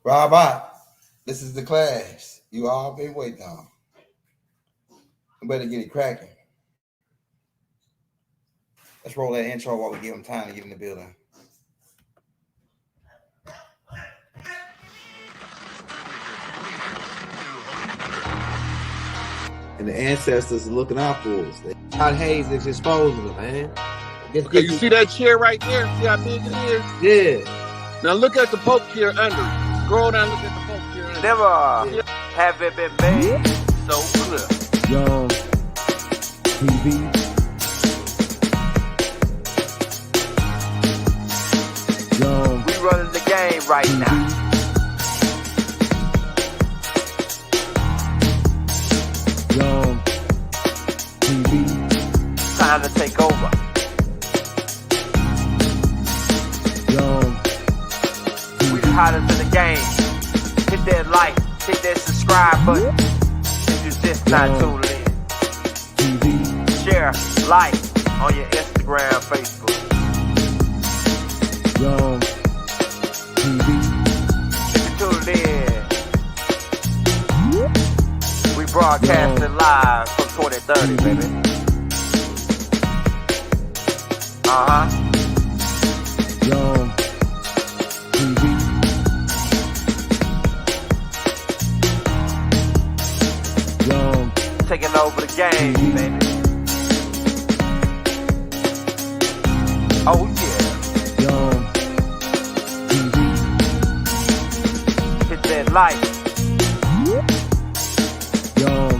Robot, this is the class you all been waiting on. We better get it cracking. Let's roll that intro while we give them time to get in the building. And the ancestors are looking out for us. God Hayes is exposing them, man. Okay, you see that chair right there? See how big it is? Yeah. Now look at the poke chair under. Scroll down, look at the poke chair under. Never have it been made so clear. Young TV. Young. We running the game right now. Young TV. Time to take over. Young We the hottest in the game. Hit that like, hit that subscribe button. If you just not tuned in. TV. Share, like on your Instagram, Facebook. Young TV. If you tuned in, we broadcasting live from 2030, baby. Young TV. Young Taking over the game, baby. Oh yeah. Young TV. Hit that like. Young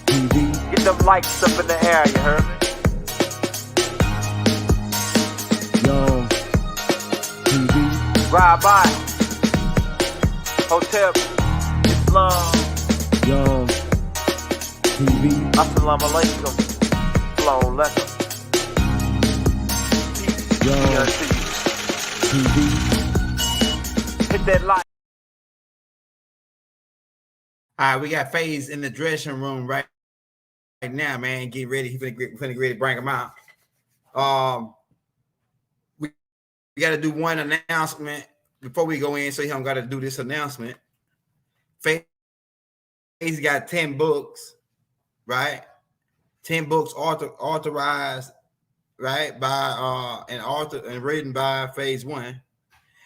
TV. Get them likes up in the air, you heard me? Young TV. Ride by. Hotel Islam. Young TV. Assalamu alaikum. Flown letter. Young TV. Hit that like. All right, we got Faise in the dressing room right now, man. Get ready. He's finna get ready to bring him out. We got to do one announcement before we go in, so he don't got to do this announcement. Faise got 10 books, right? 10 books authorized, right, by and written by Faise One.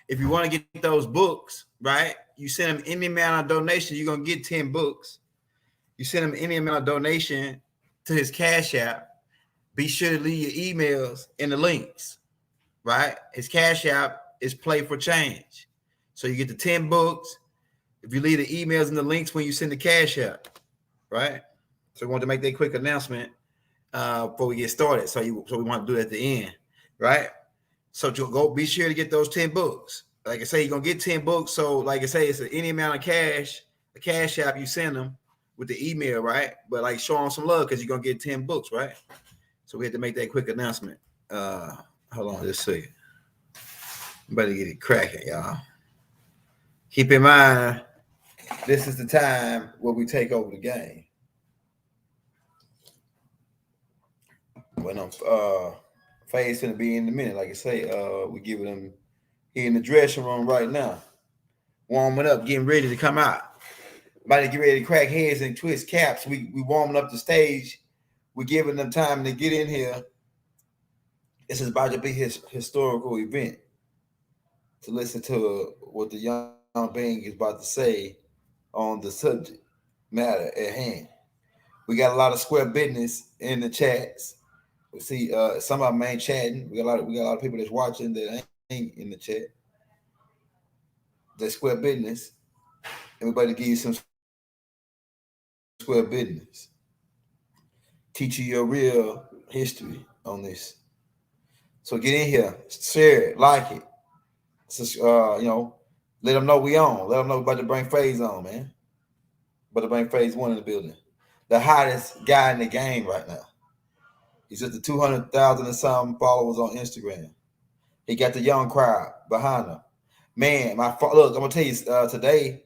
If you want to get those books, right, you send them any amount of donation, you're gonna get 10 books. You send him any amount of donation to his Cash App. Be sure to leave your emails in the links, right? His Cash App is Play for Change. So you get the 10 books if you leave the emails and the links when you send the Cash App, right? So we want to make that quick announcement before we get started. So we want to do it at the end, right? So to go, be sure to get those 10 books. Like I say, you're gonna get 10 books. So like I say, it's any amount of cash, the Cash App you send them with the email, right? But like show them some love because you're gonna get 10 books, right? So we had to make that quick announcement. Hold on just a second. Better get it cracking, y'all. Keep in mind, this is the time where we take over the game. When Faise gonna be in a minute, like I say, we giving him he in the dressing room right now, warming up, getting ready to come out. About to get ready to crack heads and twist caps. We warming up the stage. We're giving them time to get in here. This is about to be his historical event. To listen to what the young being is about to say on the subject matter at hand. We got a lot of square business in the chats. We see some of them ain't chatting. We got a lot of people that's watching that ain't in the chat. That's square business. Everybody give you some square business. Teach you your real history on this. So get in here, share it, like it. So, let them know we on. Let them know we're about to bring Faise on, man. About to bring Faise One in the building. The hottest guy in the game right now. He's at the 200,000 and some followers on Instagram. He got the young crowd behind him. Man, look, I'm gonna tell you today.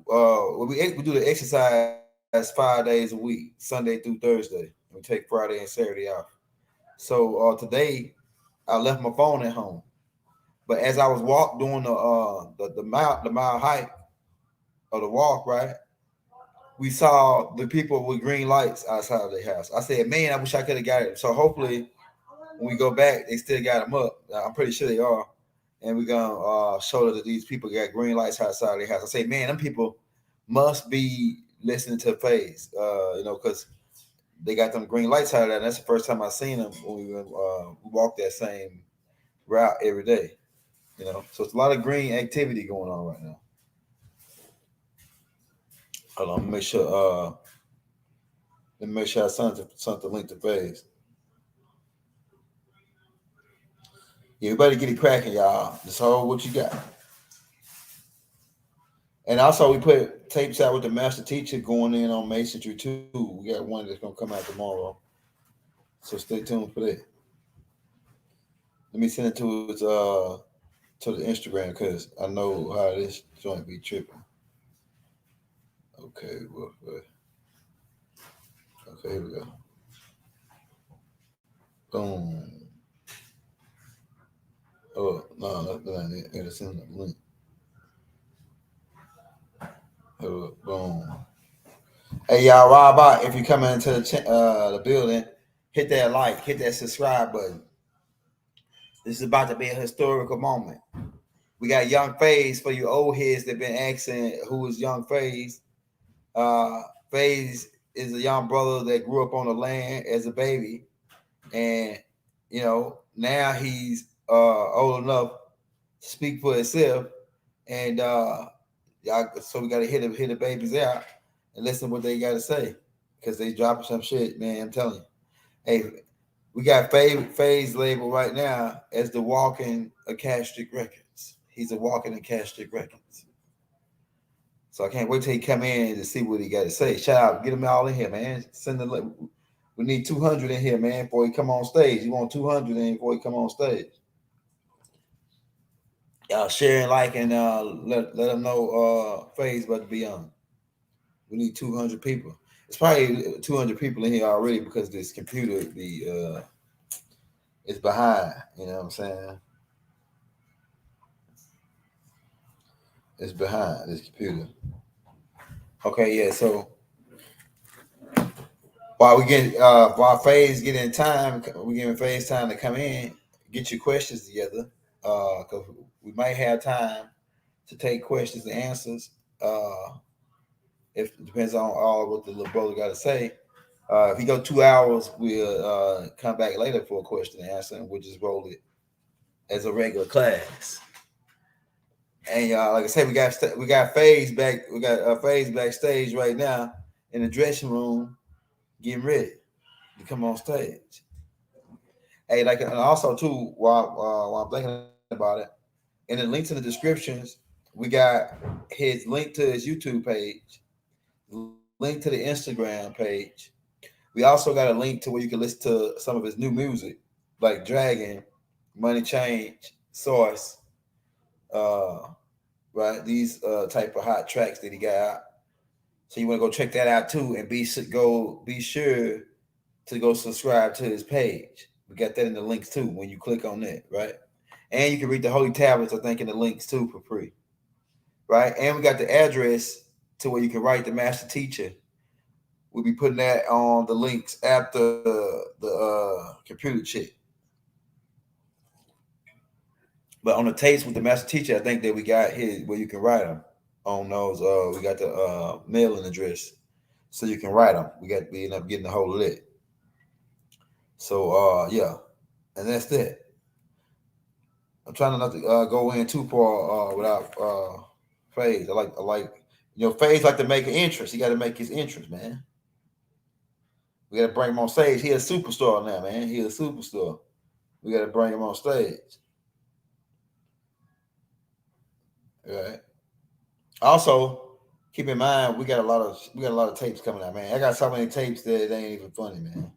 We do the exercise 5 days a week, Sunday through Thursday. We take Friday and Saturday off. So today I left my phone at home. But as I was doing the mile hike of the walk, right, we saw the people with green lights outside of their house. I said, man, I wish I could have got it. So hopefully when we go back, they still got them up. I'm pretty sure they are. And we're gonna show that these people got green lights outside of their house. I say, man, them people must be listening to Faise, because they got them green lights out of there. And that's the first time I seen them when we walk that same route every day. So it's a lot of green activity going on right now. Hold on, let me make sure. Let me make sure I sent something linked to Faise. Yeah, you better get it cracking, y'all. Just hold what you got. And also, we put tapes out with the master teacher going in on Masonry too. We got one that's gonna come out tomorrow, so stay tuned for that. Let me send it to his to the Instagram because I know how this joint be tripping. Okay, okay, here we go. Boom. Oh no, that's not it. I gotta send the link. Boom. Hey y'all, Rob out. If you're coming into the building, hit that like, hit that subscribe button. This is about to be a historical moment. We got Young Faise for you old heads that been asking who is Young Faise. Faise is a young brother that grew up on the land as a baby, and now he's old enough to speak for himself. And so we got to hit the babies out and listen to what they got to say because they dropping some shit, man. I'm telling you. Hey, we got Faise label right now as the walking Akashic Records. He's a walking Akashic Records. So I can't wait till he come in to see what he got to say. Shout out, get them all in here, man. We need 200 in here, man, before he come on stage. You want 200 in before he come on stage. Y'all share and like and let them know Faise about to be on. We need 200 people. It's probably 200 people in here already because this computer is behind. You know what I'm saying? It's behind this computer. Okay, yeah. So while Faise getting time, we giving Faise time to come in, get your questions together, because we might have time to take questions and answers. If it depends on all what the little brother got to say. If he go 2 hours, we'll come back later for a question and answer, and we'll just roll it as a regular class. And like I said, we got Faise back. We got Faise backstage right now in the dressing room, getting ready to come on stage. Hey, and also too, while I'm thinking about it, in the links in the descriptions, we got his link to his YouTube page, link to the Instagram page. We also got a link to where you can listen to some of his new music, like Dragon, Money Change, Source, right? These type of hot tracks that he got out. So you want to go check that out too, and be sure to go subscribe to his page. We got that in the links too when you click on that, right? And you can read the Holy Tablets, I think, in the links too for free, right? And we got the address to where you can write the master teacher. We'll be putting that on the links after the computer check. But on the tapes with the master teacher, I think that we got his where you can write them on those. We got the mailing address, so you can write them. We end up getting the whole lit. So yeah, and that's that. I'm trying not to go in too far without Faise. I like Faise like to make an entrance. He got to make his entrance, man. We got to bring him on stage. He a superstar now, man. He a superstar. We got to bring him on stage. All right. Also, keep in mind we got a lot of tapes coming out, man. I got so many tapes that it ain't even funny, man.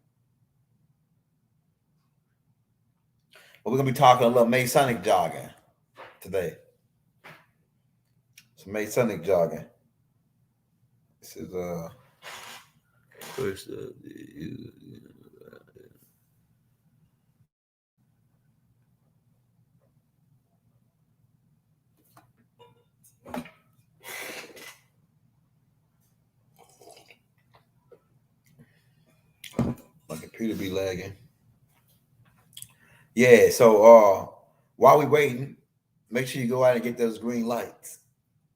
But we're gonna be talking a little Masonic jogging today. Some Masonic jogging. This is first My computer be lagging. Yeah, so while we waiting, make sure you go out and get those green lights.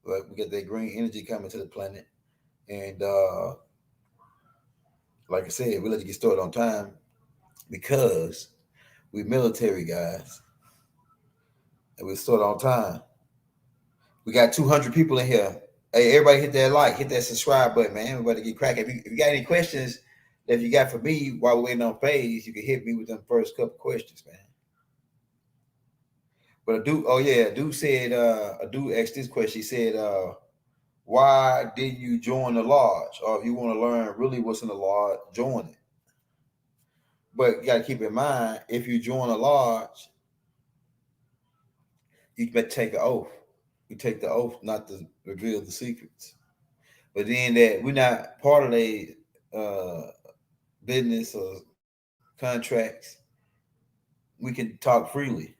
Right? We get that green energy coming to the planet. And like I said, we let you get started on time because we military guys and we start on time. We got 200 people in here. Hey, everybody hit that like, hit that subscribe button, man. Everybody get cracking. If you got any questions that you got for me while we're waiting on Faise, you can hit me with them first couple questions, man. But a dude said, a dude asked this question. He said, why didn't you join the lodge? Or if you want to learn really what's in the lodge, join it. But you got to keep in mind, if you join a lodge, you better take an oath. You take the oath not to reveal the secrets. But then that we're not part of a business or contracts, we can talk freely.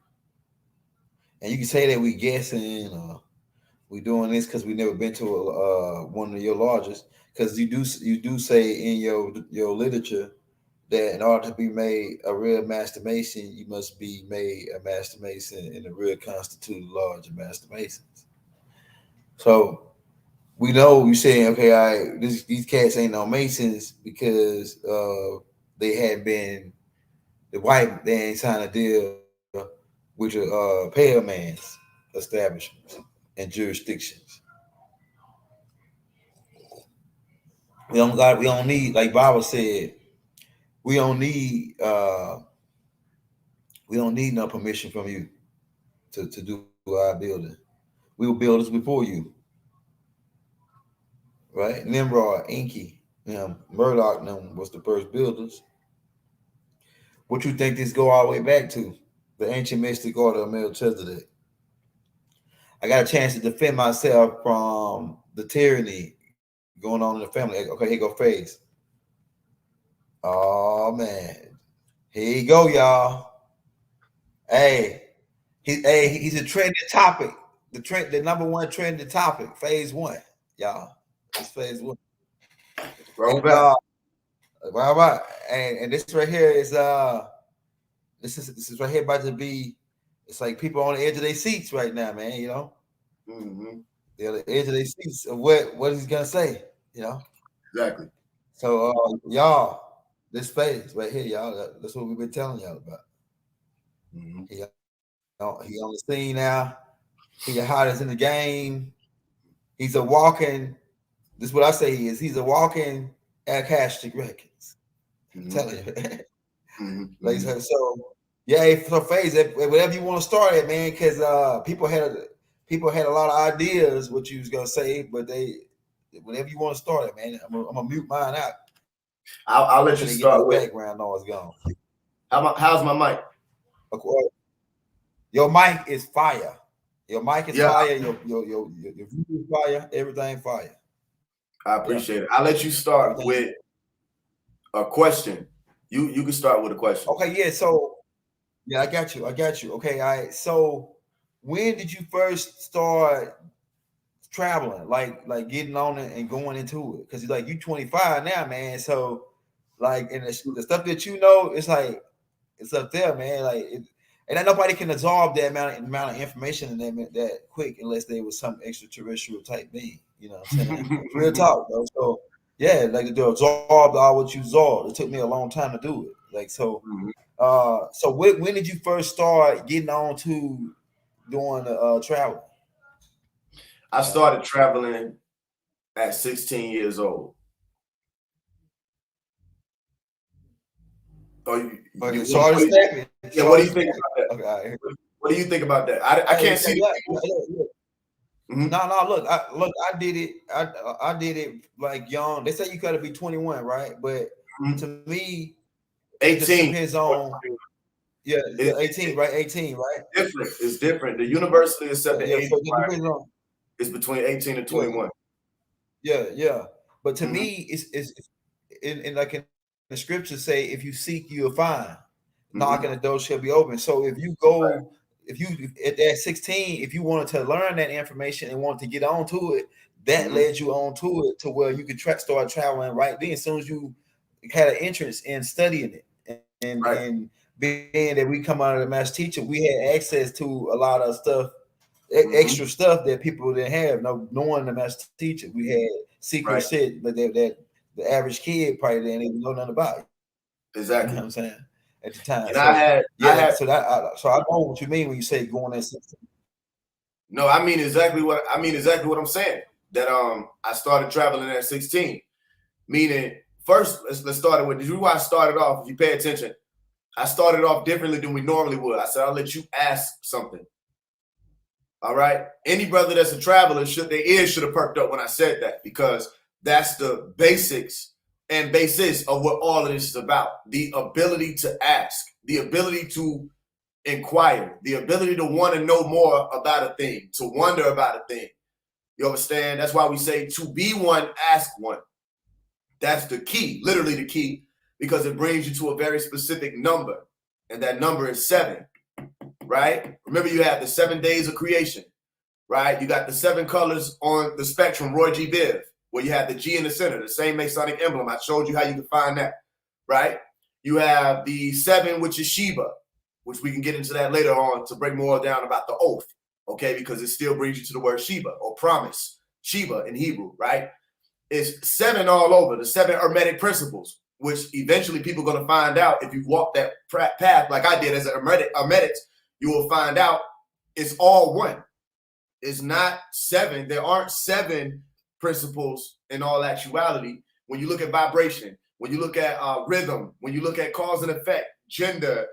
And you can say that we guessing or we doing this because we never been to one of your lodges. Because you do say in your literature that in order to be made a real master mason, you must be made a master mason in a real constituted lodge of master masons. So we know you saying, okay, these cats ain't no masons because they had been they ain't signed a deal with your pale man's establishments and jurisdictions. We don't need, like Bible said, we don't need no permission from you to do our building. We were builders before you. Right? Nimrod, Enki, Murdoch was the first builders. What you think this go all the way back to? The ancient mystic order of Melchizedek. I got a chance to defend myself from the tyranny going on in the family. Okay, here go Faise. Oh man. Here you go, y'all. He's a trending topic. The number one trending topic, Faise One, y'all. It's Faise One. Right. Right. And this right here is this is right here about to be. It's like people on the edge of their seats right now, man. You know, they're on the edge of their seats of what he's gonna say. You know, exactly. So y'all, this Faise right here, y'all. That's what we've been telling y'all about. He on the scene now. He the hottest in the game. He's a walking. This is what I say he is. He's a walking Akashic Records. I'm telling you. Like so, yeah. So Faise, whatever you want to start at, man, because people had a lot of ideas what you was gonna say, but whatever you want to start at, man. I'm gonna mute mine out. I'll let you start with background noise gone. How's my mic? Okay. Your mic is fire. Your mic is fire. Your view is fire. Everything fire. I appreciate it. I'll let you start with a question. You can start with a question. Okay, yeah. So yeah, I got you. Okay, all right. So when did you first start traveling? Like getting on it and going into it? Because like you 25 now, man. So like and the stuff that you know, it's like it's up there, man. Like and nobody can absorb that amount of information in that quick unless they was some extraterrestrial type being. You know what I'm saying? Real talk, though. So yeah, like to absorb all what you absorbed. It took me a long time to do it. Like so, so when did you first start getting on to doing travel? I started traveling at 16 years old. What do you think about that? Okay, what do you think about that? I can't see. No. Look, I did it. I did it like young. They say you got to be 21, right? But to me, 18. Depends on. Yeah, 18, right? 18, right? Different. It's different. The university is set the age. It's between 18 and 21. Yeah. But to me, it's in like in the scriptures say, if you seek, you'll find. Knocking, the door shall be open. So if you go if you at that 16, if you wanted to learn that information and wanted to get onto it, that led you on to it to where you could start traveling right then as soon as you had an interest in studying it. And being that we come out of the master teacher, we had access to a lot of stuff, extra stuff that people didn't have. No, knowing the master teacher, we had secret shit that the average kid probably didn't even know nothing about. Exactly. You know what I'm saying? At the time. And so, so I know what you mean when you say going at 16. No, I mean exactly what I'm saying. That I started traveling at 16. Meaning, first, let's start with the reason why I started off. If you pay attention, I started off differently than we normally would. I said, I'll let you ask something. All right. Any brother that's a traveler, their ears should have perked up when I said that, because that's the basics and basis of what all of this is about. The ability to ask, the ability to inquire, the ability to want to know more about a thing, to wonder about a thing. You understand? That's why we say to be one, ask one. That's the key, literally the key, because it brings you to a very specific number, and that number is 7, right? Remember, you have the 7 days of creation, right? You got the 7 colors on the spectrum, Roy G. Biv, where you have the G in the center, the same Masonic emblem. I showed you how you can find that, right? You have the 7, which is Sheba, which we can get into that later on to break more down about the oath, okay? Because it still brings you to the word Sheba, or promise, Sheba in Hebrew, right? It's 7 all over, the 7 Hermetic principles, which eventually people are going to find out if you walk that path like I did as an Hermetic, you will find out it's all one. It's not 7. There aren't 7 principles in all actuality. When you look at vibration, when you look at rhythm, when you look at cause and effect, gender,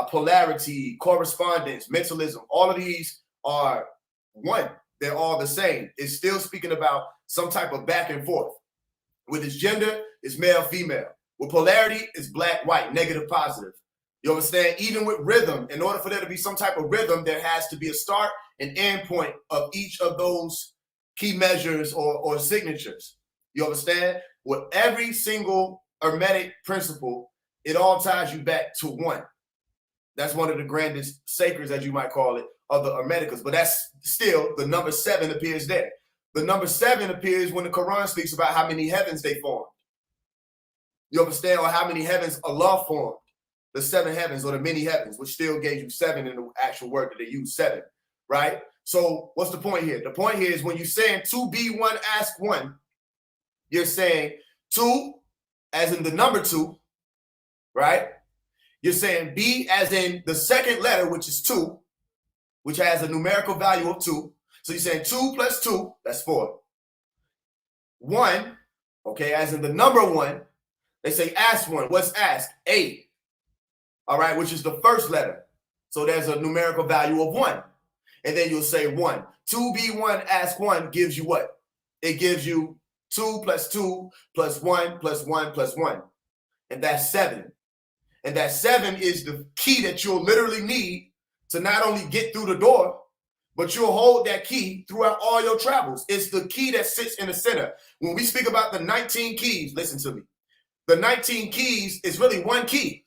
polarity, correspondence, mentalism, all of these are one. They're all the same. It's still speaking about some type of back and forth. With its gender, it's male, female. With polarity, it's black, white, negative, positive. You understand? Even with rhythm, in order for there to be some type of rhythm, there has to be a start and end point of each of those key measures or signatures. You understand? With every single Hermetic principle, it all ties you back to one. That's one of the grandest sacreds, as you might call it, of the Hermeticals. But that's still, the number 7 appears there. The number 7 appears when the Quran speaks about how many heavens they formed. You understand? Or how many heavens Allah formed. The 7 heavens or the many heavens, which still gave you 7 in the actual word that they use, 7, right? So what's the point here? The point here is when you're saying to be one, ask one, you're saying 2 as in the number 2, right? You're saying be as in the second letter, which is 2, which has a numerical value of 2. So you're saying 2 plus 2, that's 4. 1, okay, as in the number 1, they say ask one. What's ask? 8. All right, which is the first letter. So there's a numerical value of 1. And then you'll say 1. 2B1, ask 1 gives you what? It gives you 2 plus 2 plus 1 plus 1 plus 1. And that's 7. And that 7 is the key that you'll literally need to not only get through the door, but you'll hold that key throughout all your travels. It's the key that sits in the center. When we speak about the 19 keys, listen to me. The 19 keys is really one key.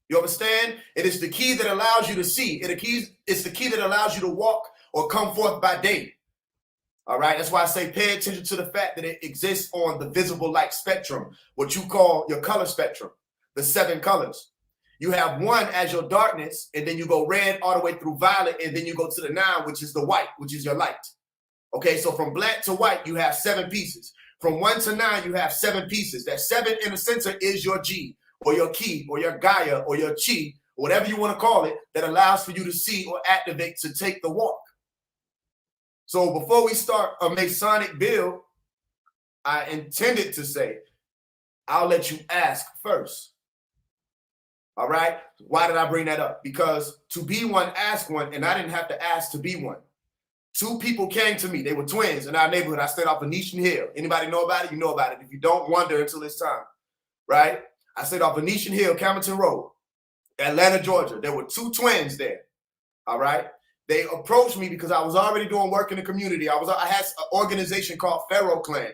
You understand? It is the key that allows you to see. It's the key that allows you to walk or come forth by day. All right. That's why I say pay attention to the fact that it exists on the visible light spectrum, what you call your color spectrum, the 7 colors. You have 1 as your darkness, and then you go red all the way through violet, and then you go to the 9, which is the white, which is your light. Okay, so from black to white, you have 7 pieces. From 1 to 9, you have 7 pieces. That 7 in the center is your G, or your key, or your Gaia, or your Chi, whatever you want to call it, that allows for you to see or activate to take the walk. So before we start a Masonic build, I intended to say, I'll let you ask first. All right? Why did I bring that up? Because to be one, ask one, and I didn't have to ask to be one. 2 people came to me. They were twins in our neighborhood. I stayed off Venetian Hill. Anybody know about it? You know about it. If you don't, wonder until it's time, right? I stayed off Venetian Hill, Camilton Road, Atlanta, Georgia. There were 2 twins there, all right? They approached me because I was already doing work in the community. I had an organization called Pharaoh Clan,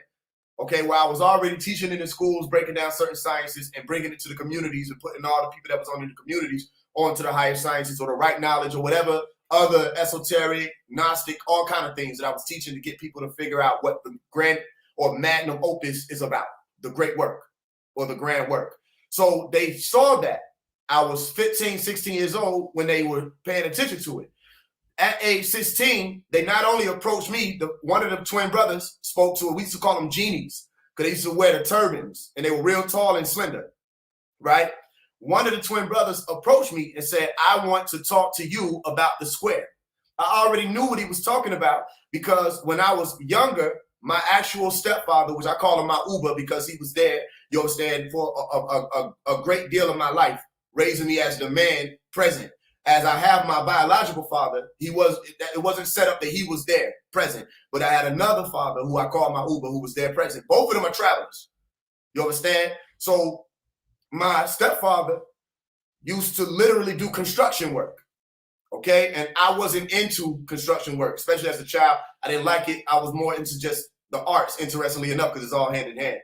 okay, where I was already teaching in the schools, breaking down certain sciences and bringing it to the communities and putting all the people that was on in the communities onto the higher sciences or the right knowledge or whatever other esoteric, Gnostic, all kind of things that I was teaching to get people to figure out what the grand or magnum opus is about, the great work or the grand work. So they saw that. I was 15, 16 years old when they were paying attention to it. At age 16, they not only approached me, one of the twin brothers spoke to it. We used to call them genies because they used to wear the turbans and they were real tall and slender, right? One of the twin brothers approached me and said, I want to talk to you about the square. I already knew what he was talking about because when I was younger, my actual stepfather, which I call him my Uber because he was there, you understand, for a great deal of my life, raising me as the man present. As I have my biological father, it wasn't set up that he was there present, but I had another father who I call my Uber who was there present. Both of them are travelers. You understand? So my stepfather used to literally do construction work. Okay. And I wasn't into construction work, especially as a child. I didn't like it. I was more into just the arts, interestingly enough, because it's all hand in hand.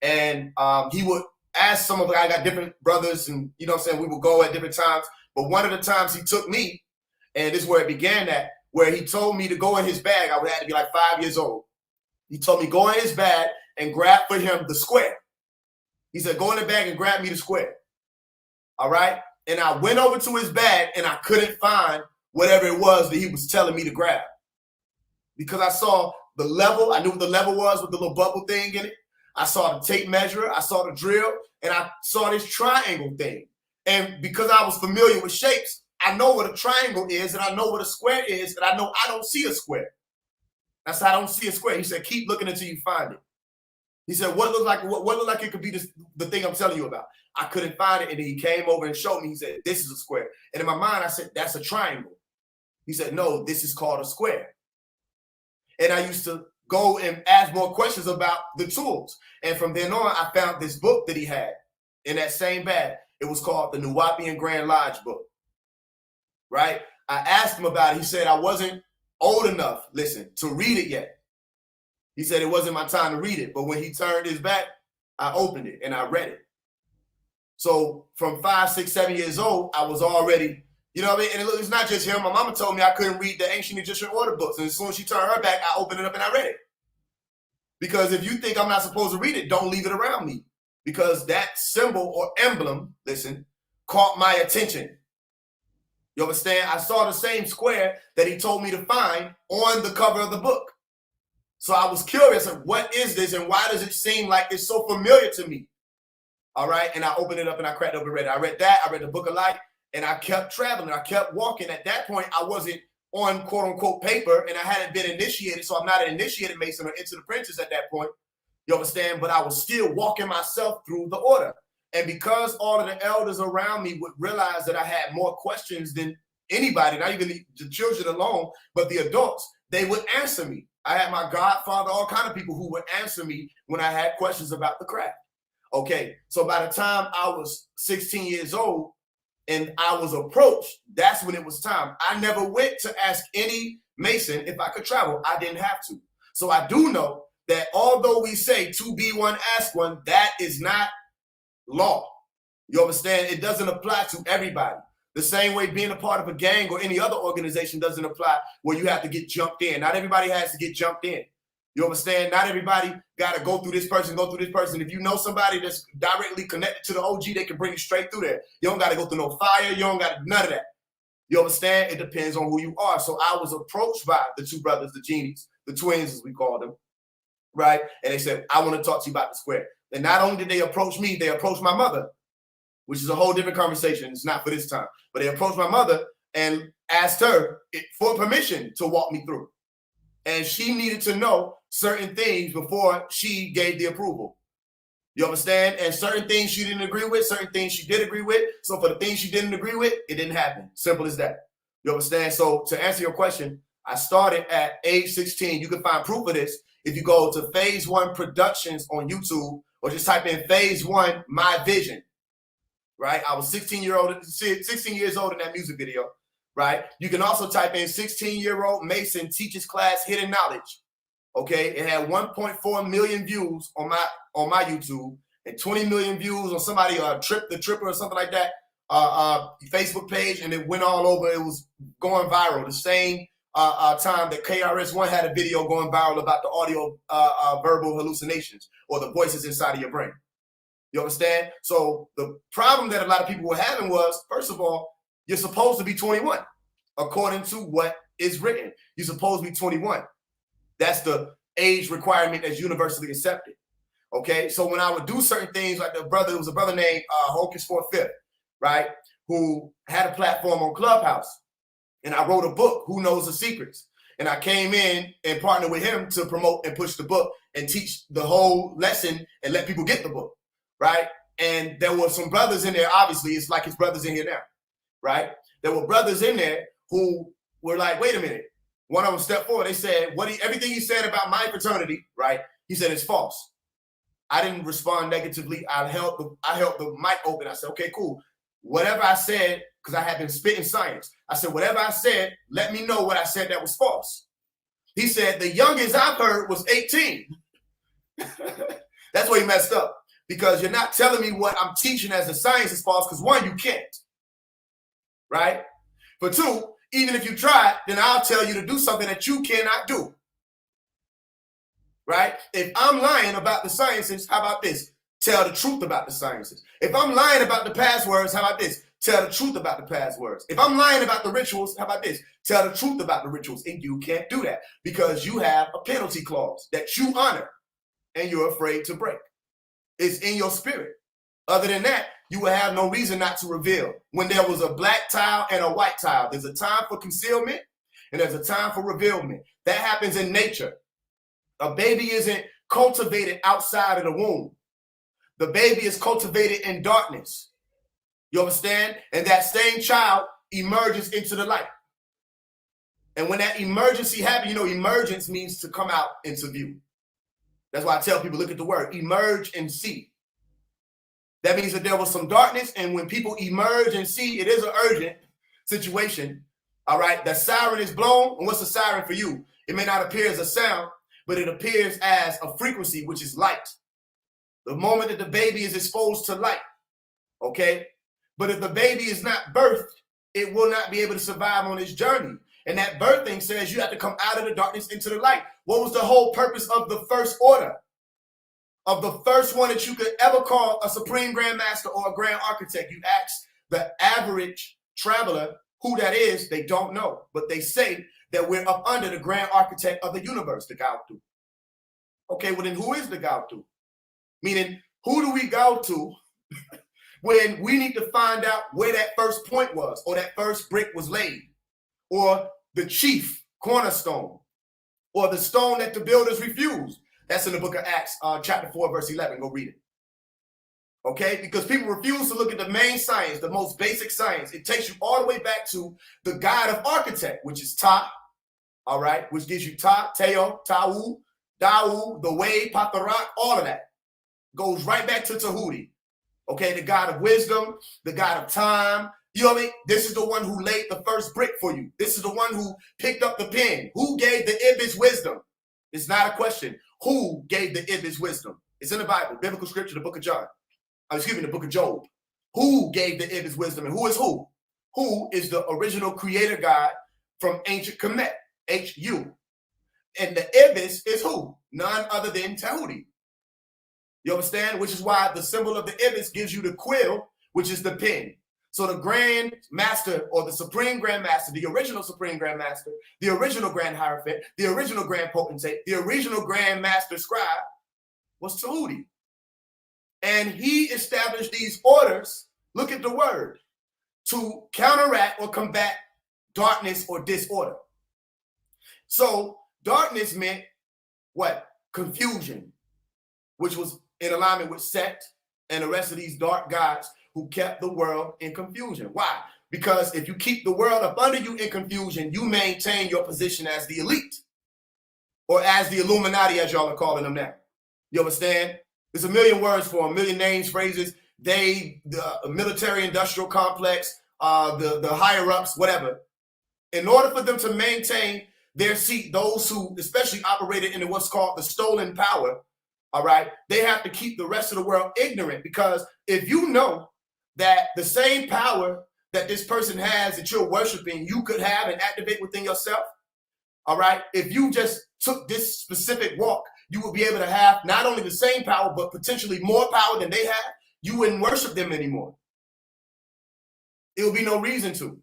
And he would ask some of the, I got different brothers and, you know what I'm saying, we would go at different times. But one of the times he took me, and this is where it began at, where he told me to go in his bag. I would have to be like 5 years old. He told me, go in his bag and grab for him the square. He said, go in the bag and grab me the square. All right. And I went over to his bag and I couldn't find whatever it was that he was telling me to grab. Because I saw the level. I knew what the level was with the little bubble thing in it. I saw the tape measure. I saw the drill. And I saw this triangle thing. And because I was familiar with shapes, I know what a triangle is and I know what a square is. And I know I don't see a square. That's how I don't see a square. He said, keep looking until you find it. He said, what looked like it could be the thing I'm telling you about? I couldn't find it. And then he came over and showed me. He said, this is a square. And in my mind, I said, that's a triangle. He said, no, this is called a square. And I used to go and ask more questions about the tools. And from then on, I found this book that he had in that same bag. It was called the Nuwaubian Grand Lodge book, right? I asked him about it. He said I wasn't old enough, listen, to read it yet. He said it wasn't my time to read it. But when he turned his back, I opened it and I read it. So from 5, 6, 7 years old, I was already, you know what I mean? And it's not just him. My mama told me I couldn't read the ancient Egyptian order books. And as soon as she turned her back, I opened it up and I read it. Because if you think I'm not supposed to read it, don't leave it around me. Because that symbol or emblem, listen, caught my attention. You understand? I saw the same square that he told me to find on the cover of the book. So I was curious of what is this and why does it seem like it's so familiar to me? All right. And I opened it up and I cracked open and read it. I read that. I read the Book of Life and I kept traveling. I kept walking. At that point, I wasn't on quote unquote paper and I hadn't been initiated. So I'm not an initiated Mason or into the apprentice at that point. You understand? But I was still walking myself through the order. And because all of the elders around me would realize that I had more questions than anybody, not even the children alone, but the adults, they would answer me. I had my godfather, all kind of people who would answer me when I had questions about the craft. Okay, so by the time I was 16 years old and I was approached, that's when it was time. I never went to ask any Mason if I could travel. I didn't have to. So I do know that although we say to be one, ask one, that is not law. You understand? It doesn't apply to everybody. The same way being a part of a gang or any other organization doesn't apply where you have to get jumped in. Not everybody has to get jumped in. You understand? Not everybody got to go through this person, go through this person. If you know somebody that's directly connected to the OG, they can bring you straight through there. You don't got to go through no fire. You don't got none of that. You understand? It depends on who you are. So I was approached by the two brothers, the genies, the twins, as we call them. Right? And they said, I want to talk to you about the square. And not only did they approach me, they approached my mother, which is a whole different conversation. It's not for this time. But they approached my mother and asked her for permission to walk me through. And she needed to know certain things before she gave the approval. You understand? And certain things she didn't agree with, certain things she did agree with. So for the things she didn't agree with, it didn't happen. Simple as that. You understand? So to answer your question, I started at age 16. You can find proof of this if you go to Faise One Productions on YouTube or just type in Faise One, My Vision. Right? I was 16 years old in that music video. Right? You can also type in 16-year-old Mason teaches class hidden knowledge. Okay? It had 1.4 million views on my YouTube and 20 million views on somebody, the Tripper or something like that, Facebook page, and it went all over. It was going viral. The same time that KRS-One had a video going viral about the audio verbal hallucinations or the voices inside of your brain. You understand? So the problem that a lot of people were having was, first of all, you're supposed to be 21. According to what is written, you're supposed to be 21. That's the age requirement that's universally accepted. Okay, so when I would do certain things, like it was a brother named Hocus for Fifth, right, who had a platform on Clubhouse, and I wrote a book, Who Knows the Secrets, and I came in and partnered with him to promote and push the book and teach the whole lesson and let people get the book, right? And there were some brothers in there. Obviously, it's like his brothers in here now, right? There were brothers in there who were like, wait a minute. One of them stepped forward. They said, everything he said about my fraternity, right? He said it's false. I didn't respond negatively. I held the mic open. I said, okay, cool. Whatever I said, because I had been spitting science. I said, whatever I said, let me know what I said that was false. He said, the youngest I've heard was 18. That's where he messed up. Because you're not telling me what I'm teaching as a science is false, because one, you can't. Right? But two, even if you try, then I'll tell you to do something that you cannot do. Right? If I'm lying about the sciences, how about this? Tell the truth about the sciences. If I'm lying about the passwords, how about this? Tell the truth about the passwords. If I'm lying about the rituals, how about this? Tell the truth about the rituals. And you can't do that because you have a penalty clause that you honor and you're afraid to break. It's in your spirit. Other than that, you will have no reason not to reveal. When there was a black tile and a white tile, there's a time for concealment and there's a time for revealment. That happens in nature. A baby isn't cultivated outside of the womb. The baby is cultivated in darkness. You understand? And that same child emerges into the light. And when that emergency happens, emergence means to come out into view. That's why I tell people, look at the word, emerge and see. That means that there was some darkness, and when people emerge and see, it is an urgent situation. All right, the siren is blown, and what's a siren for you? It may not appear as a sound, but it appears as a frequency, which is light. The moment that the baby is exposed to light, okay? But if the baby is not birthed, it will not be able to survive on its journey. And that birthing says you have to come out of the darkness into the light. What was the whole purpose of the first order? Of the first one that you could ever call a supreme grand master or a grand architect? You ask the average traveler who that is, they don't know. But they say that we're up under the grand architect of the universe, the Gautu. Okay, well then who is the Gautu? Meaning, who do we go to when we need to find out where that first point was, or that first brick was laid, or the chief cornerstone, or the stone that the builders refused? That's in the book of Acts, chapter 4, verse 11. Go read it. Okay, because people refuse to look at the main science, the most basic science. It takes you all the way back to the God of architect, which is Ta, all right, which gives you Ta, Teo, Tau, Dau, the way, Patarak, all of that. Goes right back to Tahuti. Okay, the God of wisdom, the God of time. You know what I mean? This is the one who laid the first brick for you. This is the one who picked up the pen. Who gave the Ibis wisdom? It's not a question. Who gave the Ibis wisdom? It's in the Bible, biblical scripture, the book of John. The book of Job. Who gave the Ibis wisdom? And who is who? Who is the original creator God from ancient Kemet, H-U. And the Ibis is who? None other than Tahuti. You understand? Which is why the symbol of the Ibis gives you the quill, which is the pen. So the Grand Master, or the Supreme Grand Master, the original Supreme Grand Master, the original Grand Hierophant, the original Grand Potentate, the original Grand Master Scribe was Tahuti. And he established these orders, look at the word, to counteract or combat darkness or disorder. So darkness meant what? Confusion, which was in alignment with Set and the rest of these dark gods who kept the world in confusion. Why? Because if you keep the world up under you in confusion, you maintain your position as the elite, or as the Illuminati, as y'all are calling them now. You understand? There's a million words for them, a million names, phrases. The military industrial complex, the higher ups, whatever. In order for them to maintain their seat, those who especially operated in what's called the stolen power, all right, they have to keep the rest of the world ignorant, because if you know that the same power that this person has that you're worshiping, you could have and activate within yourself. All right. If you just took this specific walk, you would be able to have not only the same power, but potentially more power than they have. You wouldn't worship them anymore. It would be no reason to.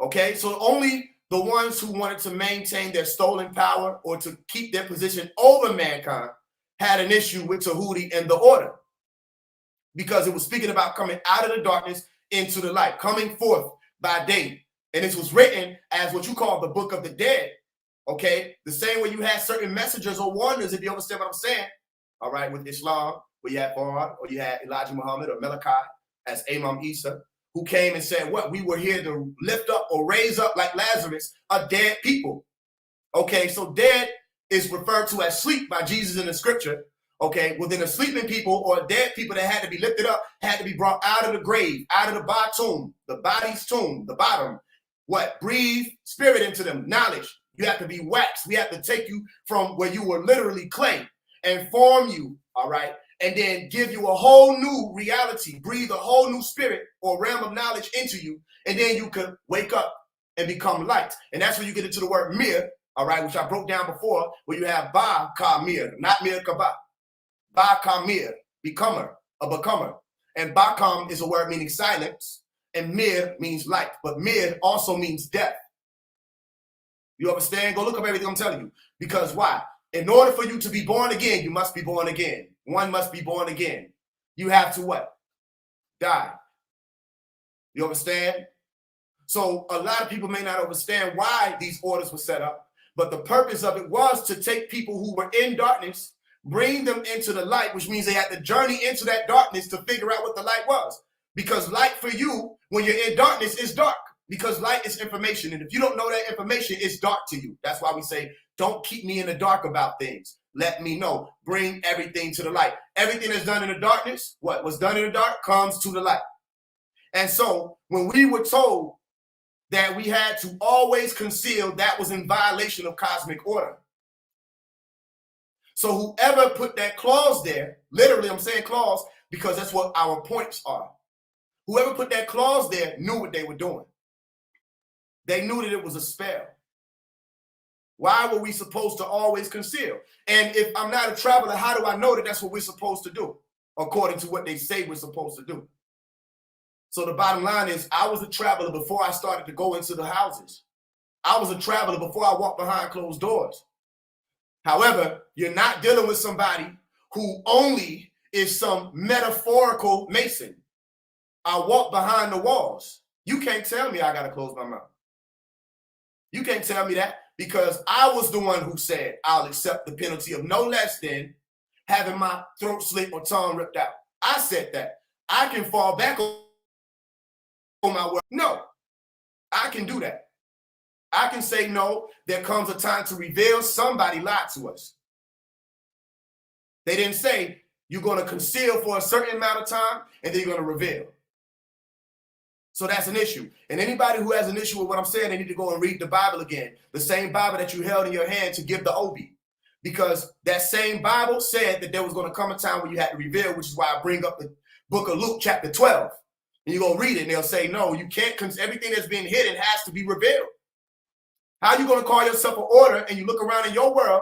Okay. So only the ones who wanted to maintain their stolen power or to keep their position over mankind had an issue with Tahuti and the order, because it was speaking about coming out of the darkness into the light, coming forth by day. And this was written as what you call the book of the dead. Okay, the same way you had certain messengers or warners, if you understand what I'm saying. All right, with Islam, where you had Quran, or you had Elijah Muhammad or Malachi as Imam Isa, who came and said, what? We were here to lift up or raise up, like Lazarus, a dead people. Okay, so dead is referred to as sleep by Jesus in the scripture. Okay, well then a sleeping people or dead people that had to be lifted up had to be brought out of the grave, out of the body's tomb, the bottom. What? Breathe spirit into them, knowledge. You have to be waxed. We have to take you from where you were literally clay and form you, all right? And then give you a whole new reality, breathe a whole new spirit or realm of knowledge into you. And then you could wake up and become light. And that's where you get into the word mir, all right, which I broke down before, where you have ba ka mir, not mir ka ba. Ba ka mir, becomer, a becomer. And bakam is a word meaning silence, and mir means light. But mir also means death. You understand? Go look up everything I'm telling you. Because why? In order for you to be born again, you must be born again. One must be born again. You have to what? Die. You understand? So a lot of people may not understand why these orders were set up, but the purpose of it was to take people who were in darkness, bring them into the light, which means they had to journey into that darkness to figure out what the light was. Because light for you, when you're in darkness, is dark. Because light is information. And if you don't know that information, it's dark to you. That's why we say, don't keep me in the dark about things. Let me know. Bring everything to the light. Everything that's done in the darkness, what was done in the dark comes to the light. And so when we were told that we had to always conceal, that was in violation of cosmic order. So whoever put that clause there, literally I'm saying clause because that's what our points are. Whoever put that clause there knew what they were doing. They knew that it was a spell. Why were we supposed to always conceal? And if I'm not a traveler, how do I know that that's what we're supposed to do, according to what they say we're supposed to do? So the bottom line is, I was a traveler before I started to go into the houses. I was a traveler before I walked behind closed doors. However, you're not dealing with somebody who only is some metaphorical Mason. I walk behind the walls. You can't tell me I got to close my mouth. You can't tell me that, because I was the one who said I'll accept the penalty of no less than having my throat slit or tongue ripped out. I said that. I can fall back on my word. No, I can do that. I can say no. There comes a time to reveal. Somebody lied to us. They didn't say you're going to conceal for a certain amount of time and then you're going to reveal. So that's an issue. And anybody who has an issue with what I'm saying, they need to go and read the Bible again. The same Bible that you held in your hand to give the Obi. Because that same Bible said that there was going to come a time when you had to reveal, which is why I bring up the book of Luke chapter 12. And you go read it and they'll say, no, you can't, because everything that's been hidden has to be revealed. How are you going to call yourself an order and you look around in your world,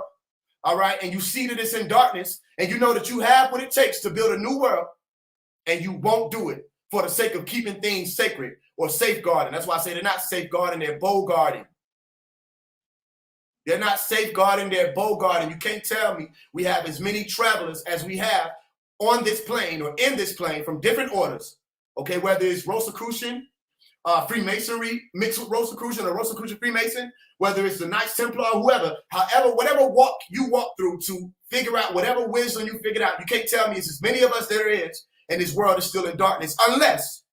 all right, and you see that it's in darkness and you know that you have what it takes to build a new world and you won't do it for the sake of keeping things sacred or safeguarding? That's why I say they're not safeguarding, they're bogarting. They're not safeguarding, they're bogarting. You can't tell me we have as many travelers as we have on this plane or in this plane from different orders, okay, whether it's Rosicrucian, Freemasonry mixed with Rosicrucian or Rosicrucian Freemason, whether it's the Knights Templar or whoever, however, whatever walk you walk through to figure out whatever wisdom you figured out, you can't tell me it's as many of us there is and this world is still in darkness, unless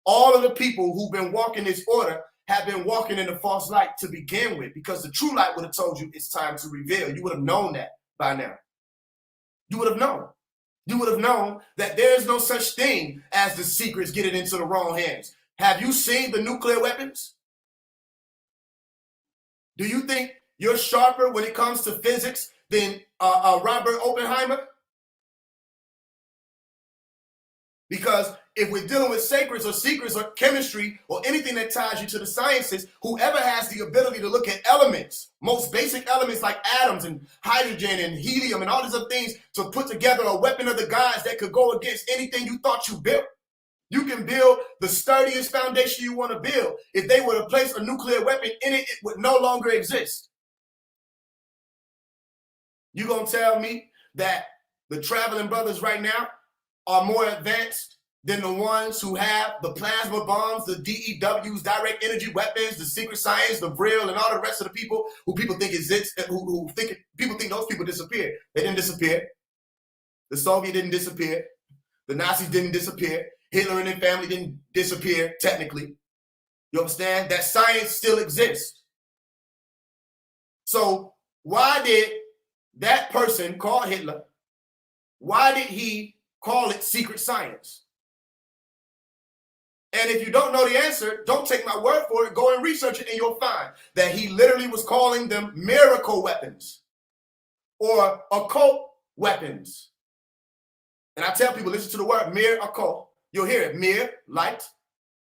all of the people who've been walking this order have been walking in the false light to begin with, because the true light would have told you it's time to reveal. You would have known that by now. You would have known. You would have known that there is no such thing as the secrets getting into the wrong hands. Have you seen the nuclear weapons? Do you think you're sharper when it comes to physics than Robert Oppenheimer? Because if we're dealing with sacreds or secrets or chemistry or anything that ties you to the sciences, whoever has the ability to look at elements, most basic elements like atoms and hydrogen and helium and all these other things, to put together a weapon of the gods that could go against anything you thought you built. You can build the sturdiest foundation you want to build. If they were to place a nuclear weapon in it, it would no longer exist. You gonna tell me that the traveling brothers right now are more advanced than the ones who have the plasma bombs, the DEWs, direct energy weapons, the secret science, the Vril, and all the rest of the people who people think exists, who think people think those people disappeared. They didn't disappear. The Soviet didn't disappear. The Nazis didn't disappear. Hitler and his family didn't disappear, technically. You understand? That science still exists. So why did that person called Hitler, why did he call it secret science? And if you don't know the answer, don't take my word for it. Go and research it and you'll find that he literally was calling them miracle weapons or occult weapons. And I tell people, listen to the word mir, occult. You'll hear it. Mir, light,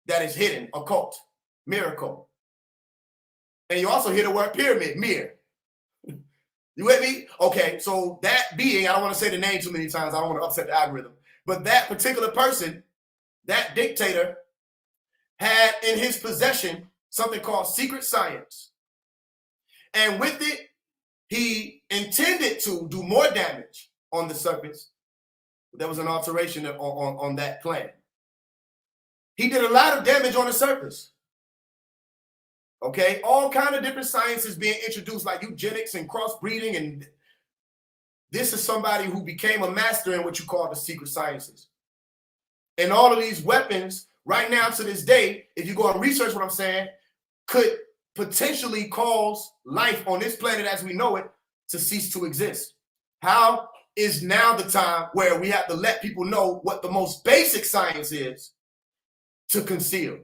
that is hidden, occult, miracle. And you also hear the word pyramid, mir. You with me? Okay, so that being, I don't want to say the name too many times. I don't want to upset the algorithm. But that particular person, that dictator, had in his possession something called secret science. And with it, he intended to do more damage on the surface. There was an alteration on that plan. He did a lot of damage on the surface. Okay, all kind of different sciences being introduced, like eugenics and crossbreeding, and this is somebody who became a master in what you call the secret sciences. And all of these weapons, right now to this day, if you go and research what I'm saying, could potentially cause life on this planet as we know it to cease to exist. How is now the time where we have to let people know what the most basic science is to conceal?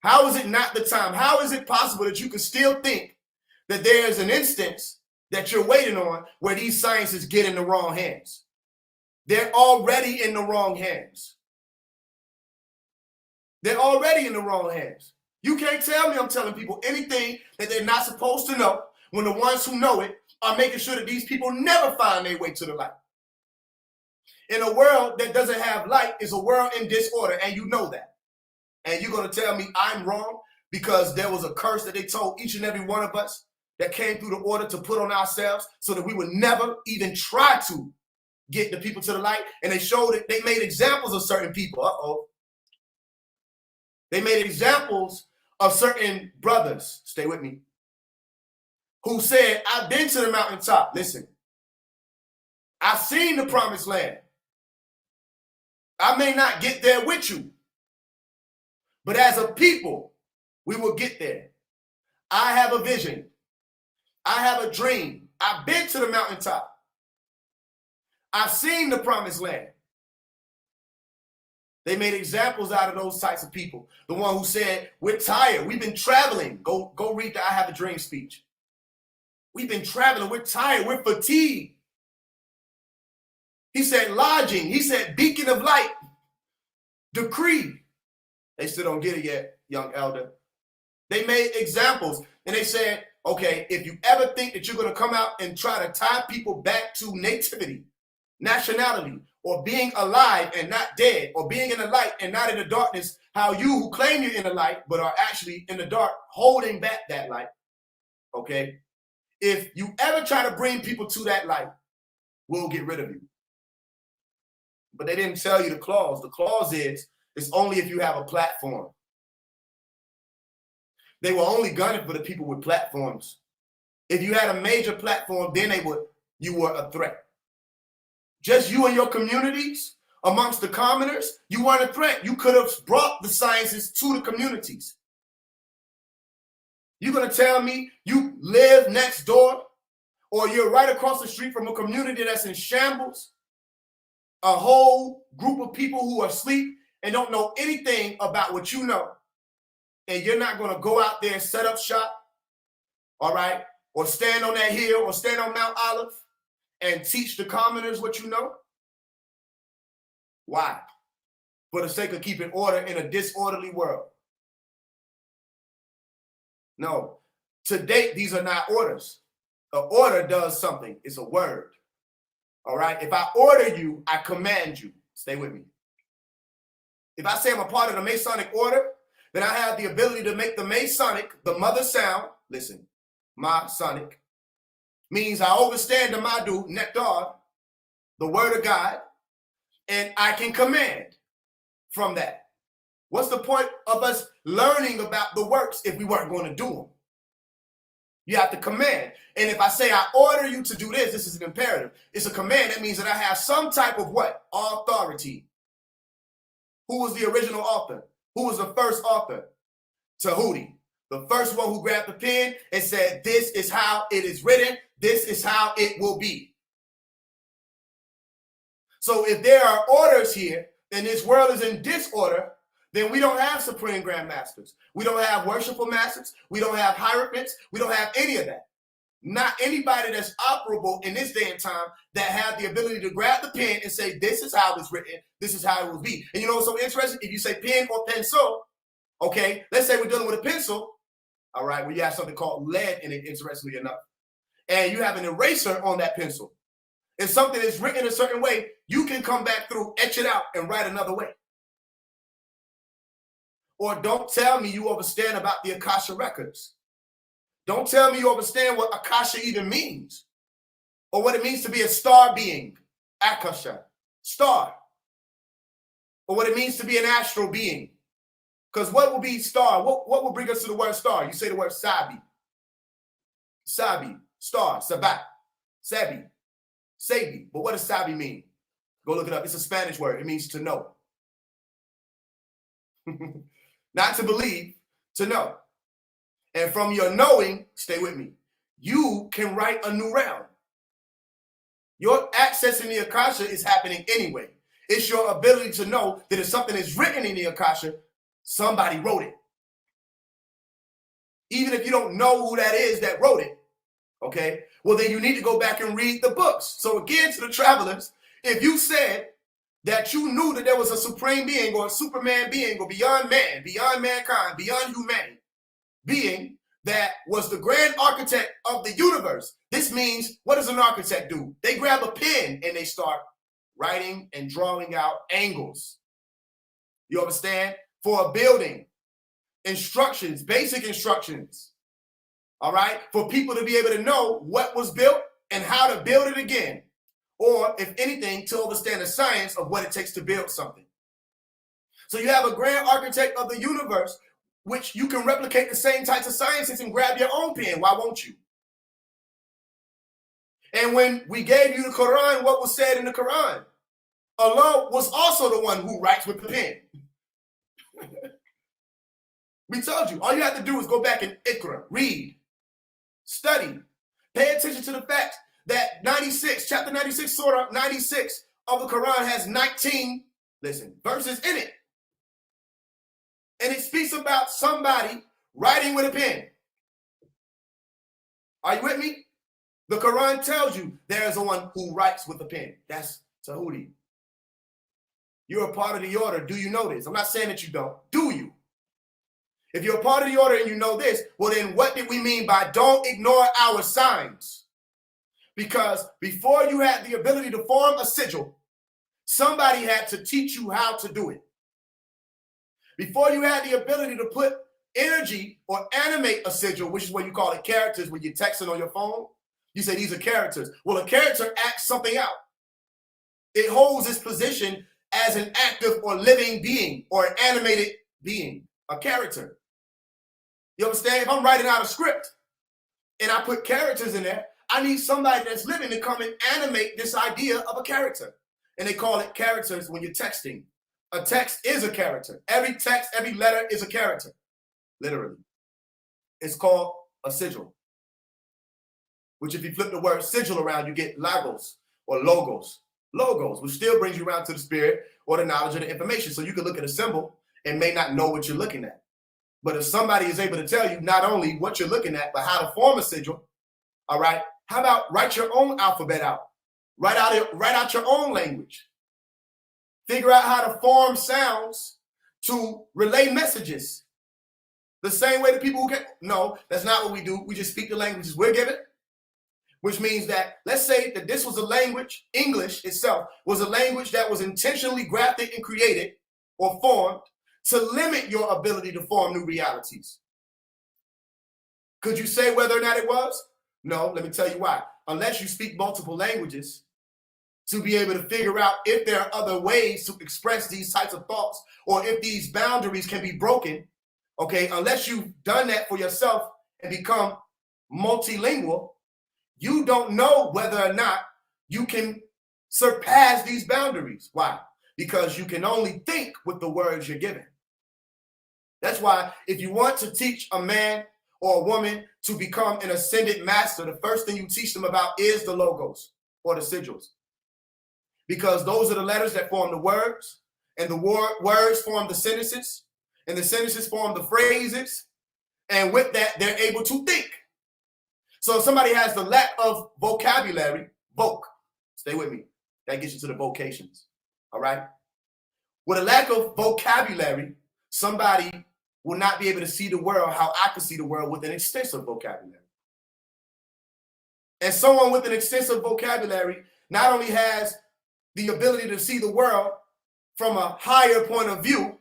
How is it not the time? How is it possible that you can still think that there's an instance that you're waiting on where these sciences get in the wrong hands? They're already in the wrong hands. They're already in the wrong hands. You can't tell me I'm telling people anything that they're not supposed to know when the ones who know it are making sure that these people never find their way to the light. In a world that doesn't have light is a world in disorder, and you know that. And you're going to tell me I'm wrong because there was a curse that they told each and every one of us that came through the order to put on ourselves so that we would never even try to get the people to the light. And they showed it. They made examples of certain people. Uh-oh. They made examples of certain brothers. Stay with me. Who said, I've been to the mountaintop. Listen, I've seen the promised land. I may not get there with you, but as a people, we will get there. I have a vision. I have a dream. I've been to the mountaintop. I've seen the promised land. They made examples out of those types of people. The one who said, we're tired. We've been traveling. Go read the I Have a Dream speech. We've been traveling. We're tired. We're fatigued. He said lodging. He said beacon of light. Decree. They still don't get it yet, young elder. They made examples and they said, okay, if you ever think that you're going to come out and try to tie people back to nativity, nationality, or being alive and not dead, or being in the light and not in the darkness, how you who claim you're in the light but are actually in the dark holding back that light, okay? If you ever try to bring people to that light, we'll get rid of you. But they didn't tell you the clause. The clause is, it's only if you have a platform. They were only gunning for the people with platforms. If you had a major platform, then you were a threat. Just you and your communities, amongst the commoners, you weren't a threat. You could have brought the sciences to the communities. You're going to tell me you live next door, or you're right across the street from a community that's in shambles, a whole group of people who are asleep and don't know anything about what you know, and you're not going to go out there and set up shop, all right, or stand on that hill or stand on Mount Olive and teach the commoners what you know? Why? for the sake of keeping order in a disorderly world. No, to date, these are not orders. An order does something. It's a word. All right. If I order you, I command you. Stay with me. If I say I'm a part of the Masonic order, then I have the ability to make the Masonic, the mother sound. Listen, Masonic means I understand the Madu, Nectar, the word of God, and I can command from that. What's the point of us learning about the works if we weren't going to do them? You have to command. And if I say I order you to do this, this is an imperative. It's a command. That means that I have some type of what? Authority. Who was the original author? Who was the first author? Tahuti. The first one who grabbed the pen and said, this is how it is written. This is how it will be. So if there are orders here and this world is in disorder, then we don't have supreme grand masters. We don't have worshipful masters. We don't have hierophants. We don't have any of that. Not anybody that's operable in this day and time that have the ability to grab the pen and say, this is how it's written. This is how it will be. And you know what's so interesting? If you say pen or pencil, okay, let's say we're dealing with a pencil, all right, where you have something called lead in it, interestingly enough. And you have an eraser on that pencil. If something is written a certain way, you can come back through, etch it out, and write another way. Or don't tell me you understand about the Akasha records. Don't tell me you understand what Akasha even means. Or what it means to be a star being. Akasha. Star. Or what it means to be an astral being. Because what will be star? What will bring us to the word star? You say the word Sabi. Sabi. Star. Sabat. Sabi. Sabi. But what does Sabi mean? Go look it up. It's a Spanish word. It means to know. Not to believe, to know. And from your knowing, stay with me, you can write a new realm. Your access in the Akasha is happening anyway. It's your ability to know that if something is written in the Akasha, somebody wrote it. Even if you don't know who that is that wrote it, okay? Well, then you need to go back and read the books. So again, to the travelers, if you said that you knew that there was a supreme being or a superman being or beyond man, beyond mankind, beyond humanity, being that was the grand architect of the universe. This means, what does an architect do? They grab a pen and they start writing and drawing out angles. You understand? For a building, instructions, basic instructions. All right? For people to be able to know what was built and how to build it again. Or, if anything, to understand the science of what it takes to build something. So you have a grand architect of the universe, which you can replicate the same types of sciences and grab your own pen. Why won't you? And when we gave you the Quran, what was said in the Quran? Allah was also the one who writes with the pen. We told you. All you have to do is go back and Iqra, read, study, pay attention to the fact that chapter 96, surah 96 of the Quran has 19, verses in it. And it speaks about somebody writing with a pen. Are you with me? The Quran tells you there is a one who writes with a pen. That's Tahuti. You're a part of the order. Do you know this? I'm not saying that you don't. Do you? If you're a part of the order and you know this, well then what did we mean by don't ignore our signs? Because before you had the ability to form a sigil, somebody had to teach you how to do it. Before you had the ability to put energy or animate a sigil, which is what you call it characters when you're texting on your phone, you say these are characters. Well, a character acts something out. It holds its position as an active or living being or an animated being, a character. You understand? If I'm writing out a script and I put characters in there, I need somebody that's living to come and animate this idea of a character. And they call it characters when you're texting. A text is a character. Every text, every letter is a character. Literally. It's called a sigil. Which if you flip the word sigil around, you get logos or logos. Logos, which still brings you around to the spirit or the knowledge of the information. So you can look at a symbol and may not know what you're looking at. But if somebody is able to tell you not only what you're looking at, but how to form a sigil, all right, how about write your own alphabet out? Write out your own language. figure out how to form sounds to relay messages. The same way the people who can. No, that's not what we do. We just speak the languages we're given, which means that, let's say that this was a language, English itself was a language that was intentionally grafted and created or formed to limit your ability to form new realities. Could you say whether or not it was? No, let me tell you why. Unless you speak multiple languages to be able to figure out if there are other ways to express these types of thoughts or if these boundaries can be broken, okay, unless you've done that for yourself and become multilingual, you don't know whether or not you can surpass these boundaries. Why? Because you can only think with the words you're given. That's why if you want to teach a man or a woman to become an ascended master, the first thing you teach them about is the logos or the sigils. Because those are the letters that form the words, and the words form the sentences, and the sentences form the phrases, and with that, they're able to think. So if somebody has the lack of vocabulary, stay with me, that gets you to the vocations, all right? With a lack of vocabulary, somebody will not be able to see the world how I can see the world with an extensive vocabulary. And someone with an extensive vocabulary not only has the ability to see the world from a higher point of view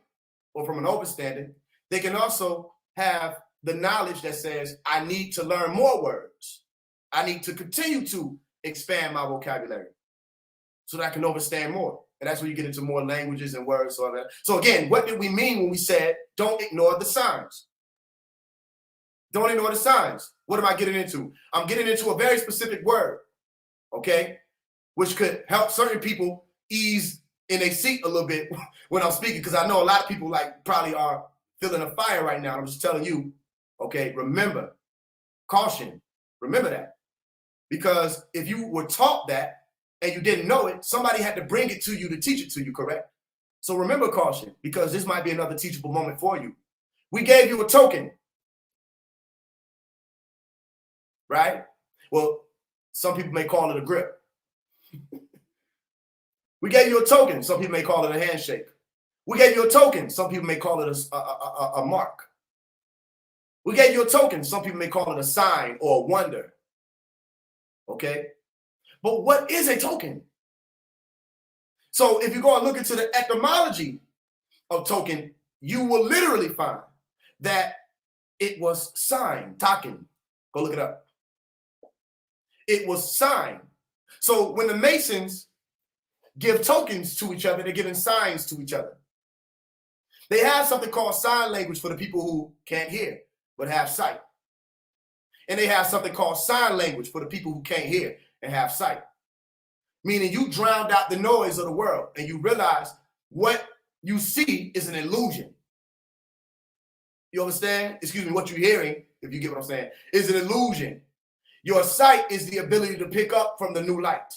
or from an overstanding, they can also have the knowledge that says, I need to learn more words. I need to continue to expand my vocabulary so that I can understand more. And that's where you get into more languages and words. All that. So again, what did we mean when we said, don't ignore the signs? Don't ignore the signs. What am I getting into? I'm getting into a very specific word, okay, which could help certain people ease in a seat a little bit when I'm speaking, because I know a lot of people probably are feeling a fire right now. I'm just telling you, okay, remember, caution, remember that. Because if you were taught that and you didn't know it, somebody had to bring it to you to teach it to you, correct? So remember caution, because this might be another teachable moment for you. We gave you a token, right? Well, some people may call it a grip. We gave you a token. Some people may call it a handshake. We gave you a token. Some people may call it a mark. We gave you a token. Some people may call it a sign or a wonder. Okay? But what is a token? So if you go and look into the etymology of token, you will literally find that it was sign, token. Go look it up. It was sign. So when the Masons give tokens to each other, they're giving signs to each other. They have something called sign language for the people who can't hear but have sight. And they have something called sign language for the people who can't hear and have sight. Meaning you drowned out the noise of the world and you realize what you see is an illusion. You understand? Excuse me, what you're hearing, if you get what I'm saying, is an illusion. Your sight is the ability to pick up from the new light.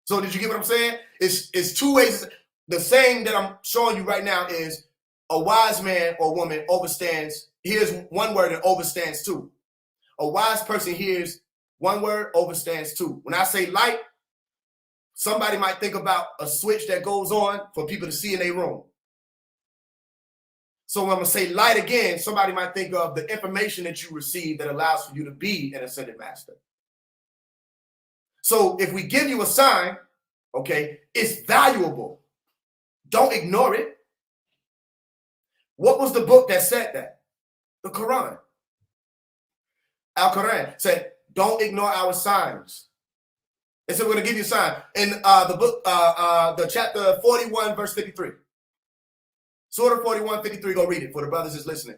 So did you get what I'm saying? It's two ways. The saying that I'm showing you right now is a wise man or woman overstands. Here's one word and overstands two. A wise person hears one word, overstands two. When I say light, somebody might think about a switch that goes on for people to see in their room. So when I'm going to say light again, somebody might think of the information that you receive that allows for you to be an ascended master. So if we give you a sign, okay, it's valuable. Don't ignore it. What was the book that said that? The Quran. Al-Quran said, don't ignore our signs. It said, we're going to give you a sign. In the book, the chapter 41, verse 53. Surah 41, 53, go read it for the brothers that's listening.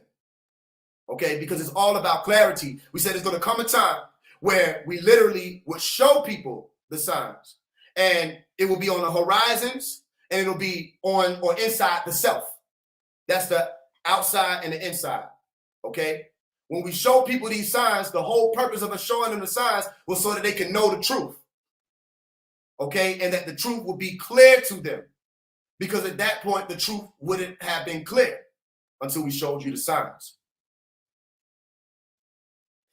Okay, because it's all about clarity. We said it's going to come a time where we literally would show people the signs. And it will be on the horizons, and it'll be on or inside the self. That's the outside and the inside. Okay? When we show people these signs, the whole purpose of us showing them the signs was so that they can know the truth. Okay? And that the truth will be clear to them. Because at that point, the truth wouldn't have been clear until we showed you the signs.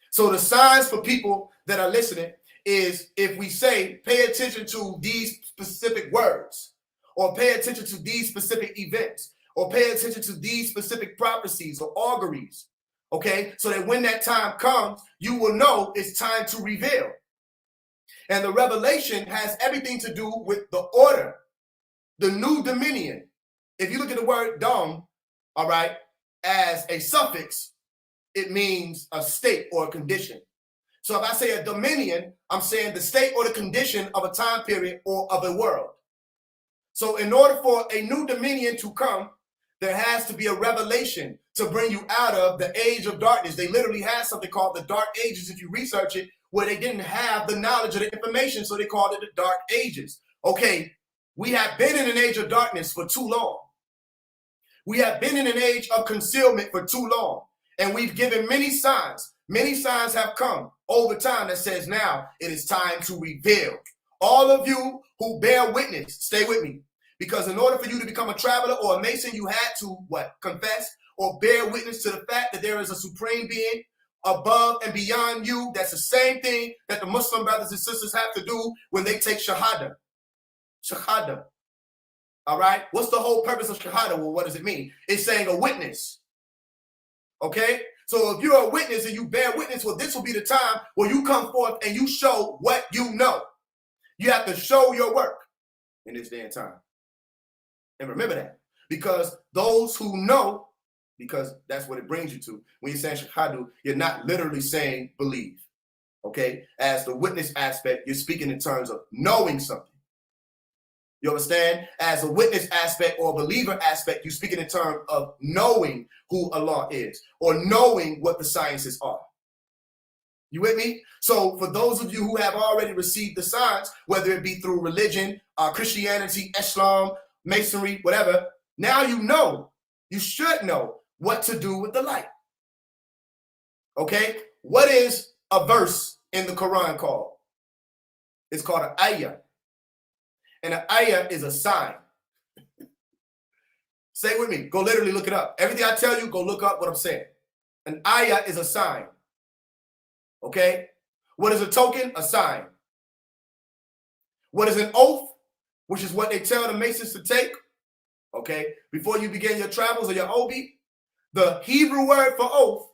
So the signs for people that are listening is if we say, pay attention to these specific words, or pay attention to these specific events, or pay attention to these specific prophecies or auguries, okay? So that when that time comes, you will know it's time to reveal. And the revelation has everything to do with the order, the new dominion. If you look at the word dom, all right, as a suffix, it means a state or a condition. So if I say a dominion, I'm saying the state or the condition of a time period or of a world. So in order for a new dominion to come, there has to be a revelation to bring you out of the age of darkness. They literally had something called the Dark Ages, if you research it, where they didn't have the knowledge of the information, so they called it the Dark Ages. Okay, we have been in an age of darkness for too long. We have been in an age of concealment for too long, and we've given many signs. Many signs have come over time that says now it is time to reveal. All of you who bear witness, stay with me. Because in order for you to become a traveler or a Mason, you had to what? Confess or bear witness to the fact that there is a supreme being above and beyond you. That's the same thing that the Muslim brothers and sisters have to do when they take Shahada. Shahada. All right? What's the whole purpose of Shahada? Well, what does it mean? It's saying a witness. Okay? So if you're a witness and you bear witness, well, this will be the time where you come forth and you show what you know. You have to show your work in this day and time. And remember that. Because those who know, because that's what it brings you to. When you're saying Shahadu, you're not literally saying believe. Okay? As the witness aspect, you're speaking in terms of knowing something. You understand? As a witness aspect or a believer aspect, you're speaking in terms of knowing who Allah is or knowing what the sciences are. You with me? So for those of you who have already received the signs, whether it be through religion, Christianity, Islam, Masonry, whatever, now you know, you should know what to do with the light. Okay? What is a verse in the Quran called? It's called an ayah. And an ayah is a sign. Say it with me. Go literally look it up. Everything I tell you, go look up what I'm saying. An ayah is a sign. Okay? What is a token? A sign. What is an oath? Which is what they tell the Masons to take. Okay? Before you begin your travels or your obi, the Hebrew word for oath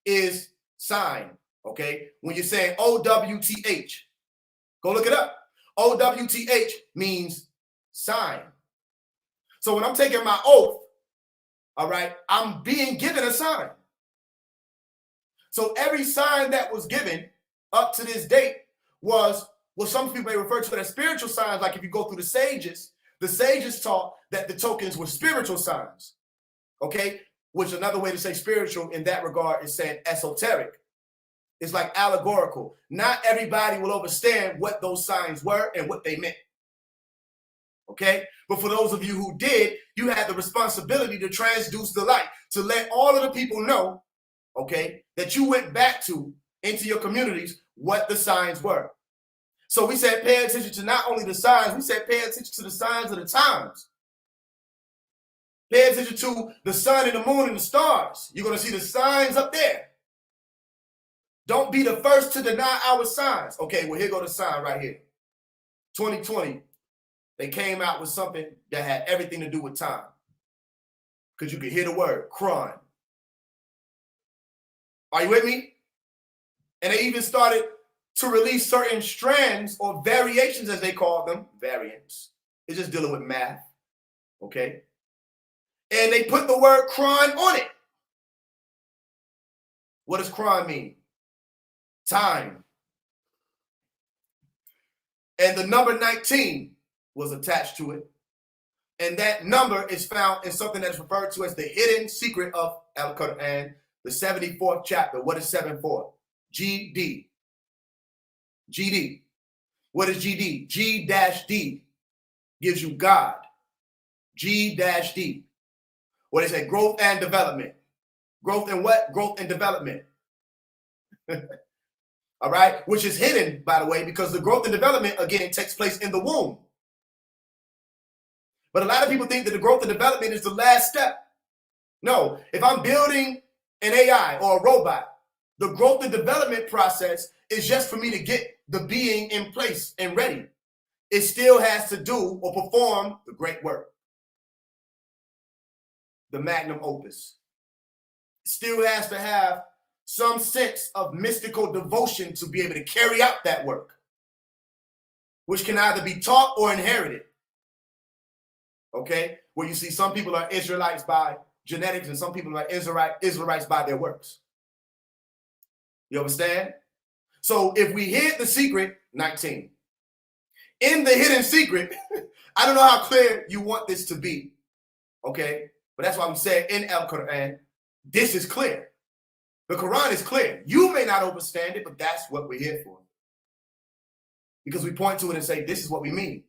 is sign. Okay? When you're saying O-W-T-H, go look it up. O-W-T-H means sign. So when I'm taking my oath, all right, I'm being given a sign. So every sign that was given up to this date was what some people may refer to as spiritual signs. Like if you go through the sages taught that the tokens were spiritual signs. Okay, which another way to say spiritual in that regard is saying esoteric. It's like allegorical. Not everybody will understand what those signs were and what they meant. Okay? But for those of you who did, you had the responsibility to transduce the light, to let all of the people know, okay, that you went back to into your communities what the signs were. So we said pay attention to not only the signs, we said pay attention to the signs of the times. Pay attention to the sun and the moon and the stars. You're going to see the signs up there. Don't be the first to deny our signs. Okay, well, here go the sign right here. 2020, they came out with something that had everything to do with time. Because you could hear the word, crime. Are you with me? And they even started to release certain strands or variations, as they call them, variants. It's just dealing with math, okay? And they put the word crime on it. What does crime mean? Time. And the number 19 was attached to it. And that number is found in something that's referred to as the hidden secret of Al-Quran, the 74th chapter. What is 7 for? GD. GD. What is GD? G-D gives you God. G-D. What is it? Growth and development. Growth and what? Growth and development. All right, which is hidden, by the way, because the growth and development, again, takes place in the womb. But a lot of people think that the growth and development is the last step. No, if I'm building an AI or a robot, the growth and development process is just for me to get the being in place and ready. it still has to do or perform the great work. The magnum opus. It still has to have some sense of mystical devotion to be able to carry out that work, which can either be taught or inherited. Okay? Where you see some people are Israelites by genetics and some people are Israelites by their works. You understand? So if we hid the secret, 19. In the hidden secret, I don't know how clear you want this to be. Okay? But that's why we say in El Quran, this is clear. The Quran is clear. You may not understand it, but that's what we're here for. Because we point to it and say, this is what we mean.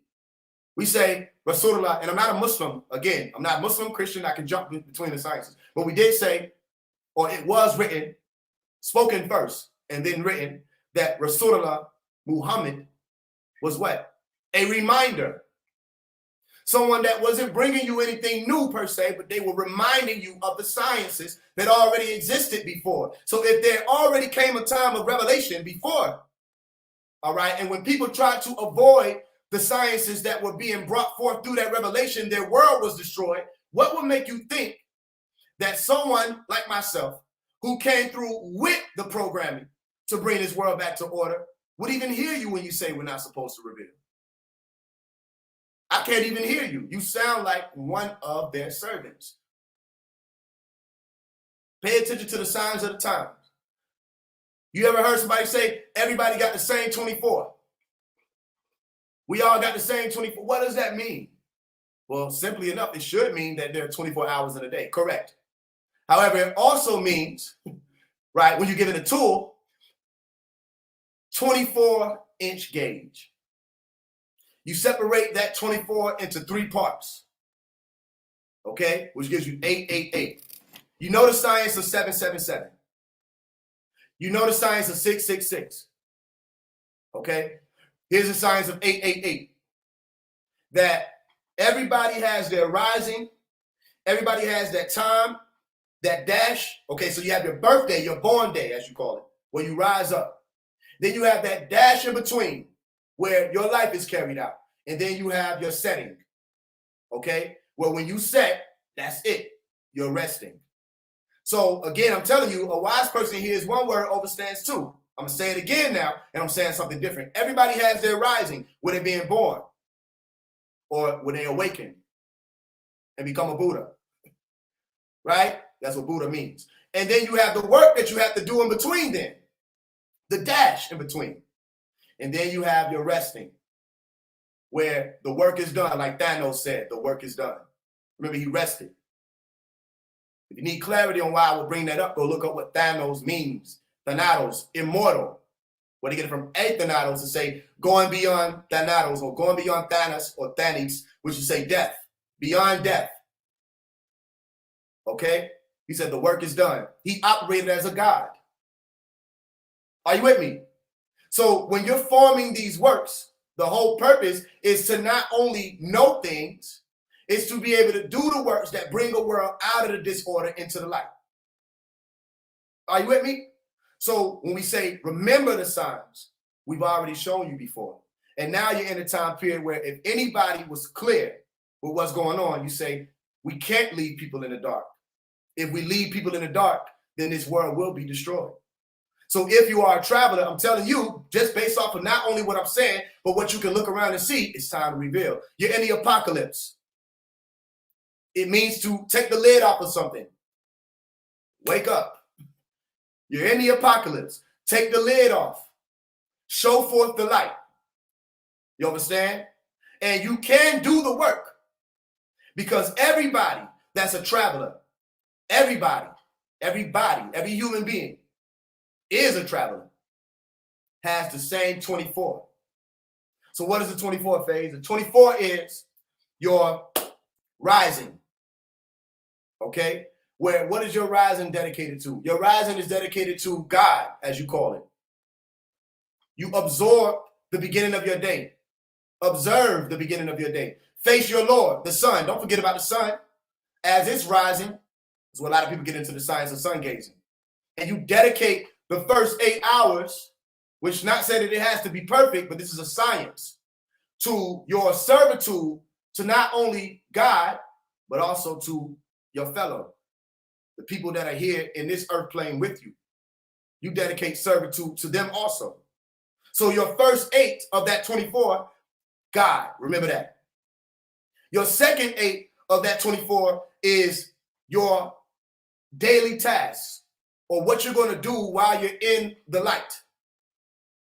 We say, Rasulullah, and I'm not a Muslim. Again, I'm not Muslim, Christian. I can jump between the sciences. But we did say, or it was written, spoken first, and then written, that Rasulullah Muhammad was what? A reminder. Someone that wasn't bringing you anything new per se, but they were reminding you of the sciences that already existed before. So if there already came a time of revelation before, all right, and when people tried to avoid the sciences that were being brought forth through that revelation, their world was destroyed. What would make you think that someone like myself, who came through with the programming to bring this world back to order, would even hear you when you say we're not supposed to reveal? I can't even hear you. You sound like one of their servants. Pay attention to the signs of the times. You ever heard somebody say, everybody got the same 24? We all got the same 24. What does that mean? Well, simply enough, it should mean that there are 24 hours in a day. Correct. However, it also means, right, when you give it a tool, 24-inch gauge. You separate that 24 into 3 parts, okay, which gives you 888. You know the science of 777. You know the science of 666. Okay, here's the science of 888. That everybody has their rising, everybody has that time, that dash. Okay, so you have your birthday, your born day, as you call it, where you rise up. Then you have that dash in between, where your life is carried out. And then you have your setting, okay? Well, when you set, that's it. You're resting. So again, I'm telling you, a wise person hears one word, understands 2. I'm going to say it again now, and I'm saying something different. Everybody has their rising, where they're being born, or when they awaken and become a Buddha, right? That's what Buddha means. And then you have the work that you have to do in between then, the dash in between. And then you have your resting, where the work is done, like Thanos said, the work is done. Remember, he rested. If you need clarity on why I would bring that up, go look up what Thanos means. Thanatos, immortal. Where they get it from Thanatos to say going beyond Thanatos, or going beyond Thanos or Thanis, which is say death, beyond death. Okay? He said the work is done. He operated as a god. Are you with me? So when you're forming these works, the whole purpose is to not only know things, it's to be able to do the works that bring a world out of the disorder into the light. Are you with me? So when we say, remember the signs, we've already shown you before. And now you're in a time period where if anybody was clear with what's going on, you say, we can't leave people in the dark. If we leave people in the dark, then this world will be destroyed. So if you are a traveler, I'm telling you, just based off of not only what I'm saying, but what you can look around and see, it's time to reveal. You're in the apocalypse. It means to take the lid off of something. Wake up. You're in the apocalypse. Take the lid off. Show forth the light. You understand? And you can do the work, because everybody that's a traveler, every human being is a traveler, has the same 24. So what is the 24 phase? The 24 is your rising. Okay? What is your rising dedicated to? Your rising is dedicated to God, as you call it. You absorb the beginning of your day. Observe the beginning of your day. Face your Lord, the sun. Don't forget about the sun. As it's rising, that's what a lot of people get into the science of sun gazing. And you dedicate the first 8 hours, which not say that it has to be perfect, but this is a science, to your servitude to not only God, but also to your fellow, the people that are here in this earth plane with you. You dedicate servitude to them also. So your first 8 of that 24, God, remember that. Your second 8 of that 24 is your daily tasks, or what you're going to do while you're in the light.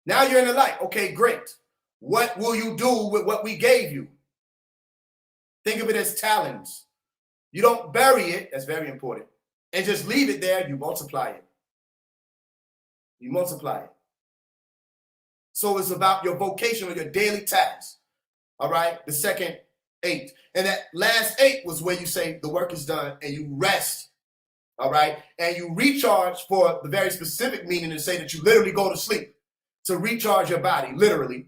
Now you're in the light. Okay, great. What will you do with what we gave you? Think of it as talents. You don't bury it, that's very important, and just leave it there. You multiply it. You multiply it. So it's about your vocation or your daily tasks. All right, the second 8. And that last 8 was where you say the work is done and you rest. All right, and you recharge for the very specific meaning to say that you literally go to sleep to recharge your body, literally.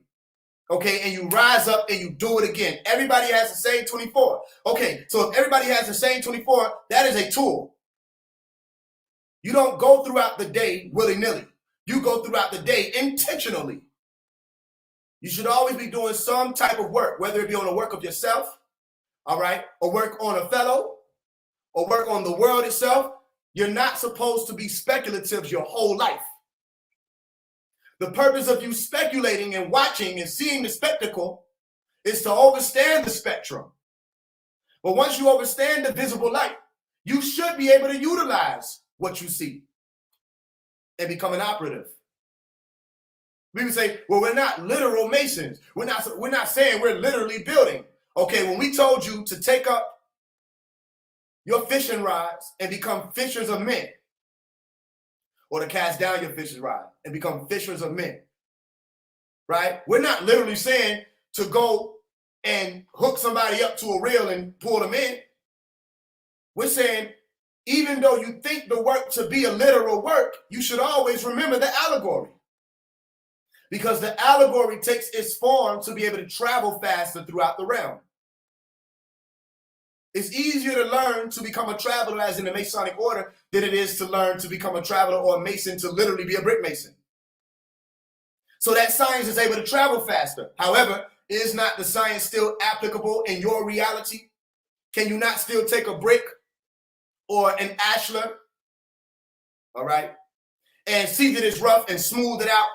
Okay, and you rise up and you do it again. Everybody has the same 24. Okay, so if everybody has the same 24, that is a tool. You don't go throughout the day willy-nilly. You go throughout the day intentionally. You should always be doing some type of work, whether it be on the work of yourself, all right, or work on a fellow, or work on the world itself. You're not supposed to be speculative your whole life. The purpose of you speculating and watching and seeing the spectacle is to understand the spectrum. But once you understand the visible light, you should be able to utilize what you see and become an operative. We would say, well, we're not literal masons. We're not saying we're literally building. Okay, when we told you to take up your fishing rods and become fishers of men, or to cast down your fishing rod and become fishers of men, right? We're not literally saying to go and hook somebody up to a reel and pull them in. We're saying, even though you think the work to be a literal work, you should always remember the allegory. Because the allegory takes its form to be able to travel faster throughout the realm. It's easier to learn to become a traveler as in the Masonic order than it is to learn to become a traveler or a mason to literally be a brick mason. So that science is able to travel faster. However, is not the science still applicable in your reality? Can you not still take a brick or an ashlar, all right, and see that it's rough and smooth it out?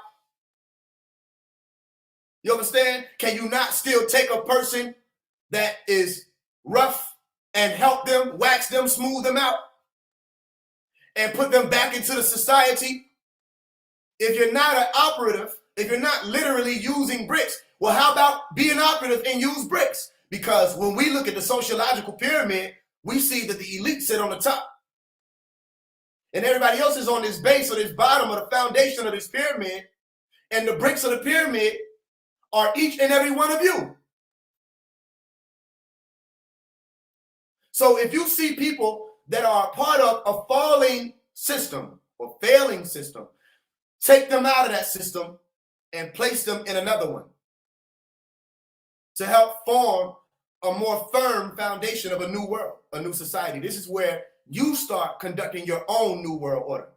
You understand? Can you not still take a person that is rough and help them, wax them, smooth them out, and put them back into the society? If you're not an operative, if you're not literally using bricks, well, how about be an operative and use bricks? Because when we look at the sociological pyramid, we see that the elite sit on the top. And everybody else is on this base or this bottom of the foundation of this pyramid. And the bricks of the pyramid are each and every one of you. So if you see people that are part of a falling system or failing system, take them out of that system and place them in another one to help form a more firm foundation of a new world, a new society. This is where you start conducting your own new world order.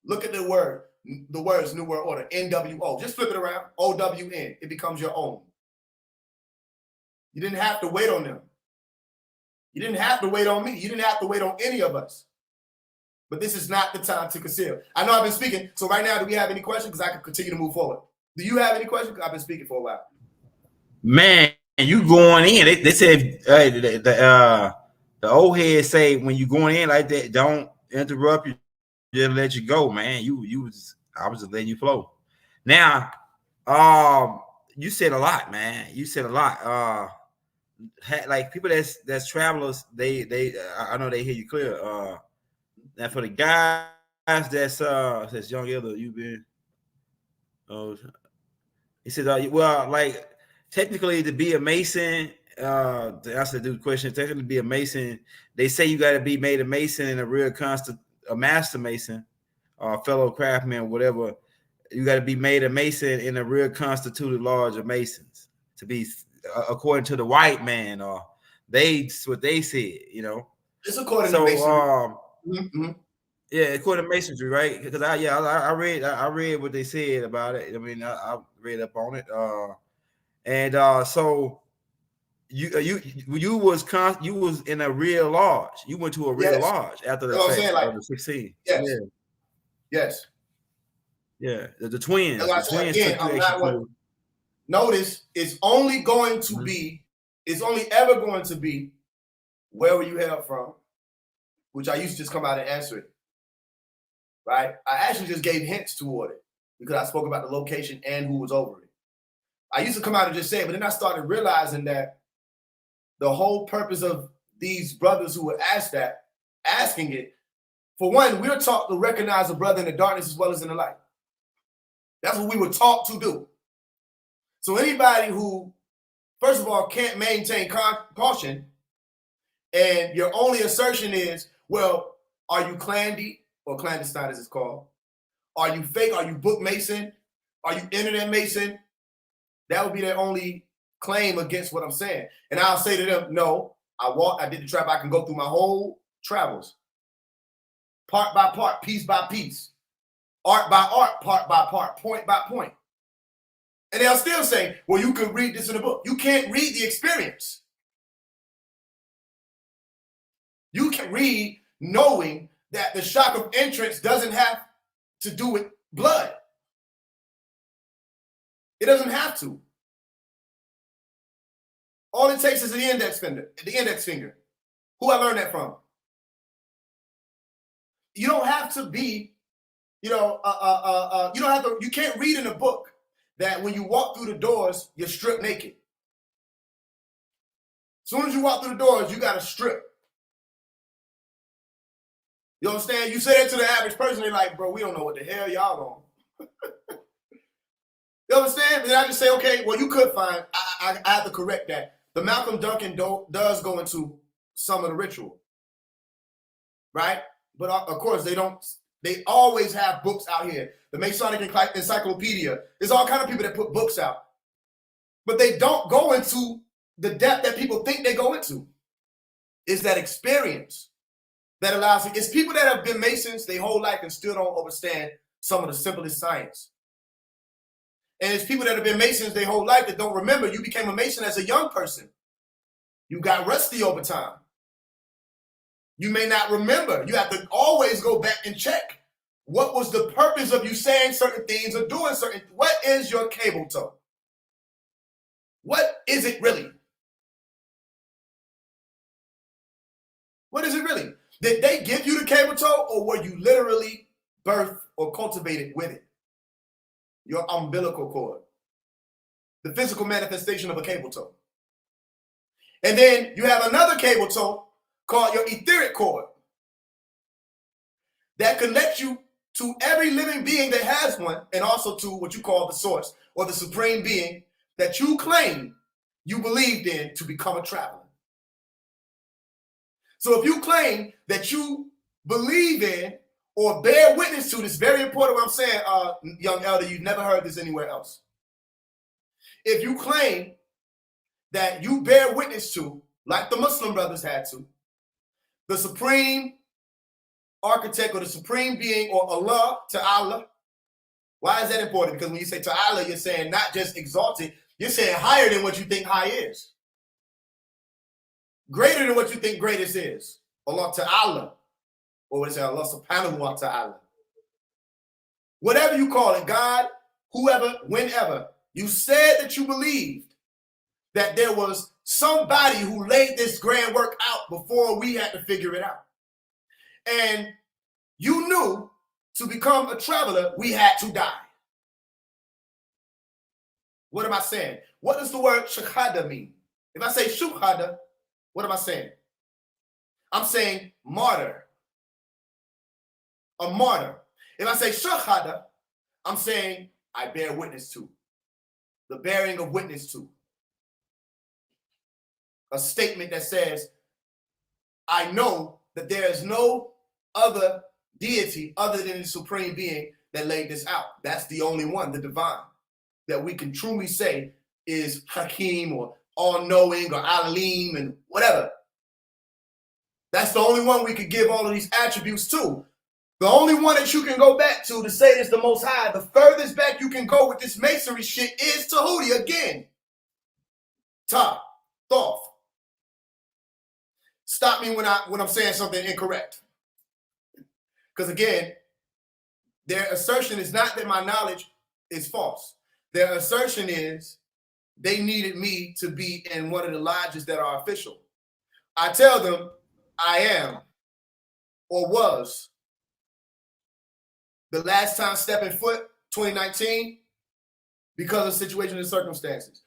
Look at the words new world order, NWO. Just flip it around, OWN. It becomes your own. You didn't have to wait on them. You didn't have to wait on me. You didn't have to wait on any of us. But this is not the time to conceal. I know I've been speaking. So right now, do we have any questions? Because I can continue to move forward. Do you have any questions? I've been speaking for a while. Man, you going in. They said the old heads say when you going in like that, don't interrupt you. Just let you go, man. I was just letting you flow. Now, you said a lot, man. You said a lot. Like people that's travelers, I know they hear you clear. Now for the guys that's young elder, you've been. He said, well, like technically to be a mason, to answer the dude's question, technically to be a mason, they say you got to be made a mason and a master mason, fellow craftsman, whatever. You got to be made a mason in a real constituted lodge of masons to be, according to the white man, or that's what they said, you know. It's according to masonry. Yeah, according to masonry, right? Because I read what they said about it. I mean, I read up on it. And so you was in a real lodge. You went to a real lodge after the You know what I'm saying? Like the 16. yes, yes. Yeah. The twins. That's why I The said, twins again, took you I'm extra not what. cool. Notice it's only going to be, it's only ever going to be where were you hailed from, which I used to just come out and answer it. Right? I actually just gave hints toward it because I spoke about the location and who was over it. I used to come out and just say it, but then I started realizing that the whole purpose of these brothers who were asking it, for one, we're taught to recognize a brother in the darkness as well as in the light. That's what we were taught to do. So anybody who, first of all, can't maintain caution, and your only assertion is, well, are you clandy or clandestine as it's called? Are you fake? Are you book mason? Are you internet mason? That would be their only claim against what I'm saying. And I'll say to them, no, I did the trap. I can go through my whole travels, part by part, piece by piece, art by art, part by part, point by point. And they'll still say, well, you could read this in a book. You can't read the experience. You can read knowing that the shock of entrance doesn't have to do with blood. It doesn't have to. All it takes is the index finger. Who I learned that from? You don't have to be, you don't have to, you can't read in a book that when you walk through the doors, you're stripped naked. As soon as you walk through the doors, you got to strip. You understand? You say that to the average person, they're like, bro, we don't know what the hell y'all on. You understand? Then I just say, okay, well, you could find, I have to correct that. The Malcolm Duncan does go into some of the ritual, right? But of course, they always have books out here. The Masonic Encyclopedia. There's all kind of people that put books out. But they don't go into the depth that people think they go into. It's that experience that allows it. It's people that have been Masons their whole life and still don't understand some of the simplest science. And it's people that have been Masons their whole life that don't remember you became a Mason as a young person. You got rusty over time. You may not remember. You have to always go back and check. What was the purpose of you saying certain things or doing certain? What is your cable toe? What is it really? What is it really? Did they give you the cable toe, or were you literally birthed or cultivated with it? Your umbilical cord, the physical manifestation of a cable toe. And then you have another cable toe called your etheric cord that connects you to every living being that has one, and also to what you call the source or the supreme being that you claim you believed in to become a traveler. So if you claim that you believe in or bear witness to, this is very important what I'm saying, young elder, you've never heard this anywhere else. If you claim that you bear witness to, like the Muslim brothers had to, the supreme architect or the supreme being or Allah, Ta'ala. Why is that important? Because when you say Ta'ala, you're saying not just exalted, you're saying higher than what you think high is. Greater than what you think greatest is. Allah Ta'ala. Or what is it? Allah subhanahu wa ta'ala. Whatever you call it, God, whoever, whenever, you said that you believed that there was somebody who laid this grand work out before we had to figure it out. And you knew to become a traveler, we had to die. What am I saying? What does the word shahada mean? If I say shuhada, what am I saying? I'm saying martyr. A martyr. If I say shahada, I'm saying I bear witness to. The bearing of witness to. A statement that says, I know that there is no other deity other than the supreme being that laid this out. That's the only one, the divine, that we can truly say is Hakim or all-knowing or Alim and whatever. That's the only one we could give all of these attributes to. The only one that you can go back to say is the Most High. The furthest back you can go with this masonry shit is Tahuti again. Ta, thoth. Stop me when I'm saying something incorrect. Because again, their assertion is not that my knowledge is false. Their assertion is they needed me to be in one of the lodges that are official. I tell them I am or was. The last time stepping foot, 2019, because of situations and circumstances.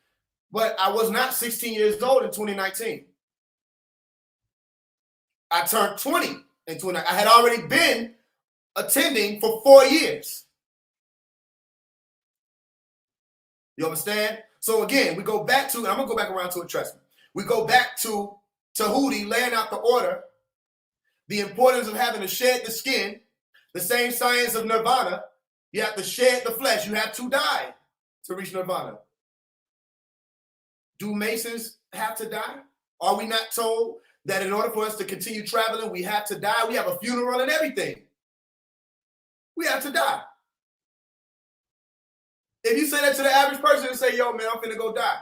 But I was not 16 years old in 2019. I turned 20 in 2019. I had already been attending for 4 years. You understand? So again, we go back to, and I'm going to go back around to it, trust me. We go back to Tahuti laying out the order, the importance of having to shed the skin, the same science of nirvana. You have to shed the flesh. You have to die to reach nirvana. Do Masons have to die? Are we not told that in order for us to continue traveling, we have to die? We have a funeral and everything. We have to die. If you say that to the average person and say, yo, man, I'm finna go die,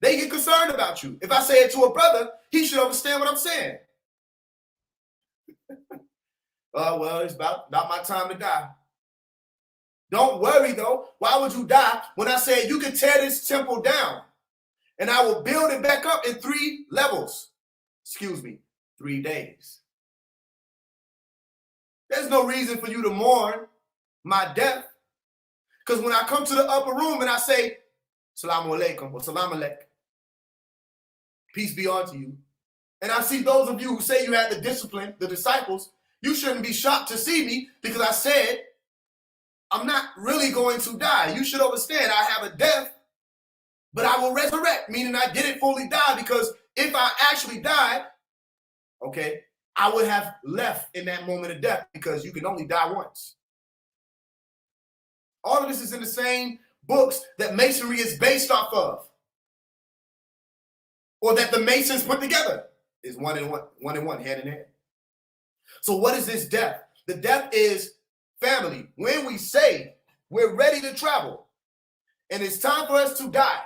they get concerned about you. If I say it to a brother, he should understand what I'm saying. Well, it's about my time to die. Don't worry, though. Why would you die when I said you can tear this temple down and I will build it back up in 3 levels? Excuse me, 3 days. There's no reason for you to mourn my death. Because when I come to the upper room and I say, Salamu alaikum or Salam alaik, peace be unto you, and I see those of you who say you had the discipline, the disciples, you shouldn't be shocked to see me because I said, I'm not really going to die. You should understand I have a death, but I will resurrect, meaning I didn't fully die, because if I actually died, okay, I would have left in that moment of death, because you can only die once. All of this is in the same books that Masonry is based off of, or that the Masons put together. Is one and one, hand in hand. So what is this death? The death is family. When we say we're ready to travel and it's time for us to die,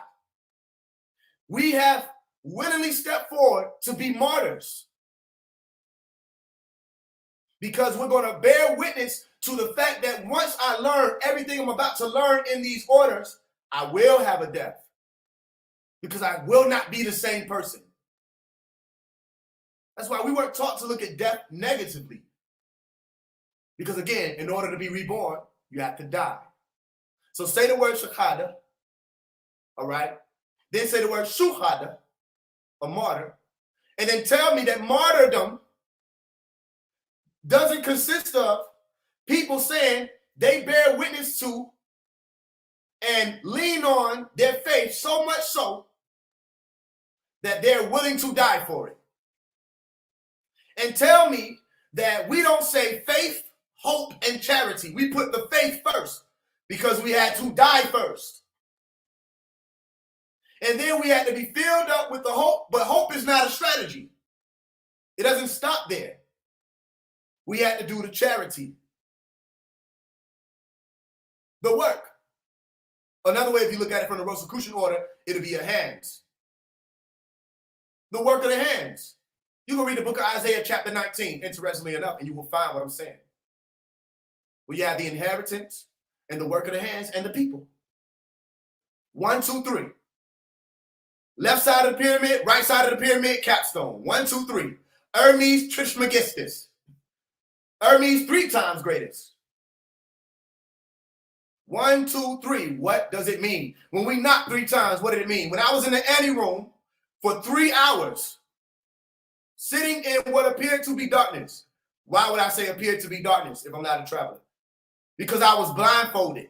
we have willingly stepped forward to be martyrs, because we're going to bear witness to the fact that once I learn everything I'm about to learn in these orders, I will have a death, because I will not be the same person. That's why we weren't taught to look at death negatively. Because again, in order to be reborn, you have to die. So say the word shahada, all right? Then say the word shuhada, a martyr, and then tell me that martyrdom doesn't consist of people saying they bear witness to and lean on their faith so much so that they're willing to die for it. And tell me that we don't say faith, hope, and charity. We put the faith first because we had to die first. And then we had to be filled up with the hope, but hope is not a strategy. It doesn't stop there. We had to do the charity, the work. Another way, if you look at it from the Rosicrucian order, it'll be your hands. The work of the hands. You can read the book of Isaiah chapter 19, interestingly enough, and you will find what I'm saying. We have the inheritance and the work of the hands and the people. 1, 2, 3. Left side of the pyramid, right side of the pyramid, capstone. 1, 2, 3. Hermes Trismegistus. Hermes 3 times greatest. 1, 2, 3. What does it mean? When we knock 3 times, what did it mean? When I was in the anteroom for 3 hours, sitting in what appeared to be darkness. Why would I say appeared to be darkness if I'm not a traveler? Because I was blindfolded.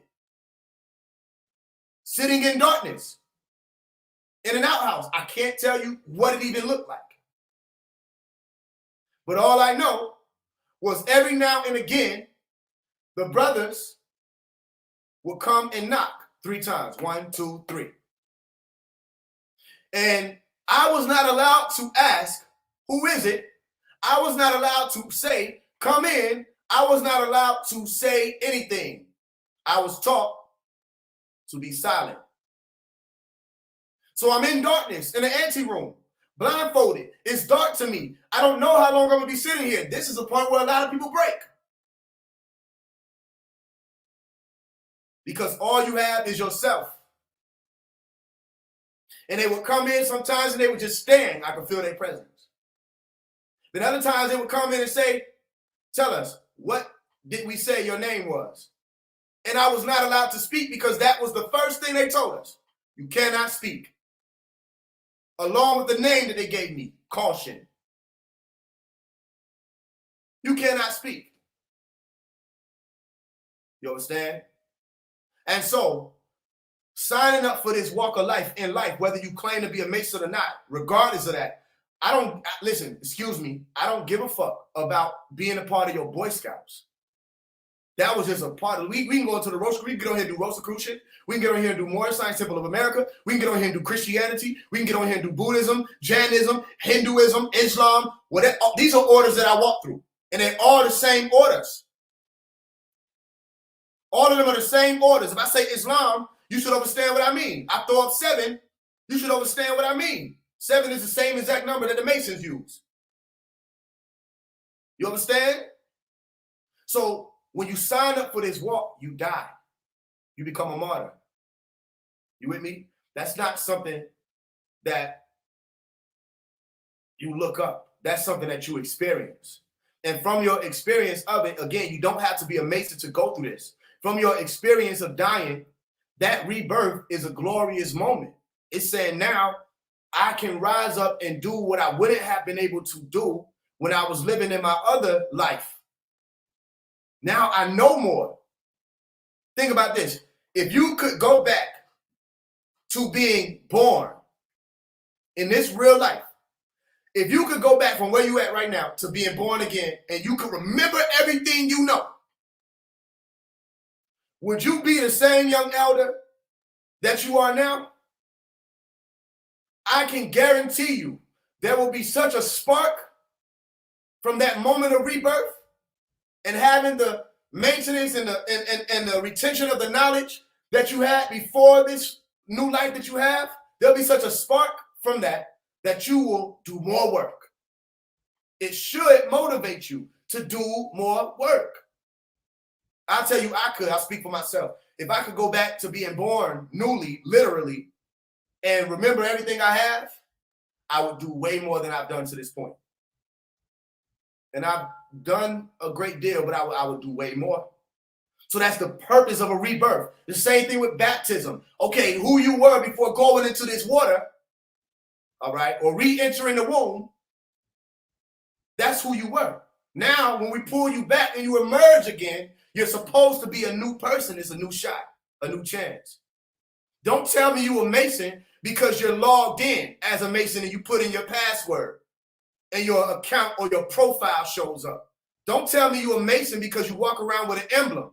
Sitting in darkness. In an outhouse. I can't tell you what it even looked like. But all I know was every now and again, the brothers would come and knock 3 times. 1, 2, 3. And I was not allowed to ask, who is it? I was not allowed to say, come in. I was not allowed to say anything. I was taught to be silent. So I'm in darkness in the anteroom, blindfolded. It's dark to me. I don't know how long I'm going to be sitting here. This is a point where a lot of people break. Because all you have is yourself. And they would come in sometimes and they would just stand. I could feel their presence. Then other times they would come in and say, tell us, what did we say your name was? And I was not allowed to speak because that was the first thing they told us. You cannot speak. Along with the name that they gave me, caution. You cannot speak. You understand? And so, signing up for this walk of life in life, whether you claim to be a Mason or not, regardless of that, excuse me, I don't give a fuck about being a part of your Boy Scouts. That was just a part of we can go into the Rosicrucian, we can get on here and do Rosicrucian, we can get on here and do Moorish Science Temple of America, we can get on here and do Christianity, we can get on here and do Buddhism, Jainism, Hinduism, Islam, whatever. These are orders that I walk through, and they're all the same orders. All of them are the same orders. If I say Islam, you should understand what I mean. I throw up 7, you should understand what I mean. 7 is the same exact number that the Masons use. You understand? So when you sign up for this walk, you die. You become a martyr. You with me? That's not something that you look up. That's something that you experience. And from your experience of it, again, you don't have to be a Mason to go through this. From your experience of dying, that rebirth is a glorious moment. It's saying now I can rise up and do what I wouldn't have been able to do when I was living in my other life. Now I know more. Think about this. If you could go back to being born in this real life, if you could go back from where you at right now to being born again and you could remember everything you know, would you be the same young elder that you are now? I can guarantee you there will be such a spark from that moment of rebirth and having the maintenance and the retention of the knowledge that you had before this new life that you have. There'll be such a spark from that you will do more work. It should motivate you to do more work. I'll tell you, I'll speak for myself. If I could go back to being born newly, literally, and remember everything I have, I would do way more than I've done to this point. And I've done a great deal, but I would do way more. So that's the purpose of a rebirth. The same thing with baptism. Okay, who you were before going into this water, all right, or re-entering the womb, that's who you were. Now, when we pull you back and you emerge again, you're supposed to be a new person. It's a new shot, a new chance. Don't tell me you a Mason because you're logged in as a Mason and you put in your password and your account or your profile shows up. Don't tell me you a Mason because you walk around with an emblem.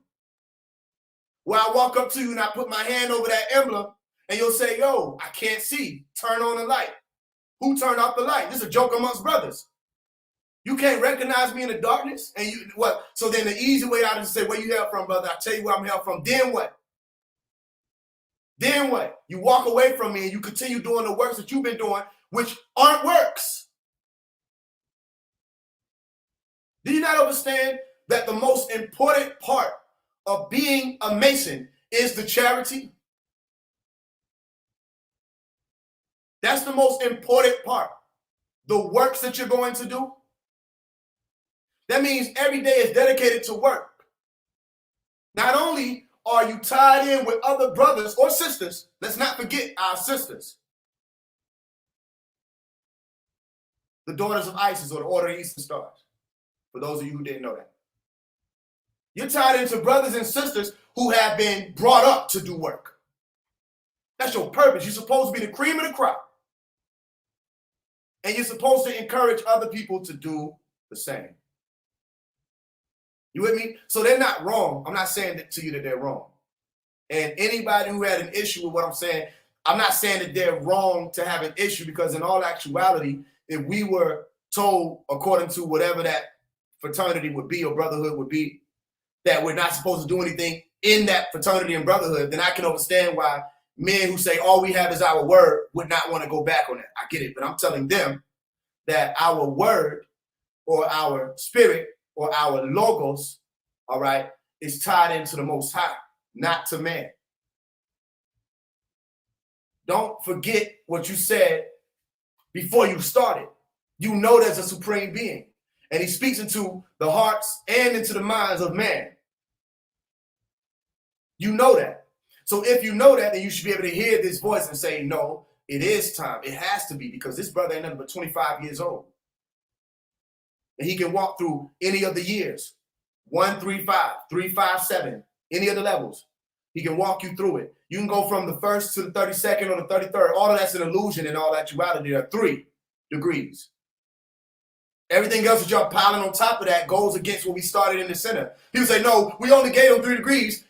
Where I walk up to you and I put my hand over that emblem and you'll say, yo, I can't see. Turn on the light. Who turned off the light? This is a joke amongst brothers. You can't recognize me in the darkness? And you what? So then the easy way out is to say, where you hail from, brother? I tell you where I'm hail from. Then what? Then what? You walk away from me and you continue doing the works that you've been doing, which aren't works. Do you not understand that the most important part of being a Mason is the charity? That's the most important part. The works that you're going to do. That means every day is dedicated to work. Not only are you tied in with other brothers or sisters, let's not forget our sisters. The Daughters of Isis or the Order of Eastern Stars. For those of you who didn't know that. You're tied into brothers and sisters who have been brought up to do work. That's your purpose. You're supposed to be the cream of the crop. And you're supposed to encourage other people to do the same. You with me? So they're not wrong. I'm not saying to you that they're wrong. And anybody who had an issue with what I'm saying, I'm not saying that they're wrong to have an issue, because in all actuality, if we were told, according to whatever that fraternity would be or brotherhood would be, that we're not supposed to do anything in that fraternity and brotherhood, then I can understand why men who say all we have is our word would not want to go back on that. I get it, but I'm telling them that our word or our spirit or our logos, all right, is tied into the Most High, not to man. Don't forget what you said before you started. You know there's a supreme being, and he speaks into the hearts and into the minds of man. You know that. So if you know that, then you should be able to hear this voice and say, no, it is time. It has to be, because this brother ain't nothing but 25 years old. And he can walk through any of the years, 1, 3, 5, 3, 5, 7, any of the levels. He can walk you through it. You can go from the 1st to the 32nd or the 33rd. All of that's an illusion and all actuality. There are 3 degrees. Everything else that y'all piling on top of that goes against what we started in the center. People say, no, we only gave them 3 degrees.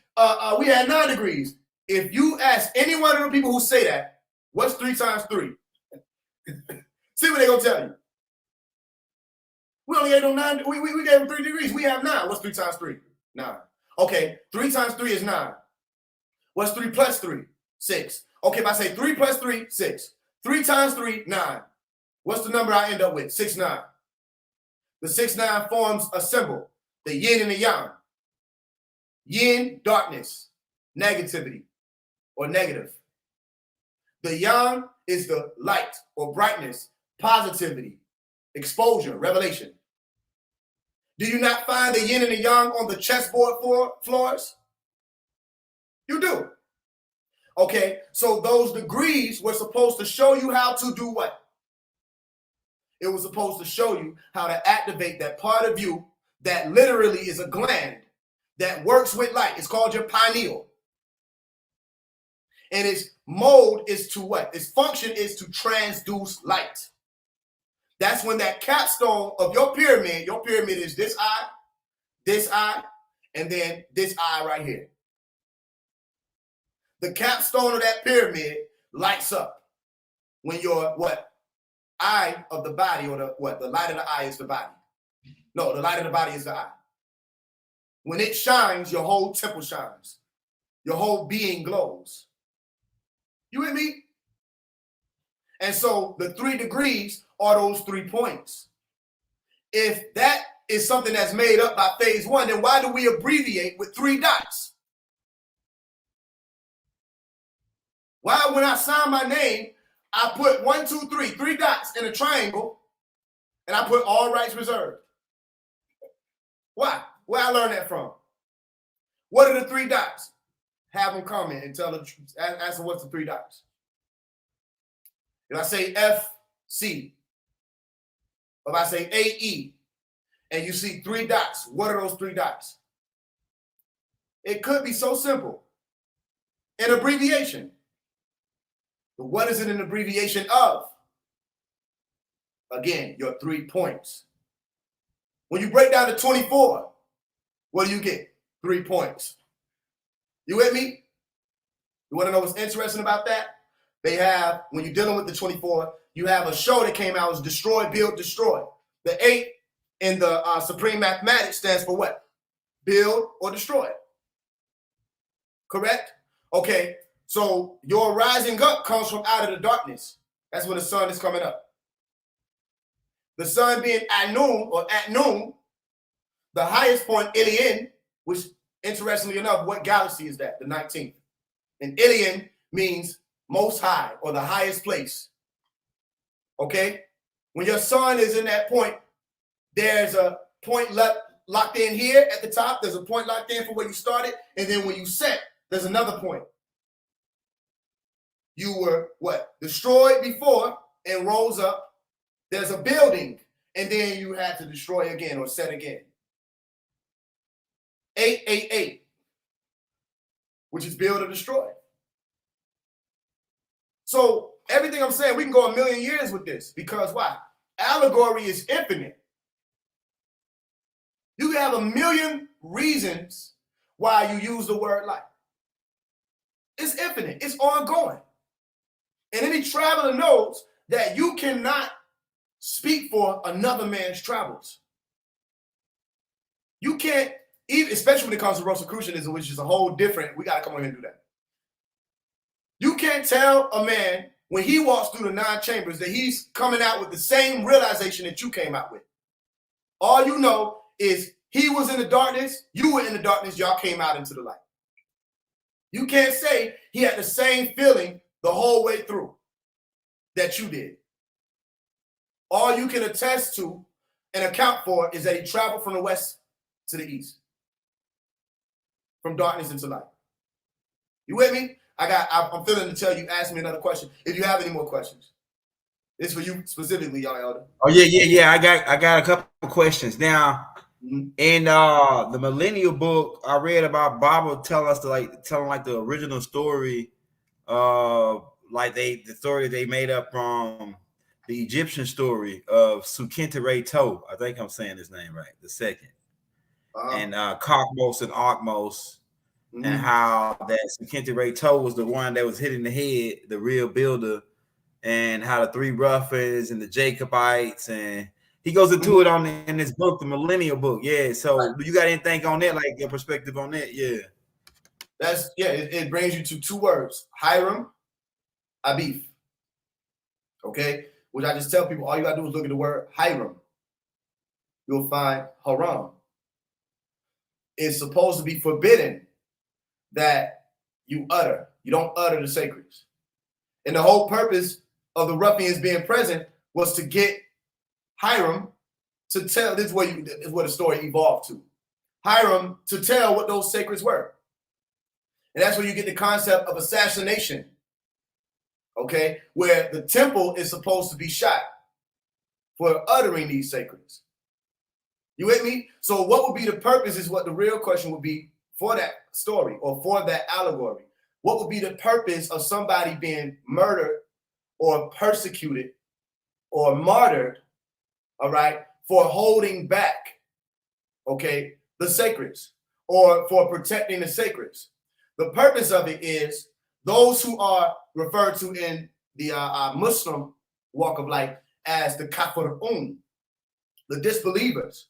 We had 9 degrees. If you ask any one of the people who say that, what's 3 times 3? See what they're going to tell you. We only gave them 9. We gave them 3 degrees. We have 9. What's 3 times 3? 9. Okay, 3 times 3 is 9. What's 3 plus 3? 6. Okay, if I say 3 plus 3, 6. 3 times 3, 9. What's the number I end up with? 6, 9. The 6, 9 forms a symbol, the yin and the yang. Yin, darkness, negativity, or negative. The yang is the light or brightness, positivity, exposure, revelation. Do you not find the yin and the yang on the chessboard floors? You do. Okay, so those degrees were supposed to show you how to do what? It was supposed to show you how to activate that part of you that literally is a gland that works with light. It's called your pineal. And its mode is to what? Its function is to transduce light. That's when that capstone of your pyramid is this eye, and then this eye right here. The capstone of that pyramid lights up when your what? Eye of the body, or the what? The light of the eye is the body. No, the light of the body is the eye. When it shines, your whole temple shines. Your whole being glows. You with me? And so the 3 degrees are those 3 points. If that is something that's made up by phase 1, then why do we abbreviate with 3 dots? Why, when I sign my name, I put 1, 2, 3, 3 dots in a triangle, and I put all rights reserved? Why? Where I learned that from? What are the 3 dots? Have them comment and tell the truth. Ask them what's the 3 dots. If I say FC, if I say AE, and you see 3 dots, what are those 3 dots? It could be so simple. An abbreviation. But what is it an abbreviation of? Again, your 3 points. When you break down to 24, what do you get? 3 points. You with me? You want to know what's interesting about that? They have, when you're dealing with the 24, you have a show that came out, it was Destroy, Build, Destroy. The 8 in the Supreme Mathematics stands for what? Build or destroy. Correct? Okay, so your rising up comes from out of the darkness. That's when the sun is coming up. The sun being at noon, the highest point, Ilion, which interestingly enough, what galaxy is that? The 19th. And Ilion means most high or the highest place. Okay? When your sun is in that point, there's a point locked in here at the top. There's a point locked in for where you started. And then when you set, there's another point. You were what? Destroyed before and rose up. There's a building, and then you had to destroy again or set again. 888, which is build or destroy. So everything I'm saying, we can go a million years with this, because why? Allegory is infinite. You can have a million reasons why you use the word light. It's infinite. It's ongoing. And any traveler knows that you cannot speak for another man's travels. You can't, even, especially when it comes to Rosicrucianism, which is a whole different, we got to come on here and do that. You can't tell a man when he walks through the 9 chambers that he's coming out with the same realization that you came out with. All you know is he was in the darkness, you were in the darkness, y'all came out into the light. You can't say he had the same feeling the whole way through that you did. All you can attest to and account for is that he traveled from the west to the east, from darkness into light. You with me? I'm feeling to tell you, ask me another question. If you have any more questions. It's for you specifically, young elder. Oh, yeah. I got a couple of questions. Now, in the Millennial book, I read about Bible telling the original story, the story they made up from the Egyptian story of Sukentere-To. I think I'm saying his name right, the second. And Kakmos and Arkmos, and how that Sukentere-To was the one that was hitting the head, the real builder, and how the 3 Ruffins and the Jacobites, and he goes into it in this book, the Millennial book. Yeah. So do you got anything on that, like your perspective on that? Yeah. It brings you to 2 words: Hiram, Abif. Okay, which I just tell people, all you gotta do is look at the word Hiram. You'll find Haram. It's supposed to be forbidden that you utter. You don't utter the sacreds. And the whole purpose of the ruffians being present was to get Hiram to tell. This is where the story evolved to. Hiram to tell what those sacreds were. And that's where you get the concept of assassination. Okay, where the temple is supposed to be shot for uttering these sacreds. You with me? So what would be the purpose is what the real question would be for that story or for that allegory. What would be the purpose of somebody being murdered or persecuted or martyred, all right, for holding back, okay, the sacreds or for protecting the sacreds? The purpose of it is those who are referred to in the Muslim walk of life as the kafirun, the disbelievers,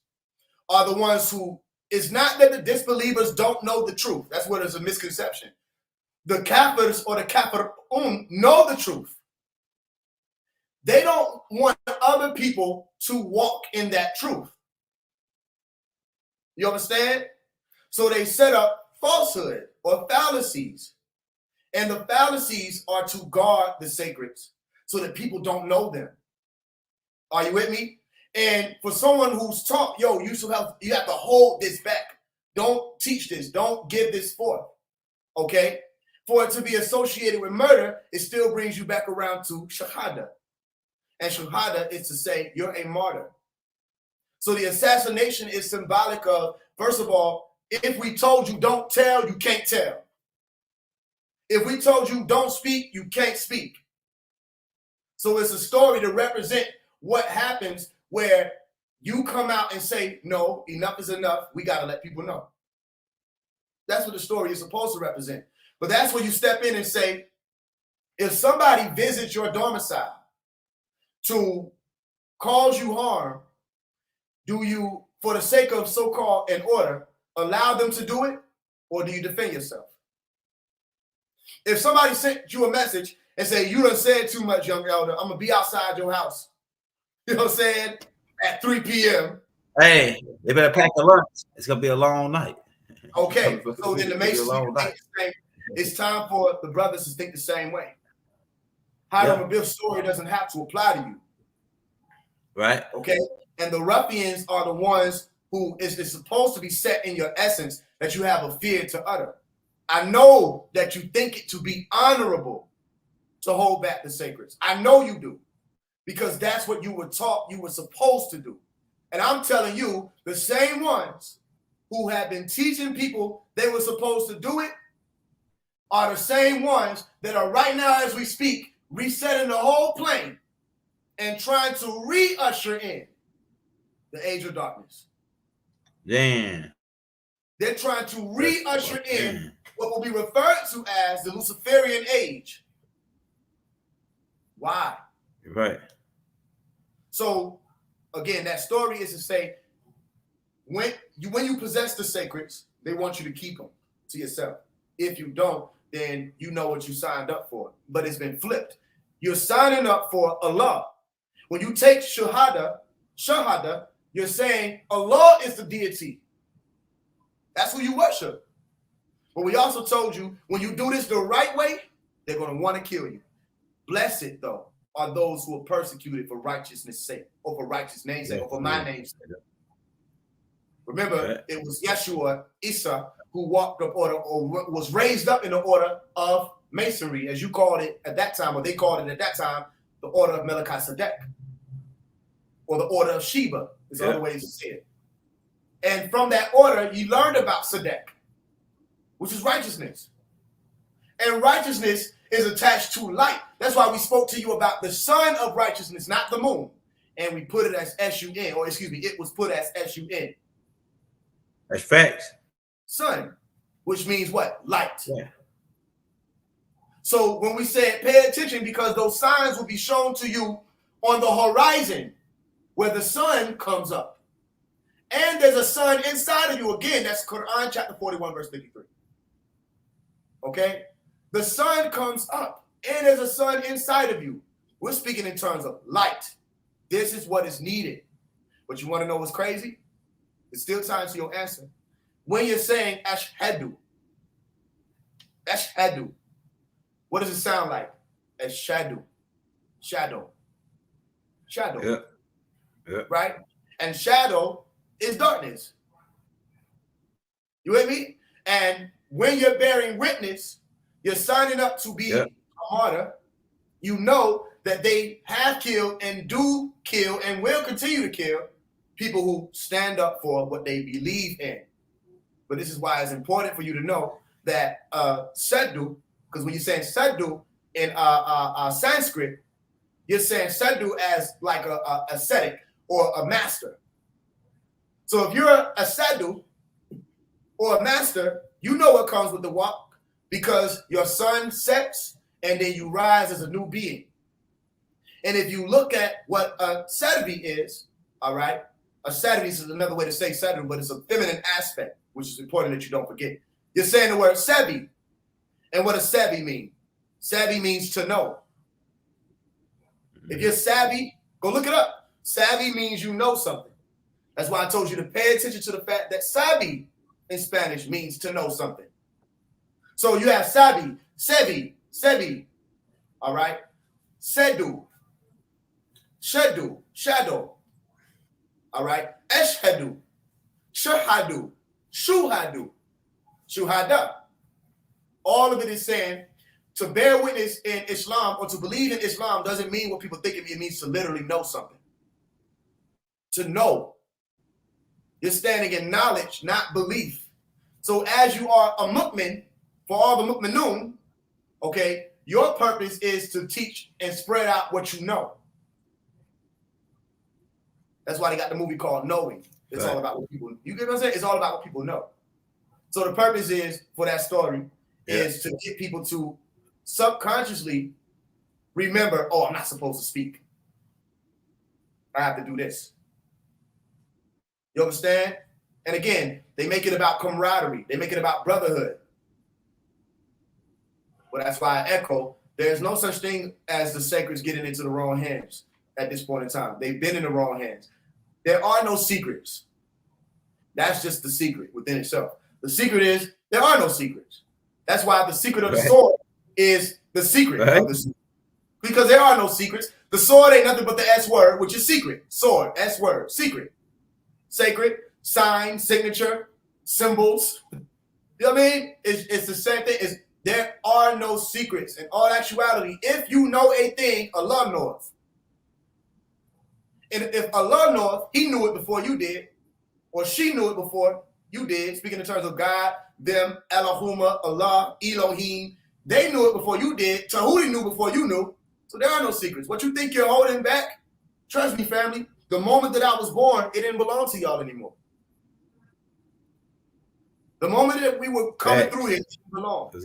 are the ones who, it's not that the disbelievers don't know the truth. That's where there's a misconception. The kafirs or the kafirun know the truth. They don't want other people to walk in that truth. You understand? So they set up falsehood or fallacies. And the fallacies are to guard the sacreds so that people don't know them. Are you with me? And for someone who's taught, you have to hold this back. Don't teach this. Don't give this forth. Okay? For it to be associated with murder, it still brings you back around to shahada. And shahada is to say you're a martyr. So the assassination is symbolic of, first of all, if we told you don't tell, you can't tell. If we told you don't speak, you can't speak. So it's a story to represent what happens where you come out and say, no, enough is enough. We got to let people know. That's what the story is supposed to represent. But that's where you step in and say, if somebody visits your domicile to cause you harm, do you, for the sake of so-called an order, allow them to do it, or do you defend yourself? If somebody sent you a message and say, you done said too much, young elder, I'm going to be outside your house, you know what I'm saying, at 3 p.m. Hey, they better pack the lunch. It's going to be a long night. Okay, so then the Masons it's time for the brothers to think the same way. Hiram Abif's story doesn't have to apply to you. Right. Okay, and the ruffians are the ones who is supposed to be set in your essence that you have a fear to utter. I know that you think it to be honorable to hold back the sacreds. I know you do, because that's what you were taught you were supposed to do. And I'm telling you, the same ones who have been teaching people they were supposed to do it are the same ones that are right now, as we speak, resetting the whole plane and trying to re-usher in the age of darkness. Damn. They're trying to re-usher in what will be referred to as the Luciferian age. Why? Right. So, again, that story is to say, when you possess the sacreds, they want you to keep them to yourself. If you don't, then you know what you signed up for. But it's been flipped. You're signing up for Allah. When you take shahada, you're saying Allah is the deity. That's who you worship. But we also told you, when you do this the right way, they're going to want to kill you. Blessed, though, are those who are persecuted for righteousness' sake, or for righteous name's sake, or for my name's sake. Remember, it was Yeshua, Isa, who walked up order, or was raised up in the order of Masonry, as you called it at that time, or they called it at that time, the order of Melchizedek, or the order of Sheba, is other ways to say it. And from that order, you learned about Sadek, which is righteousness. And righteousness is attached to light. That's why we spoke to you about the sun of righteousness, not the moon. And we put it as S-U-N, or excuse me, it was put as S-U-N. That's facts. Sun, which means what? Light. Yeah. So when we said pay attention, because those signs will be shown to you on the horizon where the sun comes up. And there's a sun inside of you. Again, that's Quran chapter 41, verse 53. Okay? The sun comes up, and there's a sun inside of you. We're speaking in terms of light. This is what is needed. But you want to know what's crazy? It's still time to your answer. When you're saying ashhadu, what does it sound like? As shadow. Shadow. Yeah. Right? And shadow is darkness. You with me? And when you're bearing witness, you're signing up to be a martyr. You know that they have killed and do kill and will continue to kill people who stand up for what they believe in. But this is why it's important for you to know that sadhu, because when you're saying sadhu in Sanskrit, you're saying sadhu as like a ascetic or a master. So if you're a sadhu or a master, you know what comes with the walk, because your sun sets and then you rise as a new being. And if you look at what a sadhu is, all right, a sadhu is another way to say sadhu, but it's a feminine aspect, which is important that you don't forget. You're saying the word sabi. And what does savvy mean? Savvy means to know. If you're savvy, go look it up. Savvy means you know something. That's why I told you to pay attention to the fact that sabi in Spanish means to know something. So you have sabi, sebi, all right? Sedu, shedu, shadow, all right? Eshhedu, shahadu, shuhadu, shuhada. All of it is saying to bear witness in Islam or to believe in Islam doesn't mean what people think it means. It means to literally know something. To know. You're standing in knowledge, not belief. So as you are a mu'min, for all the mu'minun, okay, your purpose is to teach and spread out what you know. That's why they got the movie called Knowing. It's all about what people, you get what I'm saying? It's all about what people know. So the purpose is, for that story, is to get people to subconsciously remember, oh, I'm not supposed to speak. I have to do this. You understand? And again, they make it about camaraderie. They make it about brotherhood. But that's why I echo, there's no such thing as the sacreds getting into the wrong hands at this point in time. They've been in the wrong hands. There are no secrets. That's just the secret within itself. The secret is there are no secrets. That's why the secret of the sword is the secret of the secret. Because there are no secrets. The sword ain't nothing but the S word, which is secret. Sword, S word, secret. Sacred, sign, signature, symbols. You know what I mean? It's the same thing. There are no secrets. In all actuality, if you know a thing, Allah knoweth. And if Allah knoweth, he knew it before you did, or she knew it before you did, speaking in terms of God, them, Elohuma, Allah, Elohim, they knew it before you did. Tahuti knew before you knew. So there are no secrets. What you think you're holding back, trust me, family, the moment that I was born, it didn't belong to y'all anymore. The moment that we were coming through it, it didn't belong to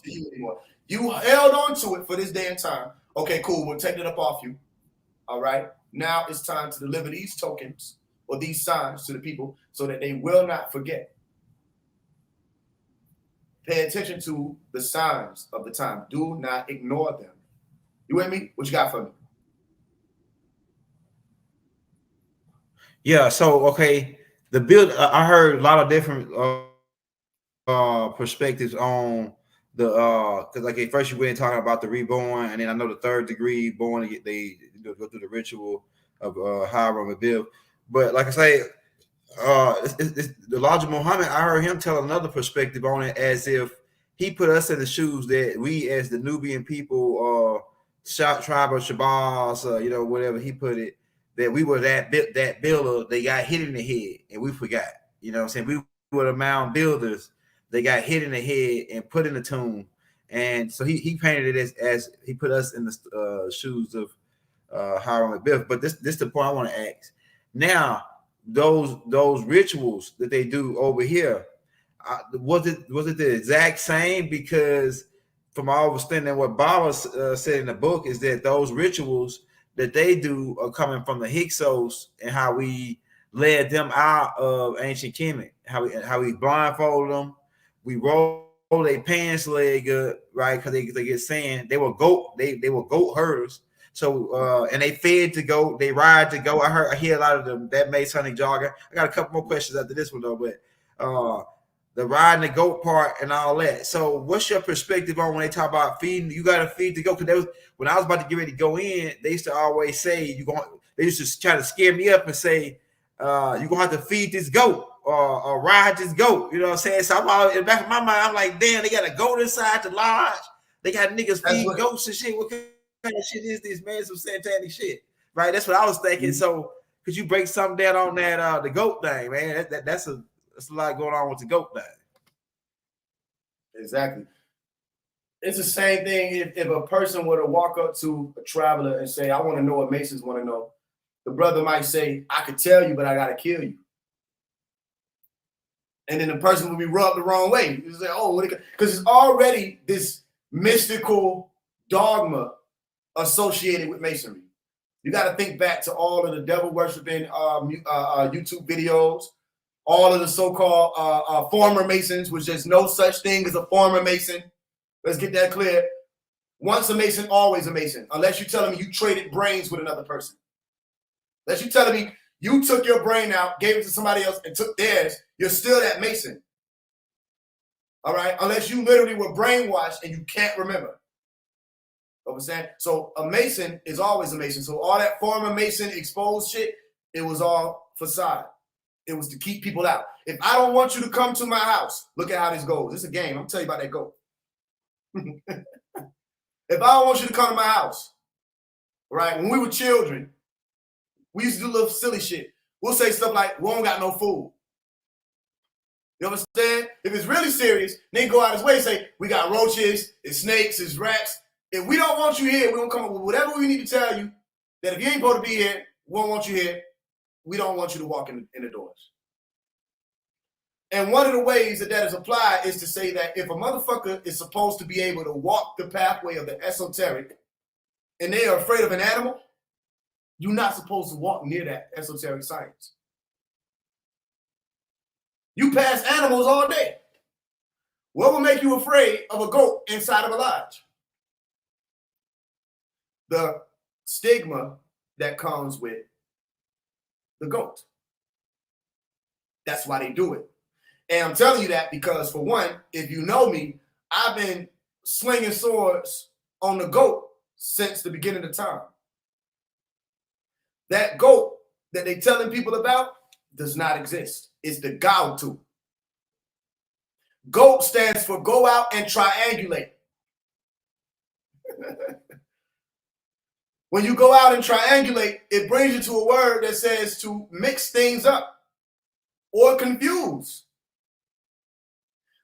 you anymore. You held on to it for this day and time. Okay, cool. We'll take it up off you. All right. Now it's time to deliver these tokens or these signs to the people so that they will not forget. Pay attention to the signs of the time. Do not ignore them. You with me? What you got for me? Yeah. So okay, the build. I heard a lot of different perspectives on the because like at first you went talking about the reborn, and then I know the third degree born they go through the ritual of Hiram and Bill. But like I say, it's the Elijah Muhammad, I heard him tell another perspective on it, as if he put us in the shoes that we as the Nubian people, tribe of Shabazz, you know, whatever he put it, that we were that builder. They got hit in the head and we forgot. You know what I'm saying? We were the mound builders. They got hit in the head and put in the tomb. And so he painted it as he put us in the shoes of Hiram and Biff. But this the point I want to ask. Now, those rituals that they do over here, was it the exact same? Because from my understanding, what Baba said in the book is that those rituals that they do are coming from the Hyksos and how we led them out of ancient Kemet, how we blindfolded them, we roll their pants leg up, right? Because they get sand. They were goat herders. So and they fed to goat, they ride to goat. I hear a lot of them that Masonic jargon. I got a couple more questions after this one though, but the riding the goat part and all that. So what's your perspective on when they talk about feeding? You got to feed the goat. Because when I was about to get ready to go in, they used to always say they used to try to scare me up and say you're gonna have to feed this goat or ride this goat. You know what I'm saying? So I'm all in the back of my mind. I'm like, damn, they got a goat inside the lodge. They got niggas feed goats and shit. What kind of shit is this, man? Some satanic shit, right? That's what I was thinking. So could you break something down on that the goat thing, man? That's a lot going on with the goat thing. Exactly. It's the same thing if a person were to walk up to a traveler and say, I want to know what Masons want to know. The brother might say, I could tell you, but I got to kill you. And then the person will be rubbed the wrong way. You say, oh, because it's already this mystical dogma associated with Masonry. You got to think back to all of the devil worshiping YouTube videos, all of the so-called former Masons, which there's no such thing as a former Mason. Let's get that clear. Once a Mason, always a Mason. Unless you're telling me you traded brains with another person. Unless you're telling me you took your brain out, gave it to somebody else, and took theirs, you're still that Mason. All right? Unless you literally were brainwashed and you can't remember. What I'm saying? So a Mason is always a Mason. So all that former Mason exposed shit, it was all facade. It was to keep people out. If I don't want you to come to my house, look at how this goes. It's a game. I'm going to tell you about that goat. If I don't want you to come to my house, right? When we were children, we used to do little silly shit. We'll say stuff like, we don't got no food. You understand? If it's really serious, then go out his way and say, we got roaches, it's snakes, it's rats. If we don't want you here, we don't come up with whatever we need to tell you that if you ain't supposed to be here, we don't want you here. We don't want you to walk in the doors. And one of the ways that is applied is to say that if a motherfucker is supposed to be able to walk the pathway of the esoteric and they are afraid of an animal, you're not supposed to walk near that esoteric science. You pass animals all day. What will make you afraid of a goat inside of a lodge? The stigma that comes with the goat. That's why they do it. And I'm telling you that because, for one, if you know me, I've been slinging swords on the goat since the beginning of time. That goat that they telling people about does not exist. It's the Gautu. GOAT stands for go out and triangulate. When you go out and triangulate, it brings you to a word that says to mix things up or confuse.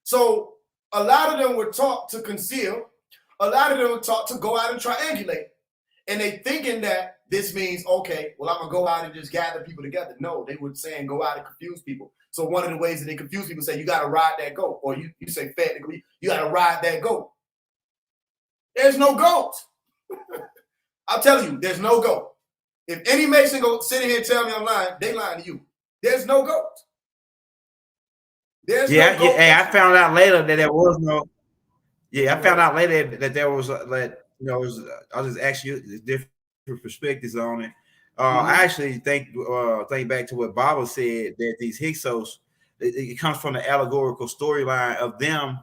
So a lot of them were taught to conceal. A lot of them were taught to go out and triangulate. And they thinking that this means, okay, well, I'm going to go out and just gather people together. No, they were saying go out and confuse people. So one of the ways that they confuse people say, you got to ride that goat. Or you say, you got to ride that goat. There's no goat. I'm telling you, there's no goat. If any Mason go sit in here and tell me I'm lying, they lying to you. There's no goat. There's Yeah, no goat. yeah. I found out later that there was no. Yeah, I found out later that there was like I'll just ask you different perspectives on it. I actually think back to what Baba said that these Hyksos, it comes from the allegorical storyline of them.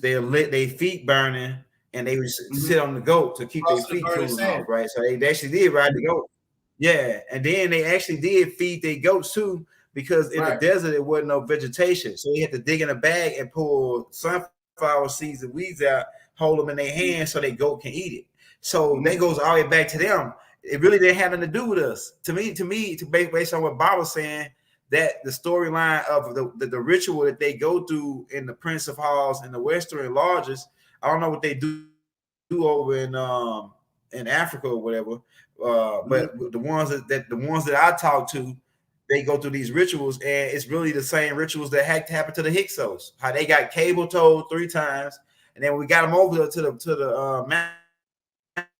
They lit their feet burning, and they would sit on the goat to keep their feet cooling off, right? So they actually did ride the goat. Yeah, and then they actually did feed their goats too, because in the desert there wasn't no vegetation, so they had to dig in a bag and pull sunflower seeds and weeds out, hold them in their hands so their goat can eat it. So that goes all the way back to them. It really didn't have nothing to do with us. To me, based on what Bob was saying, that the storyline of the ritual that they go through in the Prince of Halls and the Western Lodges, I don't know what they do over in Africa or whatever. But the ones that I talk to, they go through these rituals, and it's really the same rituals that happened to the Hyksos. How they got cable towed 3 times, and then when we got them over to the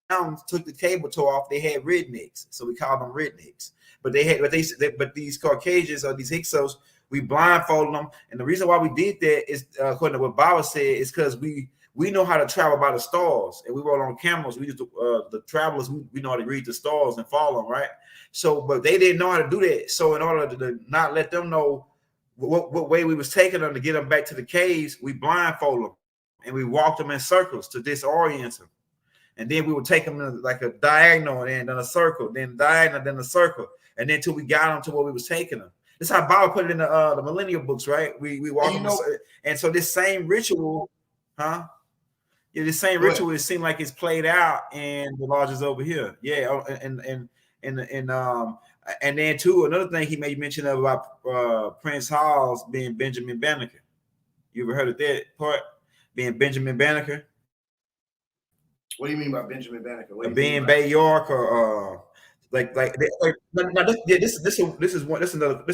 mountains, took the cable tow off. They had rednecks, so we called them rednecks. But these Caucasians or these Hyksos, we blindfolded them, and the reason why we did that is according to what Baba said, is because we know how to travel by the stars, and we rode on camels. We used to, the travelers, we know how to read the stars and follow them, right? So, but they didn't know how to do that. So, in order to not let them know what way we was taking them to get them back to the caves, we blindfolded them and we walked them in circles to disorient them. And then we would take them in like a diagonal, and then a circle, then diagonal, then a circle, and then until we got them to where we was taking them. This is how Baba put it in the millennial books, right? We walk them, and so this same ritual, huh? Yeah, the same ritual. It seemed like it's played out in the lodges over here. Yeah, and then too, another thing he made mention of about Prince Hall's being Benjamin Banneker. You ever heard of that part? Being Benjamin Banneker? What do you mean by Benjamin Banneker? Being Bay York, or this is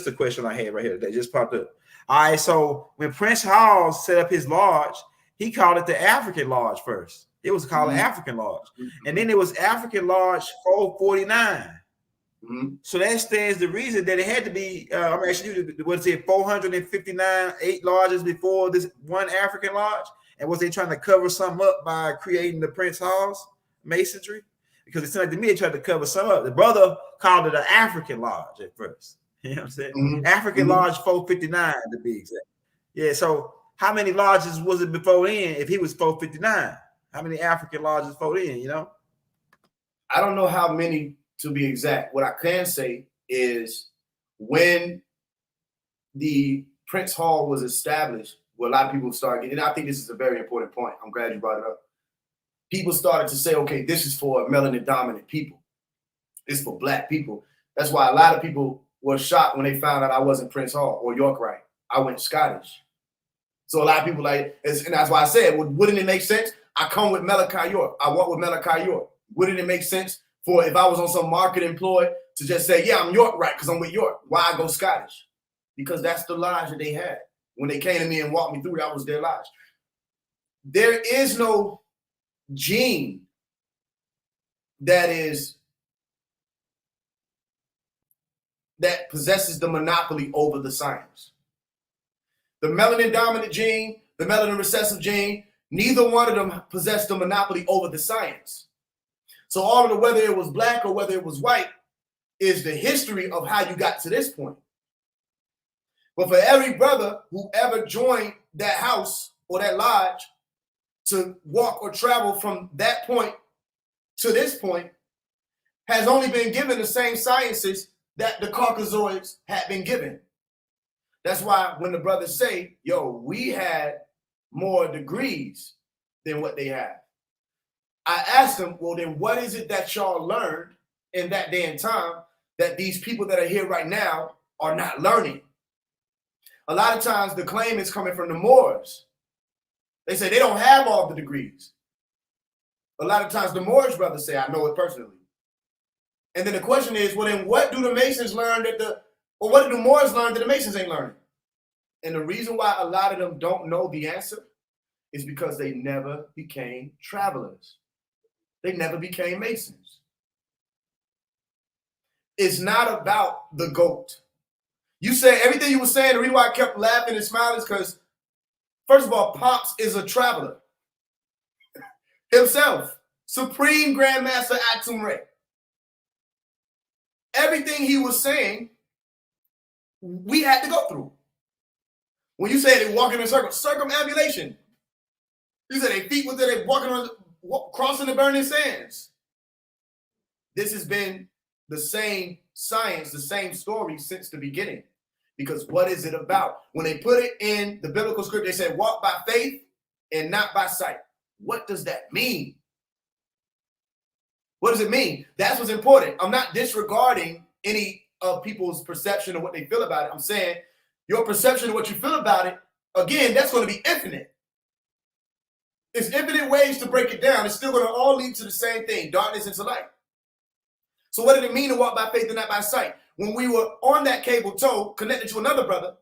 a question I had right here that just popped up. All right, so when Prince Hall set up his lodge, he called it the African Lodge first. It was called African Lodge, and then it was African Lodge 449. So that stands the reason that it had to be. I'm asking you, was it 459 8 lodges before this one African Lodge? And was they trying to cover something up by creating the Prince Hall's masonry? Because it seemed like to me they tried to cover something up. The brother called it an African Lodge at first. You know what I'm saying? African Lodge 459 to be exact. Yeah. So how many lodges was it before then? If he was 459, how many African lodges before then? You know, I don't know how many to be exact. What I can say is when the Prince Hall was established, well, a lot of people started, and I think this is a very important point. I'm glad you brought it up. People started to say, okay, this is for melanin dominant people. It's for black people. That's why a lot of people were shocked when they found out I wasn't Prince Hall or Yorkite. I went Scottish. So a lot of people and that's why I said, well, wouldn't it make sense? I come with Malachi York. I walk with Malachi York. Wouldn't it make sense for if I was on some market employee to just say, yeah, I'm Yorkite because I'm with York. Why I go Scottish? Because that's the lodge that they had. When they came to me and walked me through, that was their lodge. There is no gene that possesses the monopoly over the science. The melanin dominant gene, the melanin recessive gene, neither one of them possessed the monopoly over the science. So all of the, whether it was black or whether it was white, is the history of how you got to this point. But for every brother who ever joined that house or that lodge to walk or travel from that point to this point has only been given the same sciences that the Caucasoids had been given. That's why when the brothers say, yo, we had more degrees than what they have, I asked them, well, then what is it that y'all learned in that day and time that these people that are here right now are not learning? A lot of times the claim is coming from the Moors. They say they don't have all the degrees. A lot of times the Moorish brothers say, I know it personally. And then the question is, well, then what do the Masons learn or what do the Moors learn that the Masons ain't learning? And the reason why a lot of them don't know the answer is because they never became travelers. They never became Masons. It's not about the goat. You said everything you were saying. The reason why I kept laughing and smiling is because, first of all, Pops is a traveler himself. Supreme Grandmaster MASONRY. Everything he was saying, we had to go through. When you say they walking in circles, circumambulation. You said their feet were there, they walking on, crossing the burning sands. This has been the same science, the same story since the beginning. Because what is it about? When they put it in the biblical script, they said, walk by faith and not by sight. What does that mean? What does it mean? That's what's important. I'm not disregarding any of people's perception of what they feel about it. I'm saying your perception of what you feel about it, again, that's going to be infinite. There's infinite ways to break it down. It's still going to all lead to the same thing, darkness into light. So what did it mean to walk by faith and not by sight? When we were on that cable tow connected to another brother,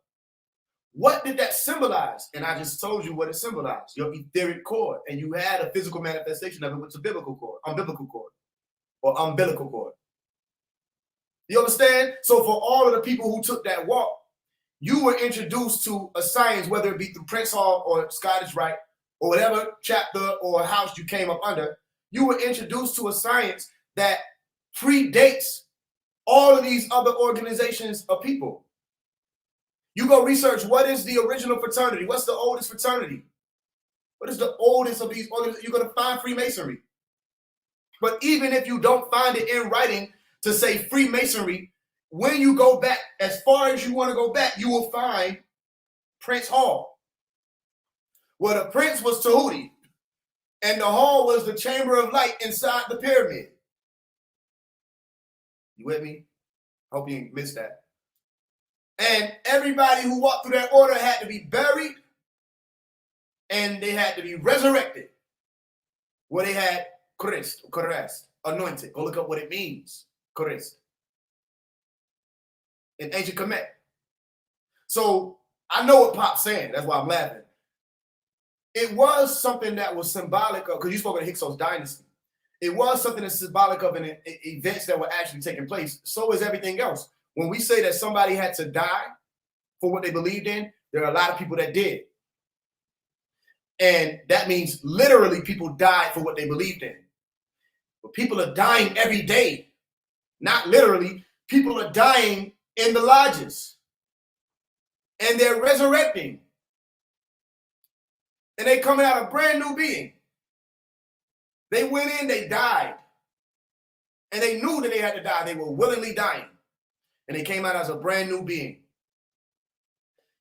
what did that symbolize? And I just told you what it symbolized, your etheric cord. And you had a physical manifestation of it with a biblical cord, umbilical cord, or umbilical cord. You understand? So for all of the people who took that walk, you were introduced to a science, whether it be through Prince Hall or Scottish Rite, or whatever chapter or house you came up under, you were introduced to a science that predates all of these other organizations of people. You go research what is the original fraternity, what's the oldest fraternity, what is the oldest of these organizations, you're going to find Freemasonry. But even if you don't find it in writing to say Freemasonry, when you go back, as far as you want to go back, you will find Prince Hall. Well, the prince was Tahuti, and the hall was the chamber of light inside the pyramid. You with me? Hope you didn't miss that. And everybody who walked through that order had to be buried, and they had to be resurrected. Where they had Christ, anointed. Go look up what it means, Christ, in ancient Kemet. So I know what Pop's saying. That's why I'm laughing. It was something that was symbolic of, because you spoke of the Hyksos dynasty. It was something that's symbolic of an events that were actually taking place. So is everything else. When we say that somebody had to die for what they believed in, there are a lot of people that did. And that means literally people died for what they believed in. But people are dying every day. Not literally. People are dying in the lodges. And they're resurrecting. And they coming out a brand new being. They went in, they died. And they knew that they had to die. They were willingly dying. And they came out as a brand new being.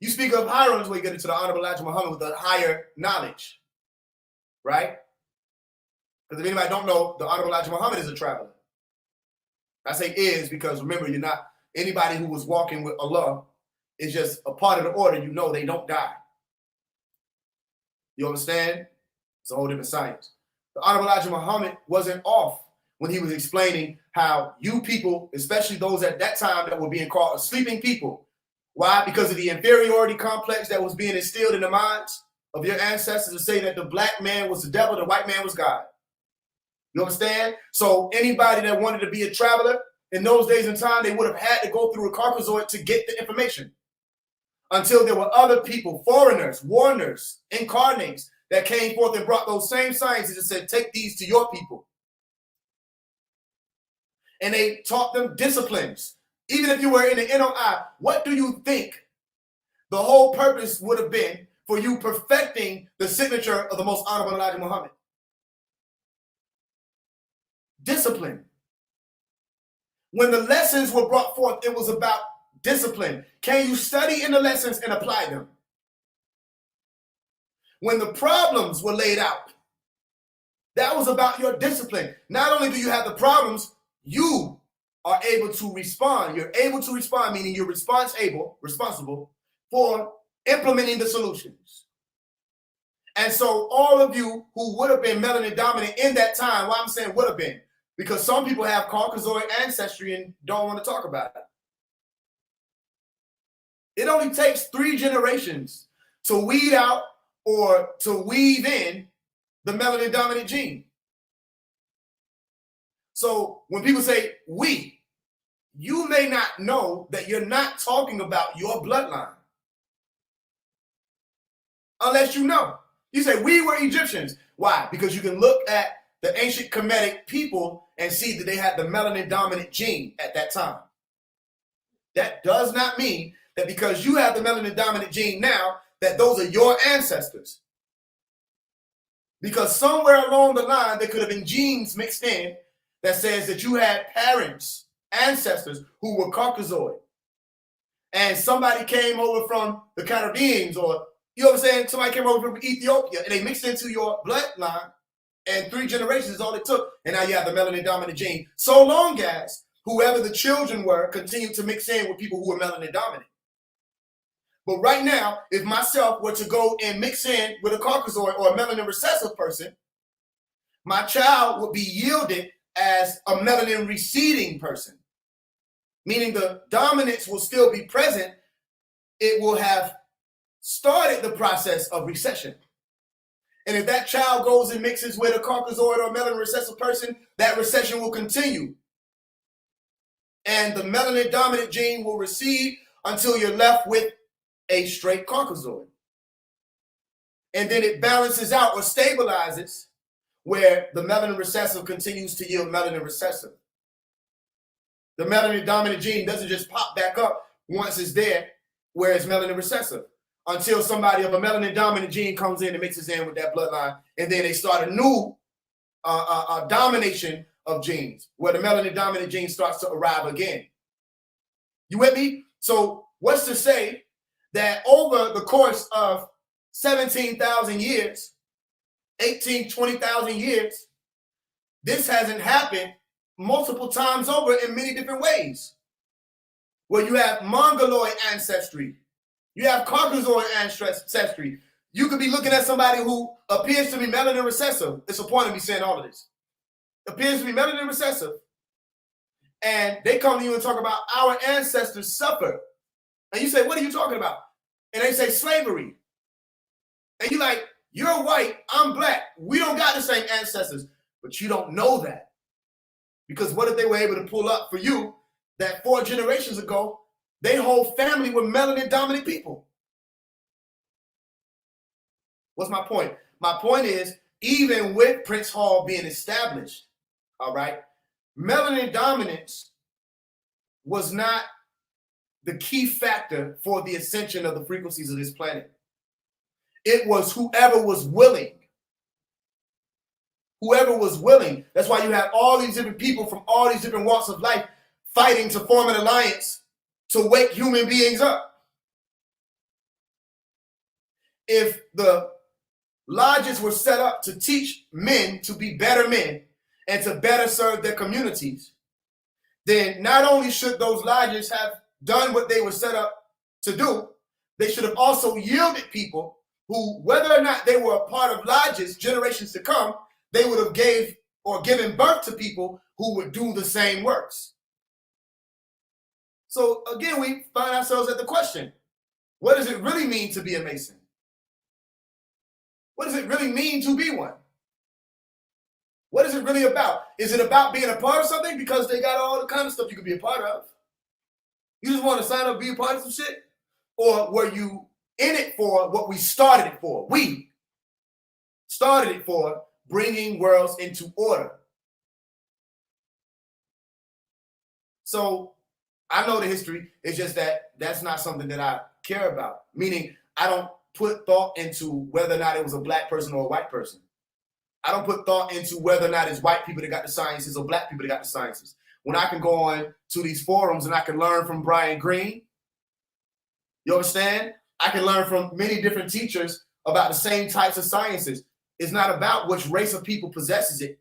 You speak of Hiram's way, you get into the Honorable Elijah Muhammad with the higher knowledge. Right? Because if anybody don't know, the Honorable Elijah Muhammad is a traveler. I say is because remember, you're not anybody who was walking with Allah is just a part of the order. You know they don't die. You understand? It's a whole different science. The Honorable Elijah Muhammad wasn't off when he was explaining how you people, especially those at that time that were being called sleeping people. Why? Because of the inferiority complex that was being instilled in the minds of your ancestors to say that the black man was the devil, the white man was God. You understand? So anybody that wanted to be a traveler in those days and time, they would have had to go through a Caucasoid to get the information. Until there were other people, foreigners, warners, incarnates that came forth and brought those same sciences and said, take these to your people. And they taught them disciplines. Even if you were in the NOI, what do you think the whole purpose would have been for you perfecting the signature of the most honorable Elijah Muhammad? Discipline. When the lessons were brought forth, it was about discipline. Can you study in the lessons and apply them? When the problems were laid out, that was about your discipline. Not only do you have the problems, you are able to respond. You're able to respond, meaning you're responsible for implementing the solutions. And so all of you who would have been melanin dominant in that time, why I'm saying would have been, because some people have Caucasoid ancestry and don't want to talk about it. It only takes 3 generations to weed out or to weave in the melanin dominant gene. So when people say we, you may not know that you're not talking about your bloodline. Unless you know. You say, we were Egyptians. Why? Because you can look at the ancient Kemetic people and see that they had the melanin dominant gene at that time. That does not mean that because you have the melanin dominant gene now, that those are your ancestors. Because somewhere along the line, there could have been genes mixed in that says that you had parents, ancestors who were Caucasoid. And somebody came over from the Caribbeans, or, you know what I'm saying? Somebody came over from Ethiopia and they mixed into your bloodline, and 3 generations is all it took. And now you have the melanin dominant gene. So long as whoever the children were continued to mix in with people who were melanin dominant. But right now, if myself were to go and mix in with a Caucasoid or a melanin recessive person, my child would be yielded as a melanin receding person, meaning the dominance will still be present. It will have started the process of recession. And if that child goes and mixes with a Caucasoid or a melanin recessive person, that recession will continue. And the melanin dominant gene will recede until you're left with a straight Caucasoid. And then it balances out or stabilizes where the melanin recessive continues to yield melanin recessive. The melanin dominant gene doesn't just pop back up once it's there where it's melanin recessive, until somebody of a melanin dominant gene comes in and mixes in with that bloodline, and then they start a new domination of genes where the melanin dominant gene starts to arrive again. You with me? So what's to say that over the course of 17,000 years, 20,000 years, this hasn't happened multiple times over in many different ways, where you have Mongoloid ancestry, you have Caucasoid ancestry. You could be looking at somebody who appears to be melanin recessive. It's a point of me saying all of this. Appears to be melanin recessive, and they come to you and talk about our ancestors suffered. And you say, what are you talking about? And they say slavery. And you're like, you're white, I'm black. We don't got the same ancestors. But you don't know that. Because what if they were able to pull up for you that 4 generations ago, their whole family were melanin dominant people? What's my point? My point is, even with Prince Hall being established, all right, melanin dominance was not the key factor for the ascension of the frequencies of this planet. It was whoever was willing. Whoever was willing. That's why you have all these different people from all these different walks of life fighting to form an alliance to wake human beings up. If the lodges were set up to teach men to be better men and to better serve their communities, then not only should those lodges have done what they were set up to do, they should have also yielded people who, whether or not they were a part of lodges generations to come, they would have given birth to people who would do the same works. So again, we find ourselves at the question, what does it really mean to be a Mason? What does it really mean to be one? What is it really about? Is it about being a part of something because they got all the kind of stuff you could be a part of? You just want to sign up and be a part of some shit? Or were you in it for what we started it for? We started it for bringing worlds into order. So I know the history. It's just that that's not something that I care about. Meaning I don't put thought into whether or not it was a black person or a white person. I don't put thought into whether or not it's white people that got the sciences or black people that got the sciences. When I can go on to these forums and I can learn from Brian Greene, you understand? I can learn from many different teachers about the same types of sciences. It's not about which race of people possesses it.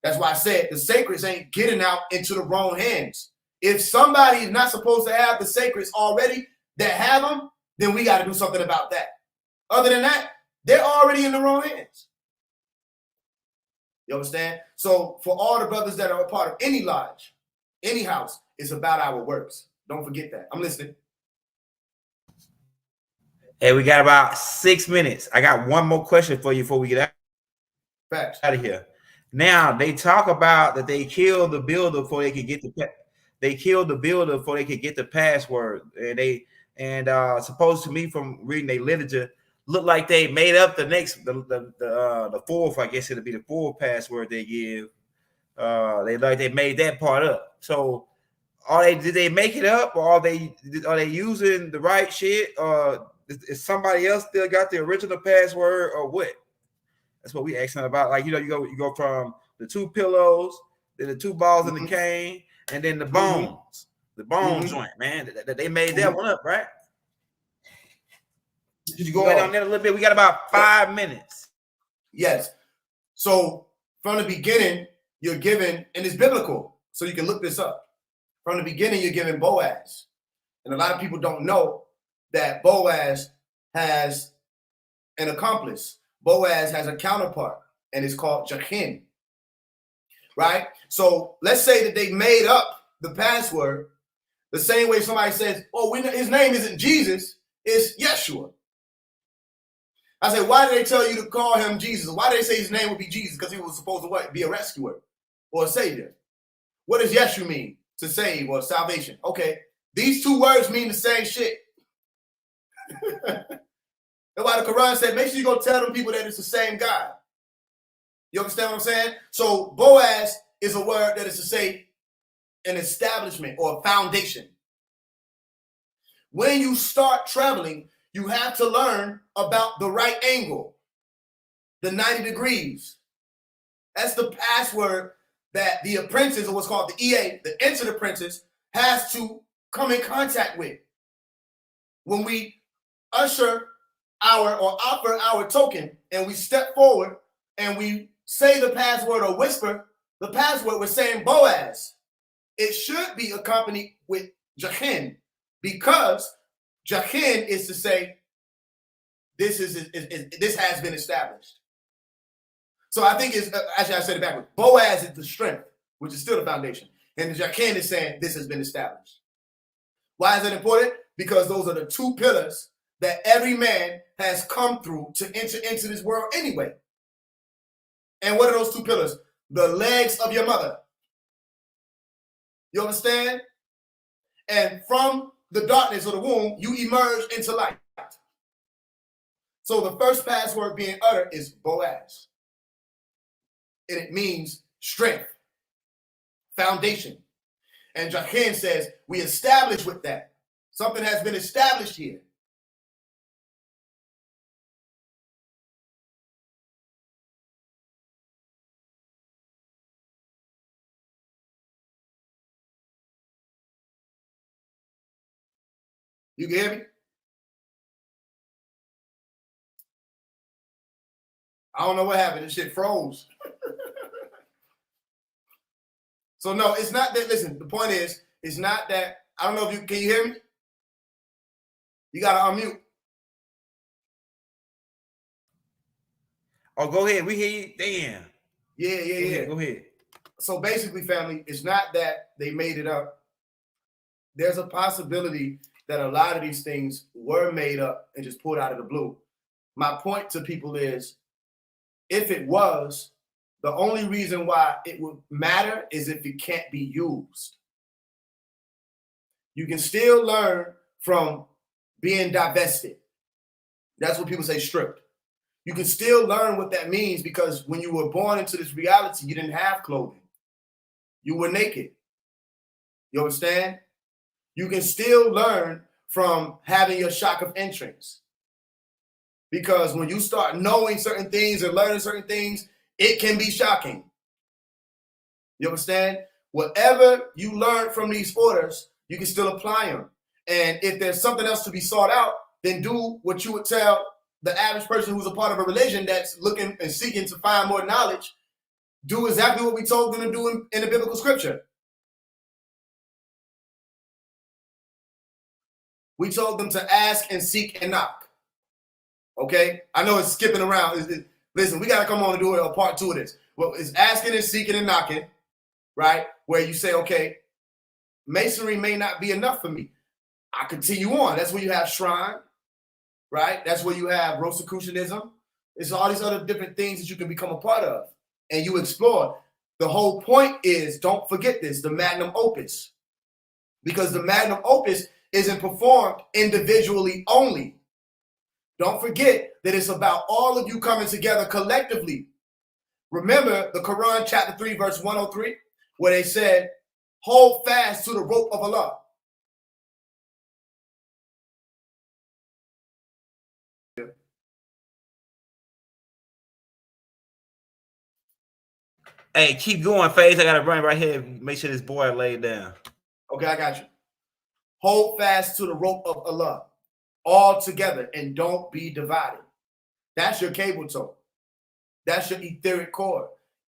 That's why I said the sacreds ain't getting out into the wrong hands. If somebody is not supposed to have the sacreds already that have them, then we got to do something about that. Other than that, they're already in the wrong hands. You understand? So for all the brothers that are a part of any lodge, any house, it's about our works. Don't forget that. I'm listening. Hey, we got about 6 minutes. I got one more question for you before we get Facts. out of here. Now, they talk about that they killed the builder before they could get the they killed the builder before they could get the password. And supposed to me from reading their literature, looked like they made up the fourth. I guess it'll be the fourth password they give. They made that part up. So did they make it up, or are they using the right shit? Is somebody else still got the original password, or what? That's what we asking about. Like, you go from the 2 pillows, then the 2 balls in the cane, and then the bones, the bone joint, man. They made that one up, right? Did you go in on that a little bit? We got about 5 minutes. Yes. So from the beginning, you're given, and it's biblical, so you can look this up. From the beginning, you're given Boaz. And a lot of people don't know that Boaz has an accomplice. Boaz has a counterpart, and it's called Jachin. Right? So let's say that they made up the password the same way somebody says, oh, his name isn't Jesus, it's Yeshua. I said, why did they tell you to call him Jesus? Why did they say his name would be Jesus? Because he was supposed to what? Be a rescuer or a savior. What does Yeshua mean? To save or salvation. Okay, these 2 words mean the same shit. That's why the Quran said, make sure you go tell them people that it's the same God. You understand what I'm saying? So Boaz is a word that is to say an establishment or a foundation. When you start traveling, you have to learn about the right angle, the 90 degrees. That's the password that the apprentice, or what's called the EA, the entered apprentice, has to come in contact with. When we offer our token and we step forward and we say the password or whisper the password, we're saying Boaz. It should be accompanied with Jachin, because Jachin is to say this has been established. So I think it's actually, I said it backwards. Boaz is the strength, which is still the foundation, and the Jachin is saying this has been established. Why is it important? Because those are the 2 pillars that every man has come through to enter into this world anyway. And what are those 2 pillars? The legs of your mother. You understand? And from the darkness of the womb, you emerge into light. So the first password being uttered is Boaz. And it means strength, foundation. And Jachin says, we establish with that. Something has been established here. You can hear me? I don't know what happened. This shit froze. So no, it's not that. Listen, the point is, it's not that. I don't know if can you hear me? You gotta unmute. Oh, go ahead. We hear you. Damn. Yeah. Go ahead. So basically, family, it's not that they made it up. There's a possibility that a lot of these things were made up and just pulled out of the blue. My point to people is, if it was, the only reason why it would matter is if it can't be used. You can still learn from being divested. That's what people say, stripped. You can still learn what that means, because when you were born into this reality, you didn't have clothing. You were naked. You understand? You can still learn from having your shock of entrance. Because when you start knowing certain things and learning certain things, it can be shocking. You understand? Whatever you learn from these orders, you can still apply them. And if there's something else to be sought out, then do what you would tell the average person who's a part of a religion that's looking and seeking to find more knowledge. Do exactly what we told them to do in the biblical scripture. We told them to ask and seek and knock. Okay? I know it's skipping around. Listen, we got to come on and do a part 2 of this. Well, it's asking and seeking and knocking, right? Where you say, okay, masonry may not be enough for me. I continue on. That's where you have shrine, right? That's where you have Rosicrucianism. It's all these other different things that you can become a part of and you explore. The whole point is, don't forget this, the magnum opus. because the magnum opus isn't performed individually only. Don't forget that it's about all of you coming together collectively. Remember the Quran chapter 3 verse 103 where they said, hold fast to the rope of Allah. Hey, keep going, Faise. I gotta run right here. Make sure this boy laid down. Okay, I got you. Hold fast to the rope of Allah, all together, and don't be divided. That's your cable toe. That's your etheric cord.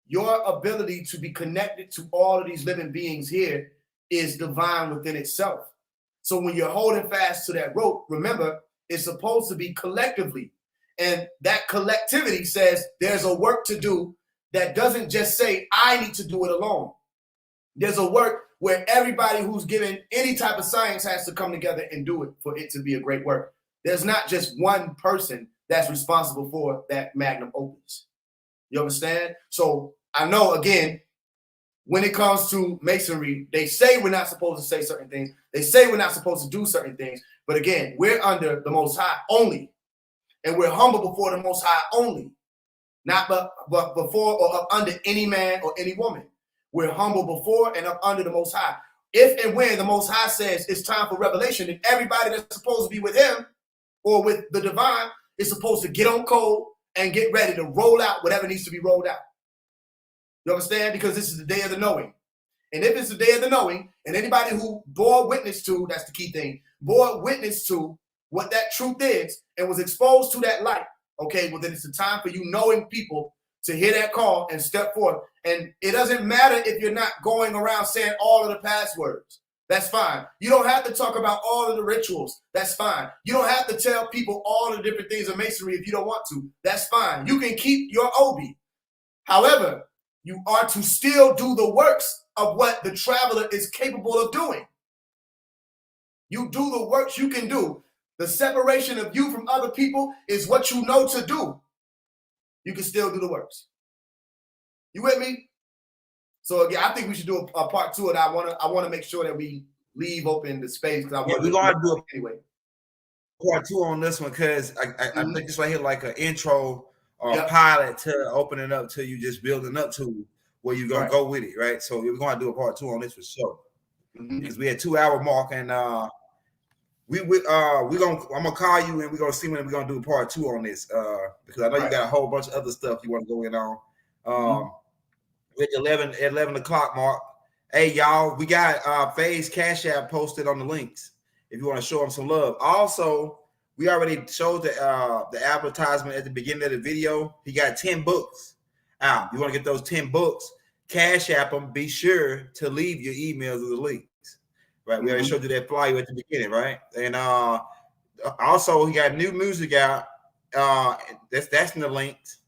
Your ability to be connected to all of these living beings here is divine within itself. So when you're holding fast to that rope, remember, it's supposed to be collectively. And that collectivity says there's a work to do that doesn't just say, I need to do it alone. There's a work where everybody who's given any type of science has to come together and do it for it to be a great work. There's not just one person that's responsible for that magnum opus. You understand? So I know, again, when it comes to masonry, they say we're not supposed to say certain things. They say we're not supposed to do certain things. But again, we're under the Most High only. And we're humble before the Most High only. Not but before or up under any man or any woman. We're humble before and up under the Most High. If and when the Most High says it's time for revelation, then everybody that's supposed to be with him or with the divine is supposed to get on code and get ready to roll out whatever needs to be rolled out. You understand? Because this is the day of the knowing. And if it's the day of the knowing, and anybody who bore witness to, that's the key thing, bore witness to what that truth is and was exposed to that light, okay, well, then it's the time for you knowing people to hear that call and step forth. And it doesn't matter if you're not going around saying all of the passwords. That's fine. You don't have to talk about all of the rituals. That's fine. You don't have to tell people all the different things of masonry if you don't want to. That's fine. You can keep your obi. However, you are to still do the works of what the traveler is capable of doing. You do the works you can do. The separation of you from other people is what you know to do. You can still do the works. You with me? So again, I think we should do a part 2 of that. I want to make sure that we leave open the space because we're gonna do it anyway. Part 2 on this one because I think it's right here like an intro or pilot to opening up to you, just building up to where you're gonna go with it, right? So we're gonna do a part 2 on this for sure because we had 2-hour mark and I'm gonna call you and we're gonna see when we're gonna do a part 2 on this because I know you got a whole bunch of other stuff you want to go in on. At 11 o'clock mark. Hey y'all, we got Faise Cash App posted on the links if you want to show them some love. Also, we already showed the advertisement at the beginning of the video. He got 10 books out. You want to get those 10 books, Cash App them. Be sure to leave your emails or the links. Right, we already showed you that flyer at the beginning, right? And also he got new music out. That's in the links.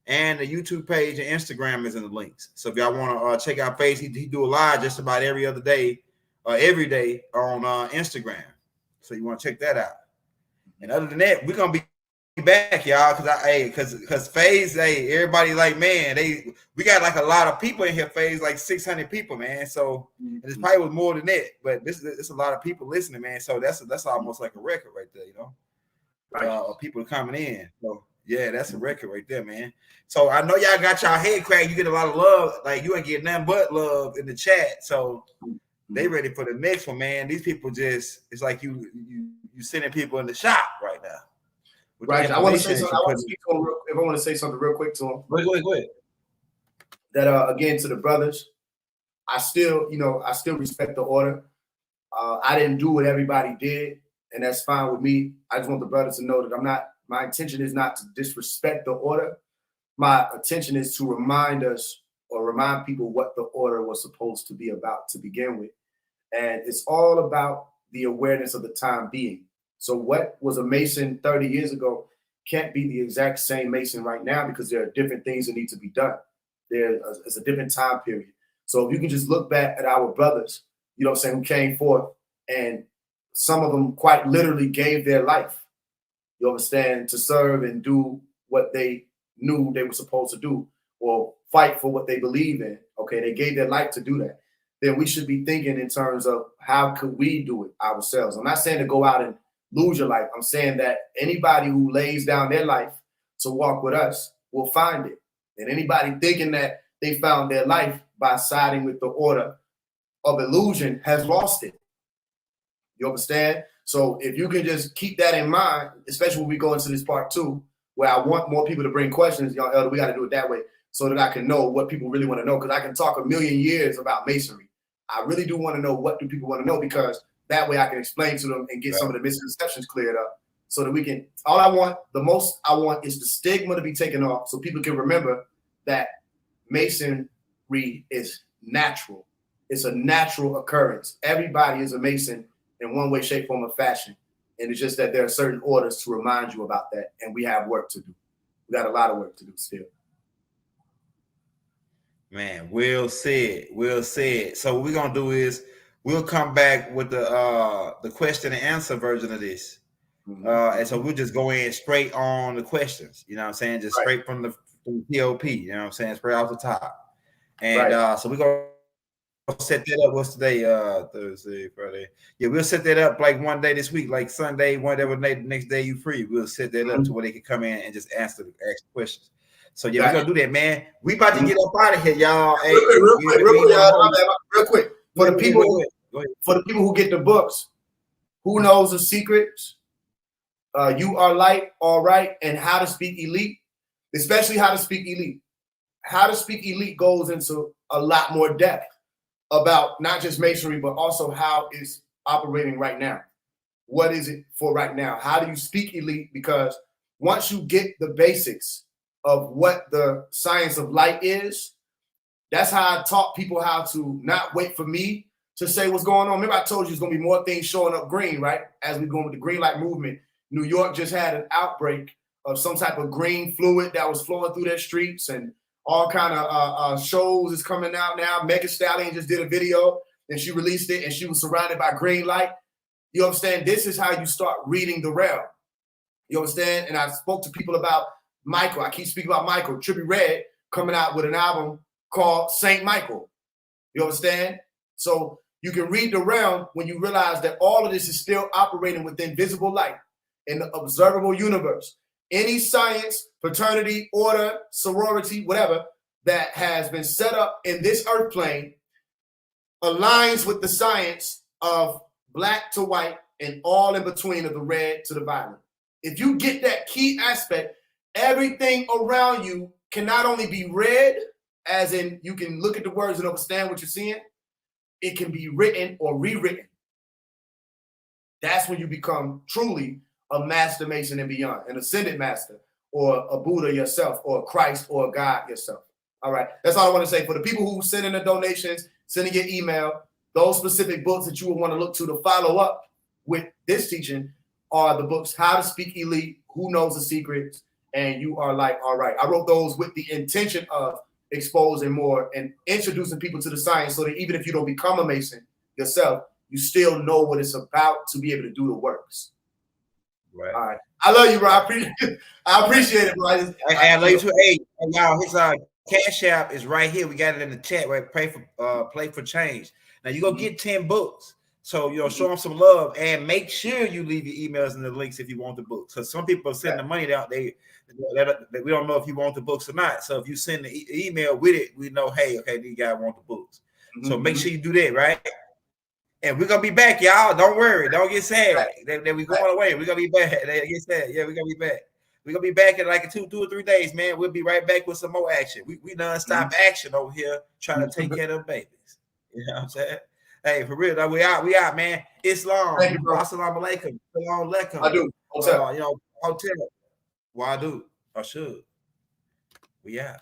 And the YouTube page and Instagram is in the links. So if y'all want to check out Faise, he do a live just about every other day, every day on Instagram. So you want to check that out. And other than that, we're gonna be back, y'all, because Faise, everybody like, man, we got like a lot of people in here, Faise, like 600 people, man. So and it's probably was more than that, but it's a lot of people listening, man. So that's almost like a record right there, you know, people coming in. So yeah, that's a record right there, man. So I know y'all got y'all head cracked. You get a lot of love. Like you ain't getting nothing but love in the chat. So they ready for the next one, man. These people it's like you sending people in the shop right now. Right. I want to say something. I want to speak to him if I want to say something real quick to him. Go ahead. That again to the brothers, I still respect the order. I didn't do what everybody did, and that's fine with me. I just want the brothers to know that my intention is not to disrespect the order. My intention is to remind us or remind people what the order was supposed to be about to begin with. And it's all about the awareness of the time being. So what was a Mason 30 years ago can't be the exact same Mason right now because there are different things that need to be done. It's a different time period. So if you can just look back at our brothers, you know what I'm saying, who came forth, and some of them quite literally gave their life, you understand, to serve and do what they knew they were supposed to do or fight for what they believe in. Okay, they gave their life to do that. then we should be thinking in terms of how could we do it ourselves. I'm not saying to go out and lose your life. I'm saying that anybody who lays down their life to walk with us will find it. And anybody thinking that they found their life by siding with the order of illusion has lost it. You understand? So if you can just keep that in mind, especially when we go into this part 2, where I want more people to bring questions, y'all, Elder, we got to do it that way so that I can know what people really want to know, because I can talk a million years about Masonry. I really do want to know what do people want to know, because that way I can explain to them and get some of the misconceptions cleared up so that we can, the most I want is the stigma to be taken off so people can remember that Masonry is natural. It's a natural occurrence. Everybody is a Mason in one way, shape, form, or fashion. And it's just that there are certain orders to remind you about that. And we have work to do. We got a lot of work to do still. Man, well said. Well said. So what we're gonna do is we'll come back with the question and answer version of this. And so we'll just go in straight on the questions, you know what I'm saying? Just straight from the POP, you know what I'm saying? Straight off the top. And so we're gonna set that up. What's today? Thursday, Friday. Yeah, we'll set that up like one day this week, like Sunday, whatever next day you free. We'll set that up to where they can come in and just ask questions. So yeah, we're gonna do that, man. We about to get up out of here, y'all. Hey, real quick. For the people who get the books, Who Knows the Secrets, You Are Light, All Right, and How to Speak Elite, especially How to Speak Elite. How to Speak Elite goes into a lot more depth about not just Masonry, but also how it's operating right now. What is it for right now? How do you speak elite? Because once you get the basics of what the science of light is, that's how I taught people how to not wait for me to say what's going on. Remember I told you there's going to be more things showing up green, right? As we're going with the green light movement. New York just had an outbreak of some type of green fluid that was flowing through their streets, and all kind of shows is coming out now. Megan Stallion just did a video and she released it, and she was surrounded by green light. You understand? This is how you start reading the realm. You understand? And I spoke to people about Michael. I keep speaking about Michael. Trippie Redd coming out with an album called Saint Michael. You understand? So you can read the realm when you realize that all of this is still operating within visible light in the observable universe. Any science, fraternity, order, sorority, whatever, that has been set up in this earth plane aligns with the science of black to white and all in between of the red to the violet. If you get that key aspect, everything around you can not only be read, as in you can look at the words and understand what you're seeing, it can be written or rewritten. That's when you become truly a master Mason and beyond, an ascended master, or a Buddha yourself, or a Christ, or a God yourself. All right, that's all I want to say. For the people who send in the donations, sending your email, those specific books that you would want to look to follow up with this teaching are the books How to Speak Elite, Who Knows the Secrets, and You Are Like All Right. I wrote those with the intention of exposing more and introducing people to the science so that even if you don't become a Mason yourself, you still know what it's about to be able to do the works. Right. All right. I love you, bro. I appreciate it, bro. I love you too. Hey, y'all, his Cash App is right here. We got it in the chat, right? Play for change. Now you go get 10 books. So show them some love and make sure you leave your emails and the links if you want the books. Because some people send the money out, we don't know if you want the books or not. So if you send the email with it, we know, hey, okay, these guys want the books. So make sure you do that, right? And we're gonna be back, y'all. Don't worry, don't get sad. That we going away. We're gonna be back. They get sad. Yeah, we're gonna be back. We're gonna be back in like 2 or 3 days, man. We'll be right back with some more action. We non-stop action over here trying to take care of them babies. You know what I'm saying? Hey, for real, though, we out, man. Islam. Thank you, bro. Assalamu alaikum. Salam alaikum. I do. Hotel. Well, I do. I should. We out.